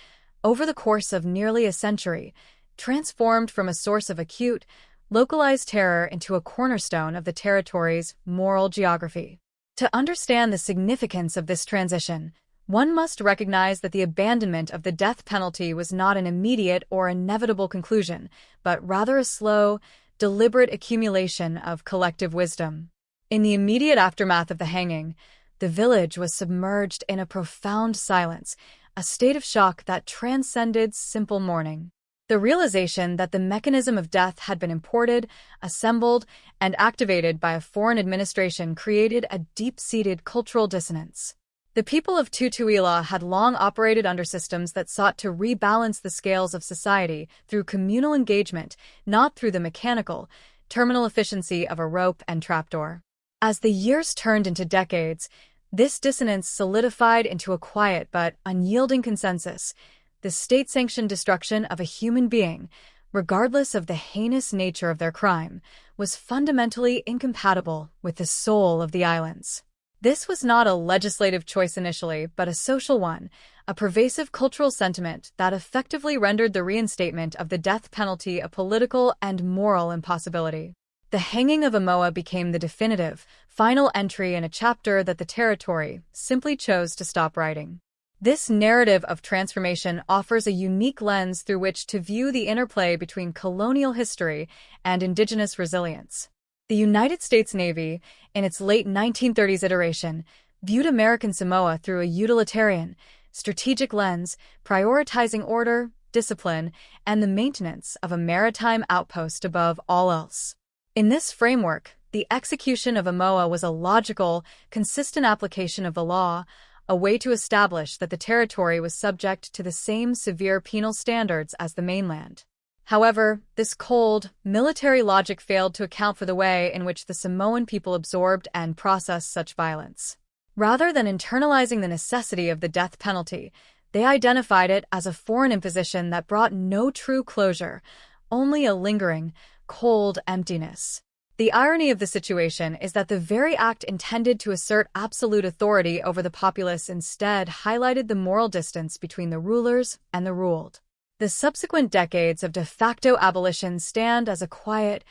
over the course of nearly a century, transformed from a source of acute, localized terror into a cornerstone of the territory's moral geography. To understand the significance of this transition, one must recognize that the abandonment of the death penalty was not an immediate or inevitable conclusion, but rather a slow, deliberate accumulation of collective wisdom. In the immediate aftermath of the hanging, the village was submerged in a profound silence, a state of shock that transcended simple mourning. The realization that the mechanism of death had been imported, assembled, and activated by a foreign administration created a deep-seated cultural dissonance. The people of Tutuila had long operated under systems that sought to rebalance the scales of society through communal engagement, not through the mechanical, terminal efficiency of a rope and trapdoor. As the years turned into decades, this dissonance solidified into a quiet but unyielding consensus. The state-sanctioned destruction of a human being, regardless of the heinous nature of their crime, was fundamentally incompatible with the soul of the islands. This was not a legislative choice initially, but a social one, a pervasive cultural sentiment that effectively rendered the reinstatement of the death penalty a political and moral impossibility. The hanging of Amoa became the definitive, final entry in a chapter that the territory simply chose to stop writing. This narrative of transformation offers a unique lens through which to view the interplay between colonial history and indigenous resilience. The United States Navy, in its late 1930s iteration, viewed American Samoa through a utilitarian, strategic lens, prioritizing order, discipline, and the maintenance of a maritime outpost above all else. In this framework, the execution of Amoa was a logical, consistent application of the law, a way to establish that the territory was subject to the same severe penal standards as the mainland. However, this cold, military logic failed to account for the way in which the Samoan people absorbed and processed such violence. Rather than internalizing the necessity of the death penalty, they identified it as a foreign imposition that brought no true closure, only a lingering, cold emptiness. The irony of the situation is that the very act intended to assert absolute authority over the populace instead highlighted the moral distance between the rulers and the ruled. The subsequent decades of de facto abolition stand as a quiet,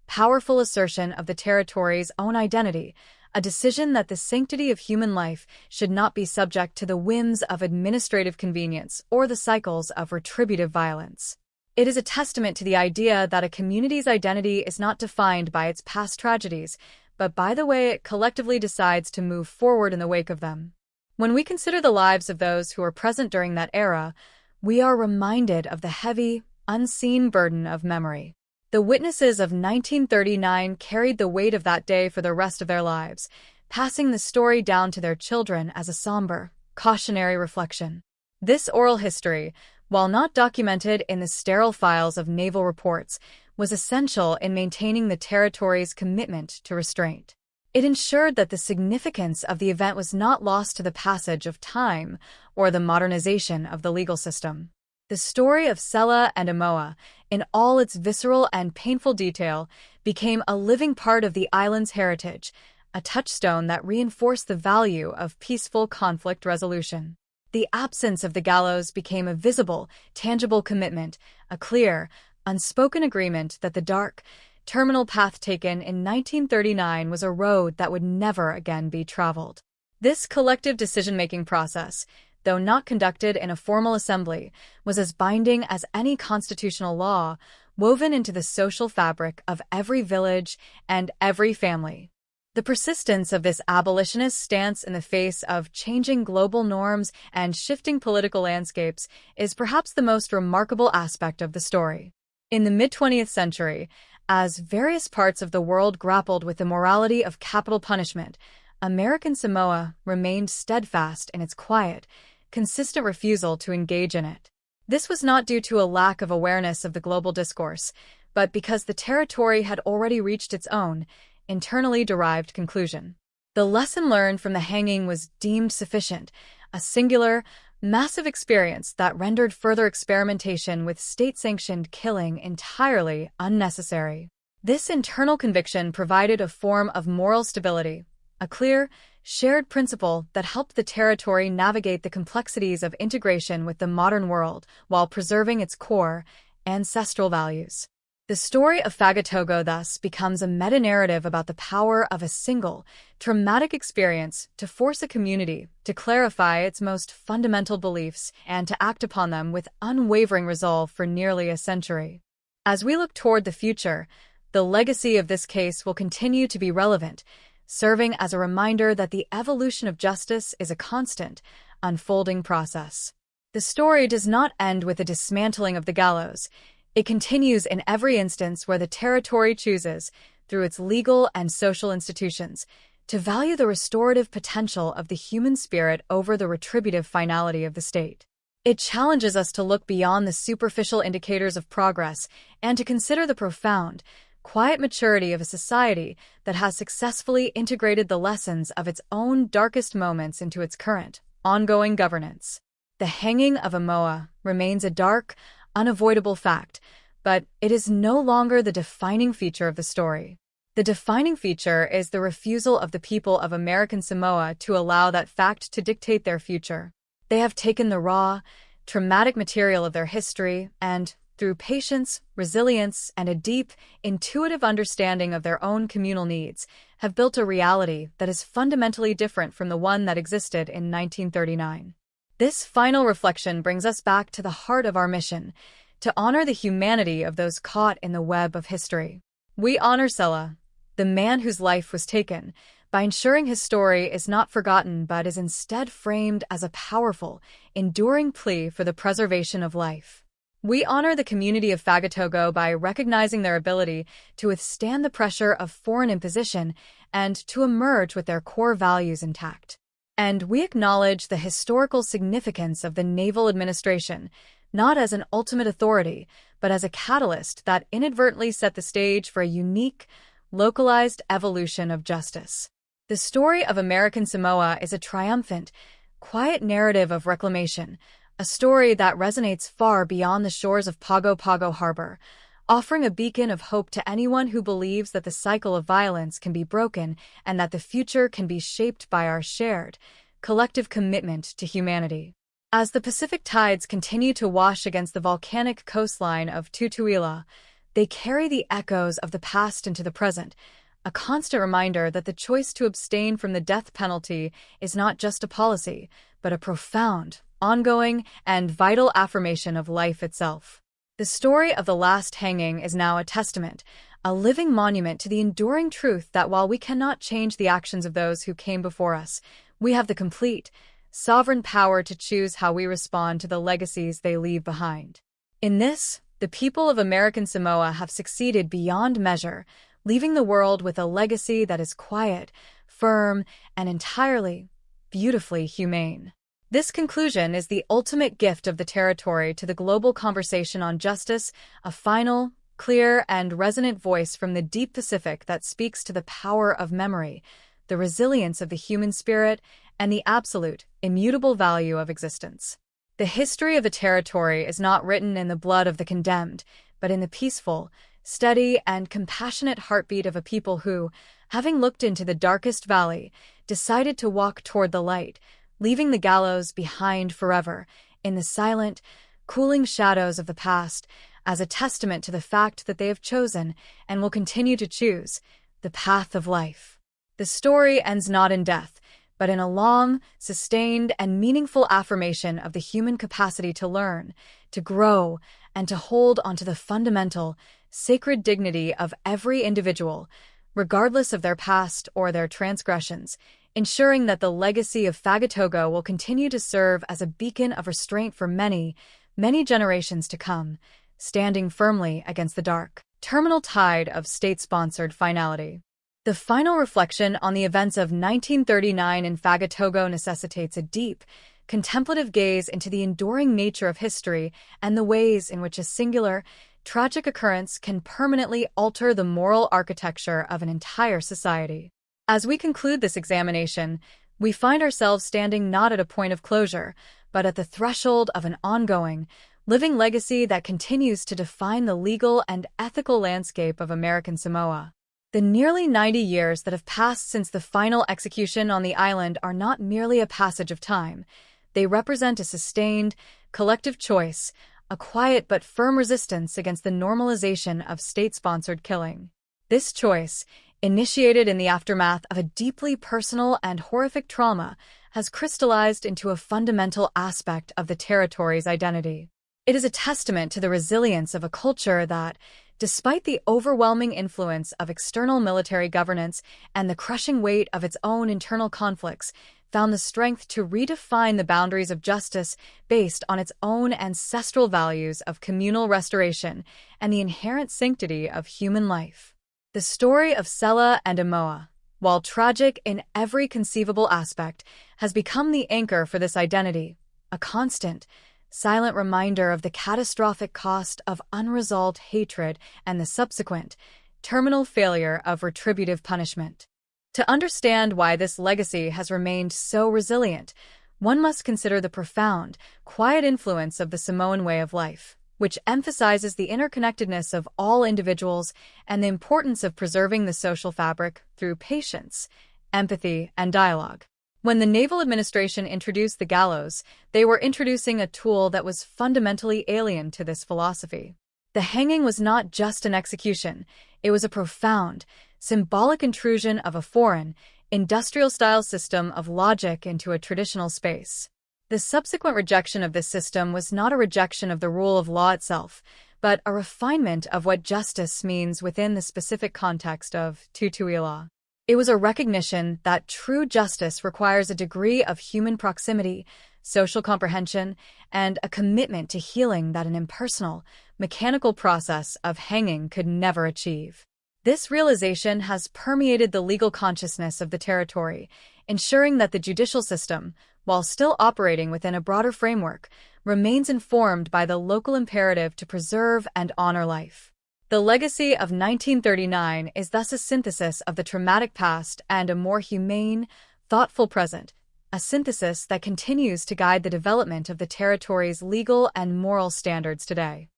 powerful assertion of the territory's own identity, a decision that the sanctity of human life should not be subject to the whims of administrative convenience or the cycles of retributive violence. It is a testament to the idea that a community's identity is not defined by its past tragedies, but by the way it collectively decides to move forward in the wake of them. When we consider the lives of those who were present during that era, we are reminded of the heavy, unseen burden of memory. The witnesses of 1939 carried the weight of that day for the rest of their lives, passing the story down to their children as a somber, cautionary reflection. This oral history, while not documented in the sterile files of naval reports, was essential in maintaining the territory's commitment to restraint. It ensured that the significance of the event was not lost to the passage of time or the modernization of the legal system. The story of Sela and Amoa, in all its visceral and painful detail, became a living part of the island's heritage, a touchstone that reinforced the value of peaceful conflict resolution. The absence of the gallows became a visible, tangible commitment, a clear, unspoken agreement that the dark, terminal path taken in 1939 was a road that would never again be traveled. This collective decision-making process, though not conducted in a formal assembly, was as binding as any constitutional law, woven into the social fabric of every village and every family. The persistence of this abolitionist stance in the face of changing global norms and shifting political landscapes is perhaps the most remarkable aspect of the story. In the mid-20th century, as various parts of the world grappled with the morality of capital punishment, American Samoa remained steadfast in its quiet, consistent refusal to engage in it. This was not due to a lack of awareness of the global discourse, but because the territory had already reached its own, internally derived conclusion. The lesson learned from the hanging was deemed sufficient, a singular, massive experience that rendered further experimentation with state-sanctioned killing entirely unnecessary. This internal conviction provided a form of moral stability, a clear, shared principle that helped the territory navigate the complexities of integration with the modern world while preserving its core, ancestral values. The story of Fagatogo thus becomes a meta-narrative about the power of a single, traumatic experience to force a community to clarify its most fundamental beliefs and to act upon them with unwavering resolve for nearly a century. As we look toward the future, the legacy of this case will continue to be relevant, serving as a reminder that the evolution of justice is a constant, unfolding process. The story does not end with the dismantling of the gallows. It continues in every instance where the territory chooses, through its legal and social institutions, to value the restorative potential of the human spirit over the retributive finality of the state. It challenges us to look beyond the superficial indicators of progress and to consider the profound, quiet maturity of a society that has successfully integrated the lessons of its own darkest moments into its current, ongoing governance. The hanging of Amoa remains a dark, unavoidable fact, but it is no longer the defining feature of the story. The defining feature is the refusal of the people of American Samoa to allow that fact to dictate their future. They have taken the raw, traumatic material of their history and, through patience, resilience, and a deep, intuitive understanding of their own communal needs, have built a reality that is fundamentally different from the one that existed in 1939. This final reflection brings us back to the heart of our mission, to honor the humanity of those caught in the web of history. We honor Sela, the man whose life was taken, by ensuring his story is not forgotten but is instead framed as a powerful, enduring plea for the preservation of life. We honor the community of Fagatogo by recognizing their ability to withstand the pressure of foreign imposition and to emerge with their core values intact. And we acknowledge the historical significance of the naval administration, not as an ultimate authority, but as a catalyst that inadvertently set the stage for a unique, localized evolution of justice. The story of American Samoa is a triumphant, quiet narrative of reclamation, a story that resonates far beyond the shores of Pago Pago Harbor, offering a beacon of hope to anyone who believes that the cycle of violence can be broken and that the future can be shaped by our shared, collective commitment to humanity. As the Pacific tides continue to wash against the volcanic coastline of Tutuila, they carry the echoes of the past into the present, a constant reminder that the choice to abstain from the death penalty is not just a policy, but a profound, ongoing, and vital affirmation of life itself. The story of the last hanging is now a testament, a living monument to the enduring truth that while we cannot change the actions of those who came before us, we have the complete, sovereign power to choose how we respond to the legacies they leave behind. In this, the people of American Samoa have succeeded beyond measure, leaving the world with a legacy that is quiet, firm, and entirely, beautifully humane. This conclusion is the ultimate gift of the territory to the global conversation on justice, a final, clear, and resonant voice from the deep Pacific that speaks to the power of memory, the resilience of the human spirit, and the absolute, immutable value of existence. The history of the territory is not written in the blood of the condemned, but in the peaceful, steady, and compassionate heartbeat of a people who, having looked into the darkest valley, decided to walk toward the light, leaving the gallows behind forever, in the silent, cooling shadows of the past, as a testament to the fact that they have chosen, and will continue to choose, the path of life. The story ends not in death, but in a long, sustained, and meaningful affirmation of the human capacity to learn, to grow, and to hold onto the fundamental, sacred dignity of every individual, regardless of their past or their transgressions, ensuring that the legacy of Fagatogo will continue to serve as a beacon of restraint for many, many generations to come, standing firmly against the dark, terminal tide of state-sponsored finality. The final reflection on the events of 1939 in Fagatogo necessitates a deep, contemplative gaze into the enduring nature of history and the ways in which a singular, tragic occurrence can permanently alter the moral architecture of an entire society. As we conclude this examination, we find ourselves standing not at a point of closure, but at the threshold of an ongoing, living legacy that continues to define the legal and ethical landscape of American Samoa. The nearly 90 years that have passed since the final execution on the island are not merely a passage of time. They represent a sustained, collective choice, a quiet but firm resistance against the normalization of state-sponsored killing. This choice, initiated in the aftermath of a deeply personal and horrific trauma, has crystallized into a fundamental aspect of the territory's identity. It is a testament to the resilience of a culture that, despite the overwhelming influence of external military governance and the crushing weight of its own internal conflicts, found the strength to redefine the boundaries of justice based on its own ancestral values of communal restoration and the inherent sanctity of human life. The story of Sela and Amoa, while tragic in every conceivable aspect, has become the anchor for this identity, a constant, silent reminder of the catastrophic cost of unresolved hatred and the subsequent, terminal failure of retributive punishment. To understand why this legacy has remained so resilient, one must consider the profound, quiet influence of the Samoan way of life, which emphasizes the interconnectedness of all individuals and the importance of preserving the social fabric through patience, empathy, and dialogue. When the naval administration introduced the gallows, they were introducing a tool that was fundamentally alien to this philosophy. The hanging was not just an execution, it was a profound, symbolic intrusion of a foreign, industrial-style system of logic into a traditional space. The subsequent rejection of this system was not a rejection of the rule of law itself, but a refinement of what justice means within the specific context of tutuila. It was a recognition that true justice requires a degree of human proximity, social comprehension, and a commitment to healing that an impersonal, mechanical process of hanging could never achieve. This realization has permeated the legal consciousness of the territory, ensuring that the judicial system, while still operating within a broader framework, remains informed by the local imperative to preserve and honor life. The legacy of 1939 is thus a synthesis of the traumatic past and a more humane, thoughtful present, a synthesis that continues to guide the development of the territory's legal and moral standards today.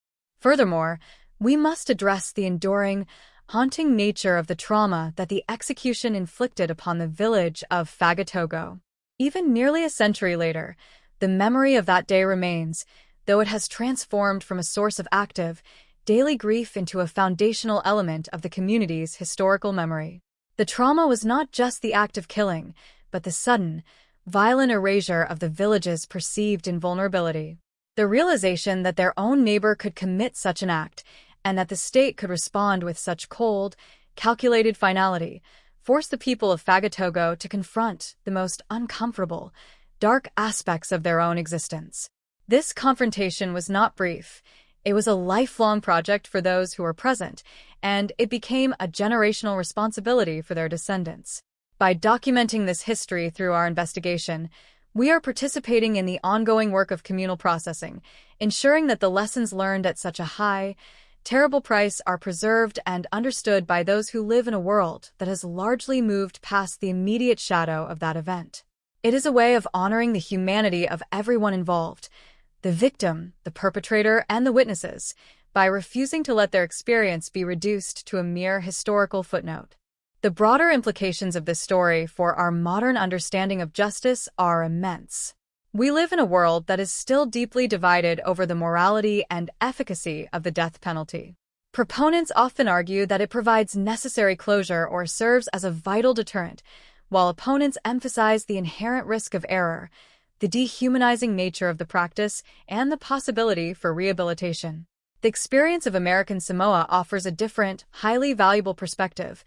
Furthermore, we must address the enduring, haunting nature of the trauma that the execution inflicted upon the village of Fagatogo. Even nearly a century later, the memory of that day remains, though it has transformed from a source of active, daily grief into a foundational element of the community's historical memory. The trauma was not just the act of killing, but the sudden, violent erasure of the village's perceived invulnerability. The realization that their own neighbor could commit such an act, and that the state could respond with such cold, calculated finality, forced the people of Fagatogo to confront the most uncomfortable, dark aspects of their own existence. This confrontation was not brief. It was a lifelong project for those who were present, and it became a generational responsibility for their descendants. By documenting this history through our investigation, we are participating in the ongoing work of communal processing, ensuring that the lessons learned at such a high, terrible price are preserved and understood by those who live in a world that has largely moved past the immediate shadow of that event. It is a way of honoring the humanity of everyone involved, the victim, the perpetrator, and the witnesses, by refusing to let their experience be reduced to a mere historical footnote. The broader implications of this story for our modern understanding of justice are immense. We live in a world that is still deeply divided over the morality and efficacy of the death penalty. Proponents often argue that it provides necessary closure or serves as a vital deterrent, while opponents emphasize the inherent risk of error, the dehumanizing nature of the practice, and the possibility for rehabilitation. The experience of American Samoa offers a different, highly valuable perspective.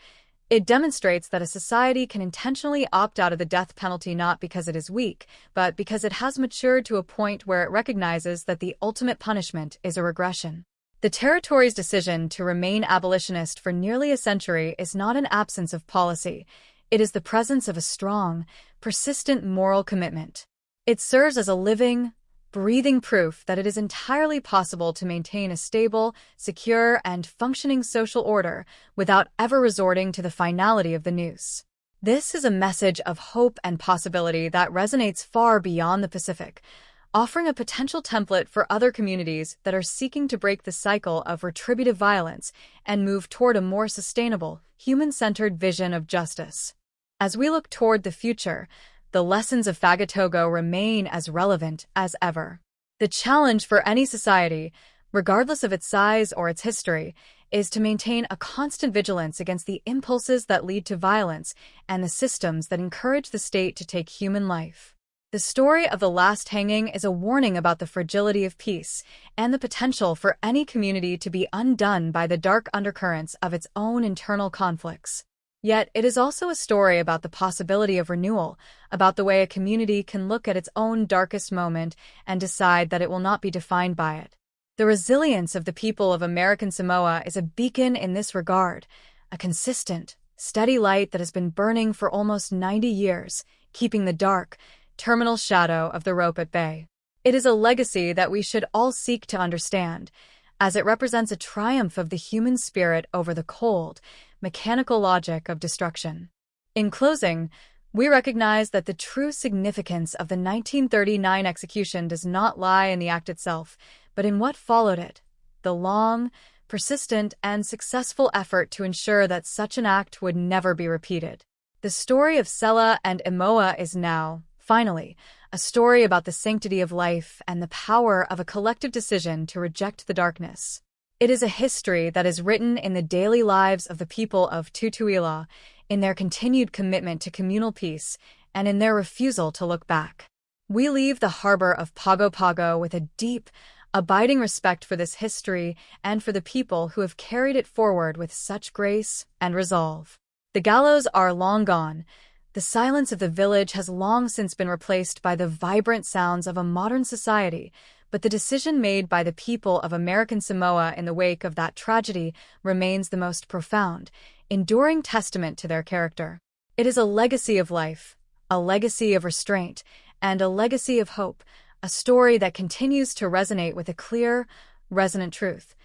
It demonstrates that a society can intentionally opt out of the death penalty not because it is weak, but because it has matured to a point where it recognizes that the ultimate punishment is a regression. The territory's decision to remain abolitionist for nearly a century is not an absence of policy. It is the presence of a strong, persistent moral commitment. It serves as a living, breathing proof that it is entirely possible to maintain a stable, secure, and functioning social order without ever resorting to the finality of the noose. This is a message of hope and possibility that resonates far beyond the Pacific, offering a potential template for other communities that are seeking to break the cycle of retributive violence and move toward a more sustainable, human-centered vision of justice. As we look toward the future, the lessons of Fagatogo remain as relevant as ever. The challenge for any society, regardless of its size or its history, is to maintain a constant vigilance against the impulses that lead to violence and the systems that encourage the state to take human life. The story of the last hanging is a warning about the fragility of peace and the potential for any community to be undone by the dark undercurrents of its own internal conflicts. Yet, it is also a story about the possibility of renewal, about the way a community can look at its own darkest moment and decide that it will not be defined by it. The resilience of the people of American Samoa is a beacon in this regard, a consistent, steady light that has been burning for almost 90 years, keeping the dark, terminal shadow of the rope at bay. It is a legacy that we should all seek to understand, as it represents a triumph of the human spirit over the cold, mechanical logic of destruction. In closing, we recognize that the true significance of the 1939 execution does not lie in the act itself, but in what followed it, the long, persistent, and successful effort to ensure that such an act would never be repeated. The story of Sela and Emoa is now, finally, a story about the sanctity of life and the power of a collective decision to reject the darkness. It is a history that is written in the daily lives of the people of Tutuila, in their continued commitment to communal peace, and in their refusal to look back. We leave the harbor of Pago Pago with a deep, abiding respect for this history and for the people who have carried it forward with such grace and resolve. The gallows are long gone. The silence of the village has long since been replaced by the vibrant sounds of a modern society, but the decision made by the people of American Samoa in the wake of that tragedy remains the most profound, enduring testament to their character. It is a legacy of life, a legacy of restraint, and a legacy of hope, a story that continues to resonate with a clear, resonant truth,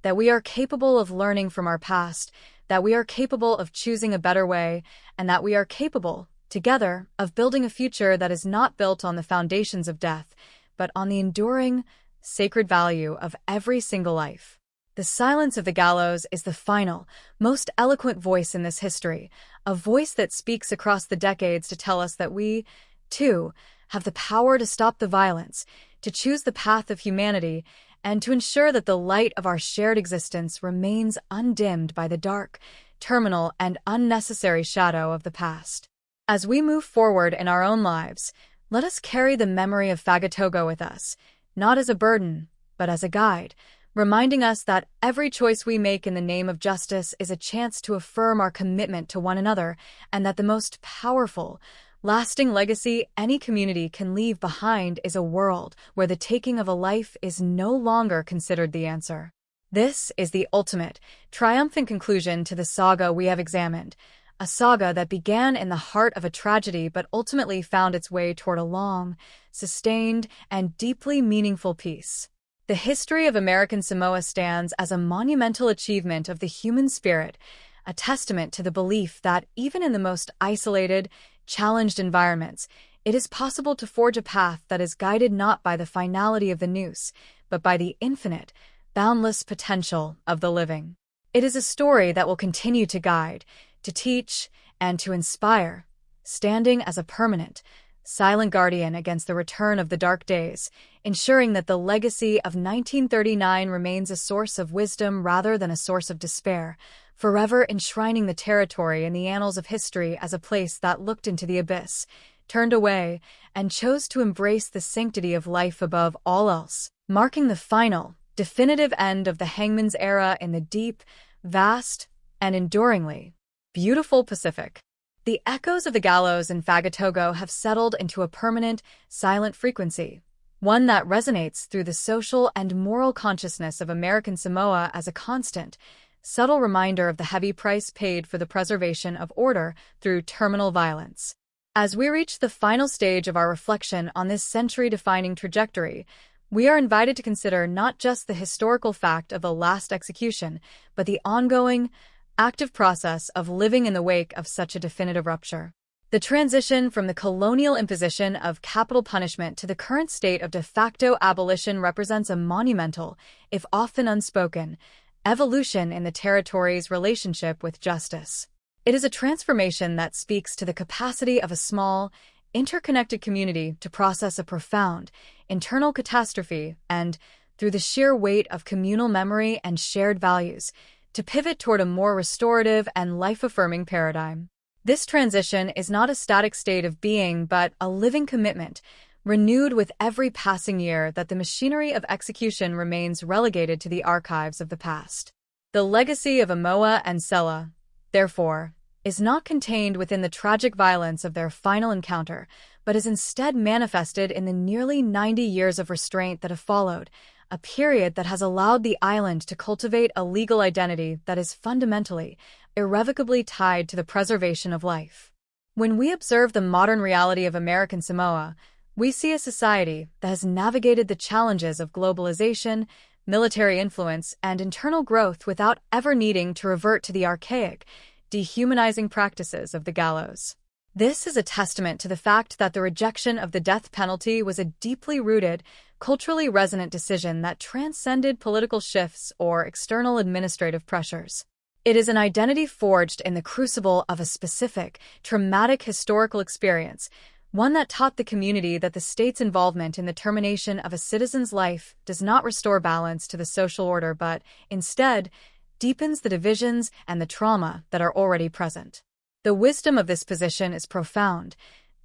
that we are capable of learning from our past, that we are capable of choosing a better way, and that we are capable, together, of building a future that is not built on the foundations of death, but on the enduring, sacred value of every single life. The silence of the gallows is the final, most eloquent voice in this history, a voice that speaks across the decades to tell us that we, too, have the power to stop the violence, to choose the path of humanity, and to ensure that the light of our shared existence remains undimmed by the dark, terminal, and unnecessary shadow of the past. As we move forward in our own lives, let us carry the memory of Fagatogo with us, not as a burden, but as a guide, reminding us that every choice we make in the name of justice is a chance to affirm our commitment to one another, and that the most powerful, lasting legacy any community can leave behind is a world where the taking of a life is no longer considered the answer. This is the ultimate, triumphant conclusion to the saga we have examined, a saga that began in the heart of a tragedy but ultimately found its way toward a long, sustained, and deeply meaningful peace. The history of American Samoa stands as a monumental achievement of the human spirit, a testament to the belief that even in the most isolated, challenged environments, it is possible to forge a path that is guided not by the finality of the noose, but by the infinite, boundless potential of the living. It is a story that will continue to guide, to teach, and to inspire, standing as a permanent, silent guardian against the return of the dark days, ensuring that the legacy of 1939 remains a source of wisdom rather than a source of despair, forever enshrining the territory in the annals of history as a place that looked into the abyss, turned away, and chose to embrace the sanctity of life above all else, marking the final, definitive end of the hangman's era in the deep, vast, and enduringly beautiful Pacific. The echoes of the gallows in Fagatogo have settled into a permanent, silent frequency, one that resonates through the social and moral consciousness of American Samoa as a constant, subtle reminder of the heavy price paid for the preservation of order through terminal violence. As we reach the final stage of our reflection on this century-defining trajectory, we are invited to consider not just the historical fact of the last execution, but the ongoing, active process of living in the wake of such a definitive rupture. The transition from the colonial imposition of capital punishment to the current state of de facto abolition represents a monumental, if often unspoken, evolution in the territory's relationship with justice. It is a transformation that speaks to the capacity of a small, interconnected community to process a profound, internal catastrophe and, through the sheer weight of communal memory and shared values, to pivot toward a more restorative and life-affirming paradigm. This transition is not a static state of being, but a living commitment, renewed with every passing year that the machinery of execution remains relegated to the archives of the past. The legacy of Emoa and Sela, therefore, is not contained within the tragic violence of their final encounter, but is instead manifested in the nearly 90 years of restraint that have followed, a period that has allowed the island to cultivate a legal identity that is fundamentally, irrevocably tied to the preservation of life. When we observe the modern reality of American Samoa, we see a society that has navigated the challenges of globalization, military influence, and internal growth without ever needing to revert to the archaic, dehumanizing practices of the gallows. This is a testament to the fact that the rejection of the death penalty was a deeply rooted, culturally resonant decision that transcended political shifts or external administrative pressures. It is an identity forged in the crucible of a specific, traumatic historical experience, one that taught the community that the state's involvement in the termination of a citizen's life does not restore balance to the social order but, instead, deepens the divisions and the trauma that are already present. The wisdom of this position is profound.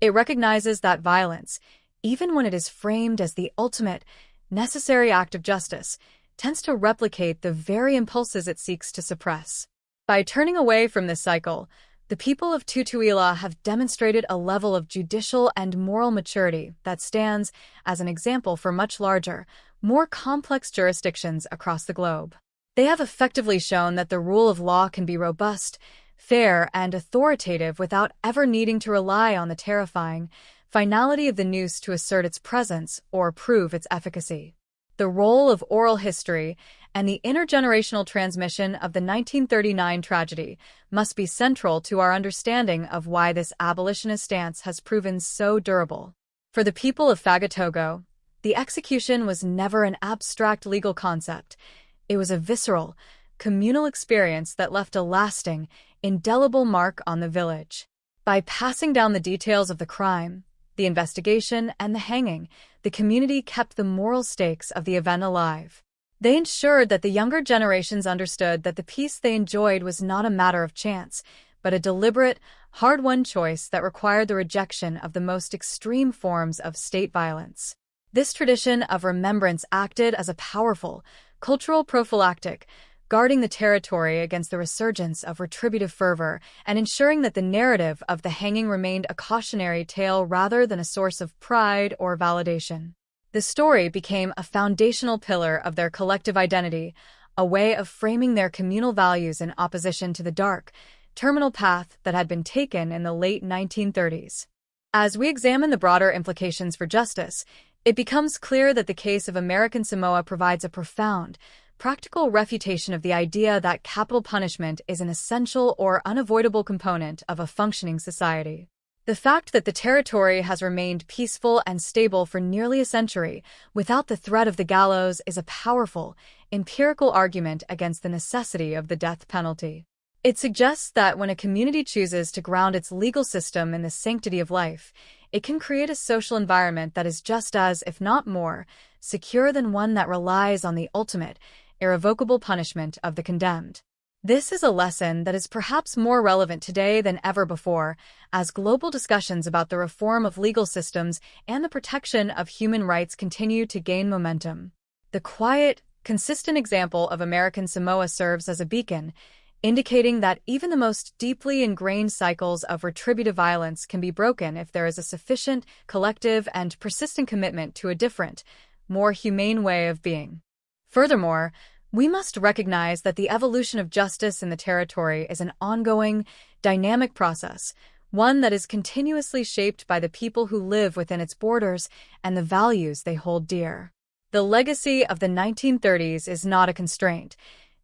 It recognizes that violence, even when it is framed as the ultimate, necessary act of justice, tends to replicate the very impulses it seeks to suppress. By turning away from this cycle, the people of Tutuila have demonstrated a level of judicial and moral maturity that stands as an example for much larger, more complex jurisdictions across the globe. They have effectively shown that the rule of law can be robust, fair, and authoritative without ever needing to rely on the terrifying finality of the noose to assert its presence or prove its efficacy. The role of oral history and the intergenerational transmission of the 1939 tragedy must be central to our understanding of why this abolitionist stance has proven so durable. For the people of Fagatogo, the execution was never an abstract legal concept. It was a visceral, communal experience that left a lasting, indelible mark on the village. By passing down the details of the crime, the investigation, and the hanging, the community kept the moral stakes of the event alive. They ensured that the younger generations understood that the peace they enjoyed was not a matter of chance, but a deliberate, hard-won choice that required the rejection of the most extreme forms of state violence. This tradition of remembrance acted as a powerful, cultural prophylactic, guarding the territory against the resurgence of retributive fervor and ensuring that the narrative of the hanging remained a cautionary tale rather than a source of pride or validation. The story became a foundational pillar of their collective identity, a way of framing their communal values in opposition to the dark, terminal path that had been taken in the late 1930s. As we examine the broader implications for justice, it becomes clear that the case of American Samoa provides a profound, practical refutation of the idea that capital punishment is an essential or unavoidable component of a functioning society. The fact that the territory has remained peaceful and stable for nearly a century without the threat of the gallows is a powerful, empirical argument against the necessity of the death penalty. It suggests that when a community chooses to ground its legal system in the sanctity of life, it can create a social environment that is just as, if not more, secure than one that relies on the ultimate, irrevocable punishment of the condemned. This is a lesson that is perhaps more relevant today than ever before, as global discussions about the reform of legal systems and the protection of human rights continue to gain momentum. The quiet, consistent example of American Samoa serves as a beacon, indicating that even the most deeply ingrained cycles of retributive violence can be broken if there is a sufficient, collective, and persistent commitment to a different, more humane way of being. Furthermore, we must recognize that the evolution of justice in the territory is an ongoing, dynamic process, one that is continuously shaped by the people who live within its borders and the values they hold dear. The legacy of the 1930s is not a constraint.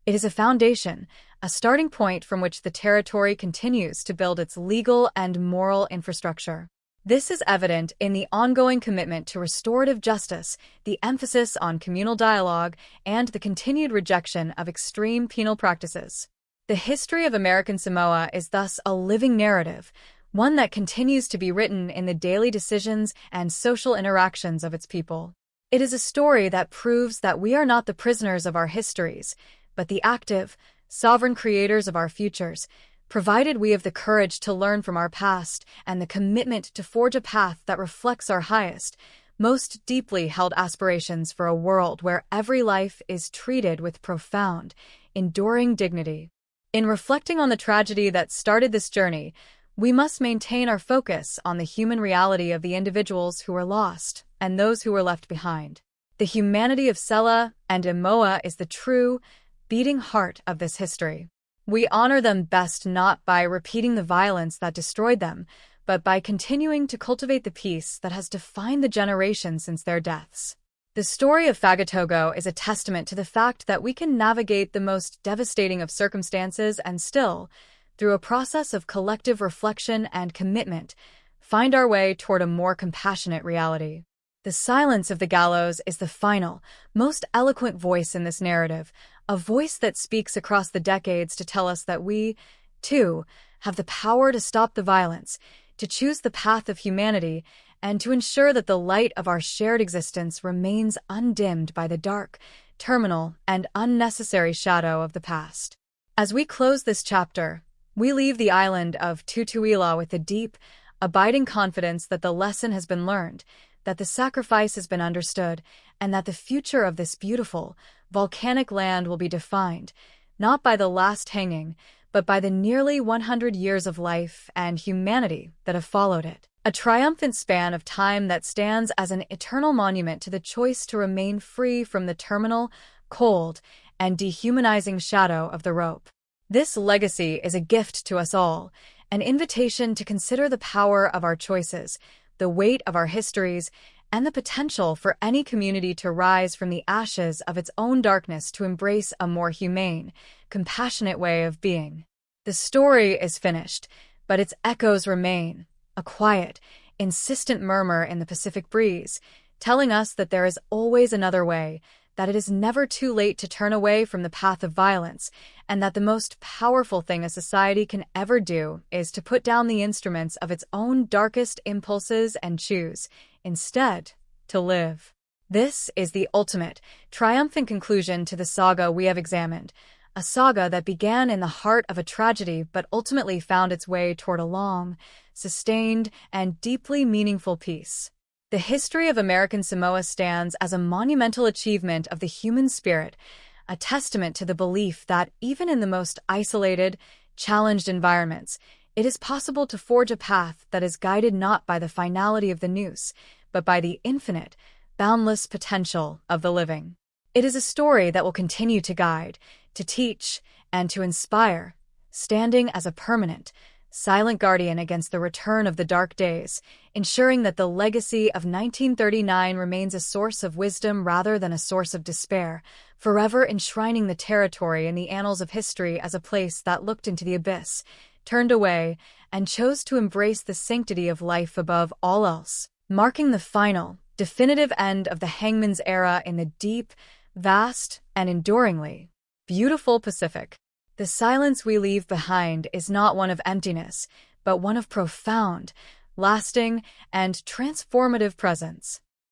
It is a foundation, a starting point from which the territory continues to build its legal and moral infrastructure. This is evident in the ongoing commitment to restorative justice, the emphasis on communal dialogue, and the continued rejection of extreme penal practices. The history of American Samoa is thus a living narrative, one that continues to be written in the daily decisions and social interactions of its people. It is a story that proves that we are not the prisoners of our histories, but the active, sovereign creators of our futures, provided we have the courage to learn from our past and the commitment to forge a path that reflects our highest, most deeply held aspirations for a world where every life is treated with profound, enduring dignity. In reflecting on the tragedy that started this journey, we must maintain our focus on the human reality of the individuals who were lost and those who were left behind. The humanity of Sela and Emoa is the true, beating heart of this history. We honor them best not by repeating the violence that destroyed them, but by continuing to cultivate the peace that has defined the generation since their deaths. The story of Fagatogo is a testament to the fact that we can navigate the most devastating of circumstances and still, through a process of collective reflection and commitment, find our way toward a more compassionate reality. The silence of the gallows is the final, most eloquent voice in this narrative, a voice that speaks across the decades to tell us that we, too, have the power to stop the violence, to choose the path of humanity, and to ensure that the light of our shared existence remains undimmed by the dark, terminal, and unnecessary shadow of the past. As we close this chapter, we leave the island of Tutuila with the deep, abiding confidence that the lesson has been learned, that the sacrifice has been understood, and that the future of this beautiful, volcanic land will be defined, not by the last hanging, but by the nearly 100 years of life and humanity that have followed it. A triumphant span of time that stands as an eternal monument to the choice to remain free from the terminal, cold, and dehumanizing shadow of the rope. This legacy is a gift to us all, an invitation to consider the power of our choices, the weight of our histories, and the potential for any community to rise from the ashes of its own darkness to embrace a more humane, compassionate way of being. The story is finished, but its echoes remain, a quiet, insistent murmur in the Pacific breeze, telling us that there is always another way, that it is never too late to turn away from the path of violence, and that the most powerful thing a society can ever do is to put down the instruments of its own darkest impulses and choose, instead, to live. This is the ultimate, triumphant conclusion to the saga we have examined, a saga that began in the heart of a tragedy but ultimately found its way toward a long, sustained, and deeply meaningful peace. The history of American Samoa stands as a monumental achievement of the human spirit, a testament to the belief that even in the most isolated, challenged environments, it is possible to forge a path that is guided not by the finality of the noose, but by the infinite, boundless potential of the living. It is a story that will continue to guide, to teach, and to inspire, standing as a permanent, silent guardian against the return of the dark days, ensuring that the legacy of 1939 remains a source of wisdom rather than a source of despair, forever enshrining the territory in the annals of history as a place that looked into the abyss, turned away, and chose to embrace the sanctity of life above all else, marking the final, definitive end of the hangman's era in the deep, vast, and enduringly beautiful Pacific. The silence we leave behind is not one of emptiness, but one of profound, lasting, and transformative presence.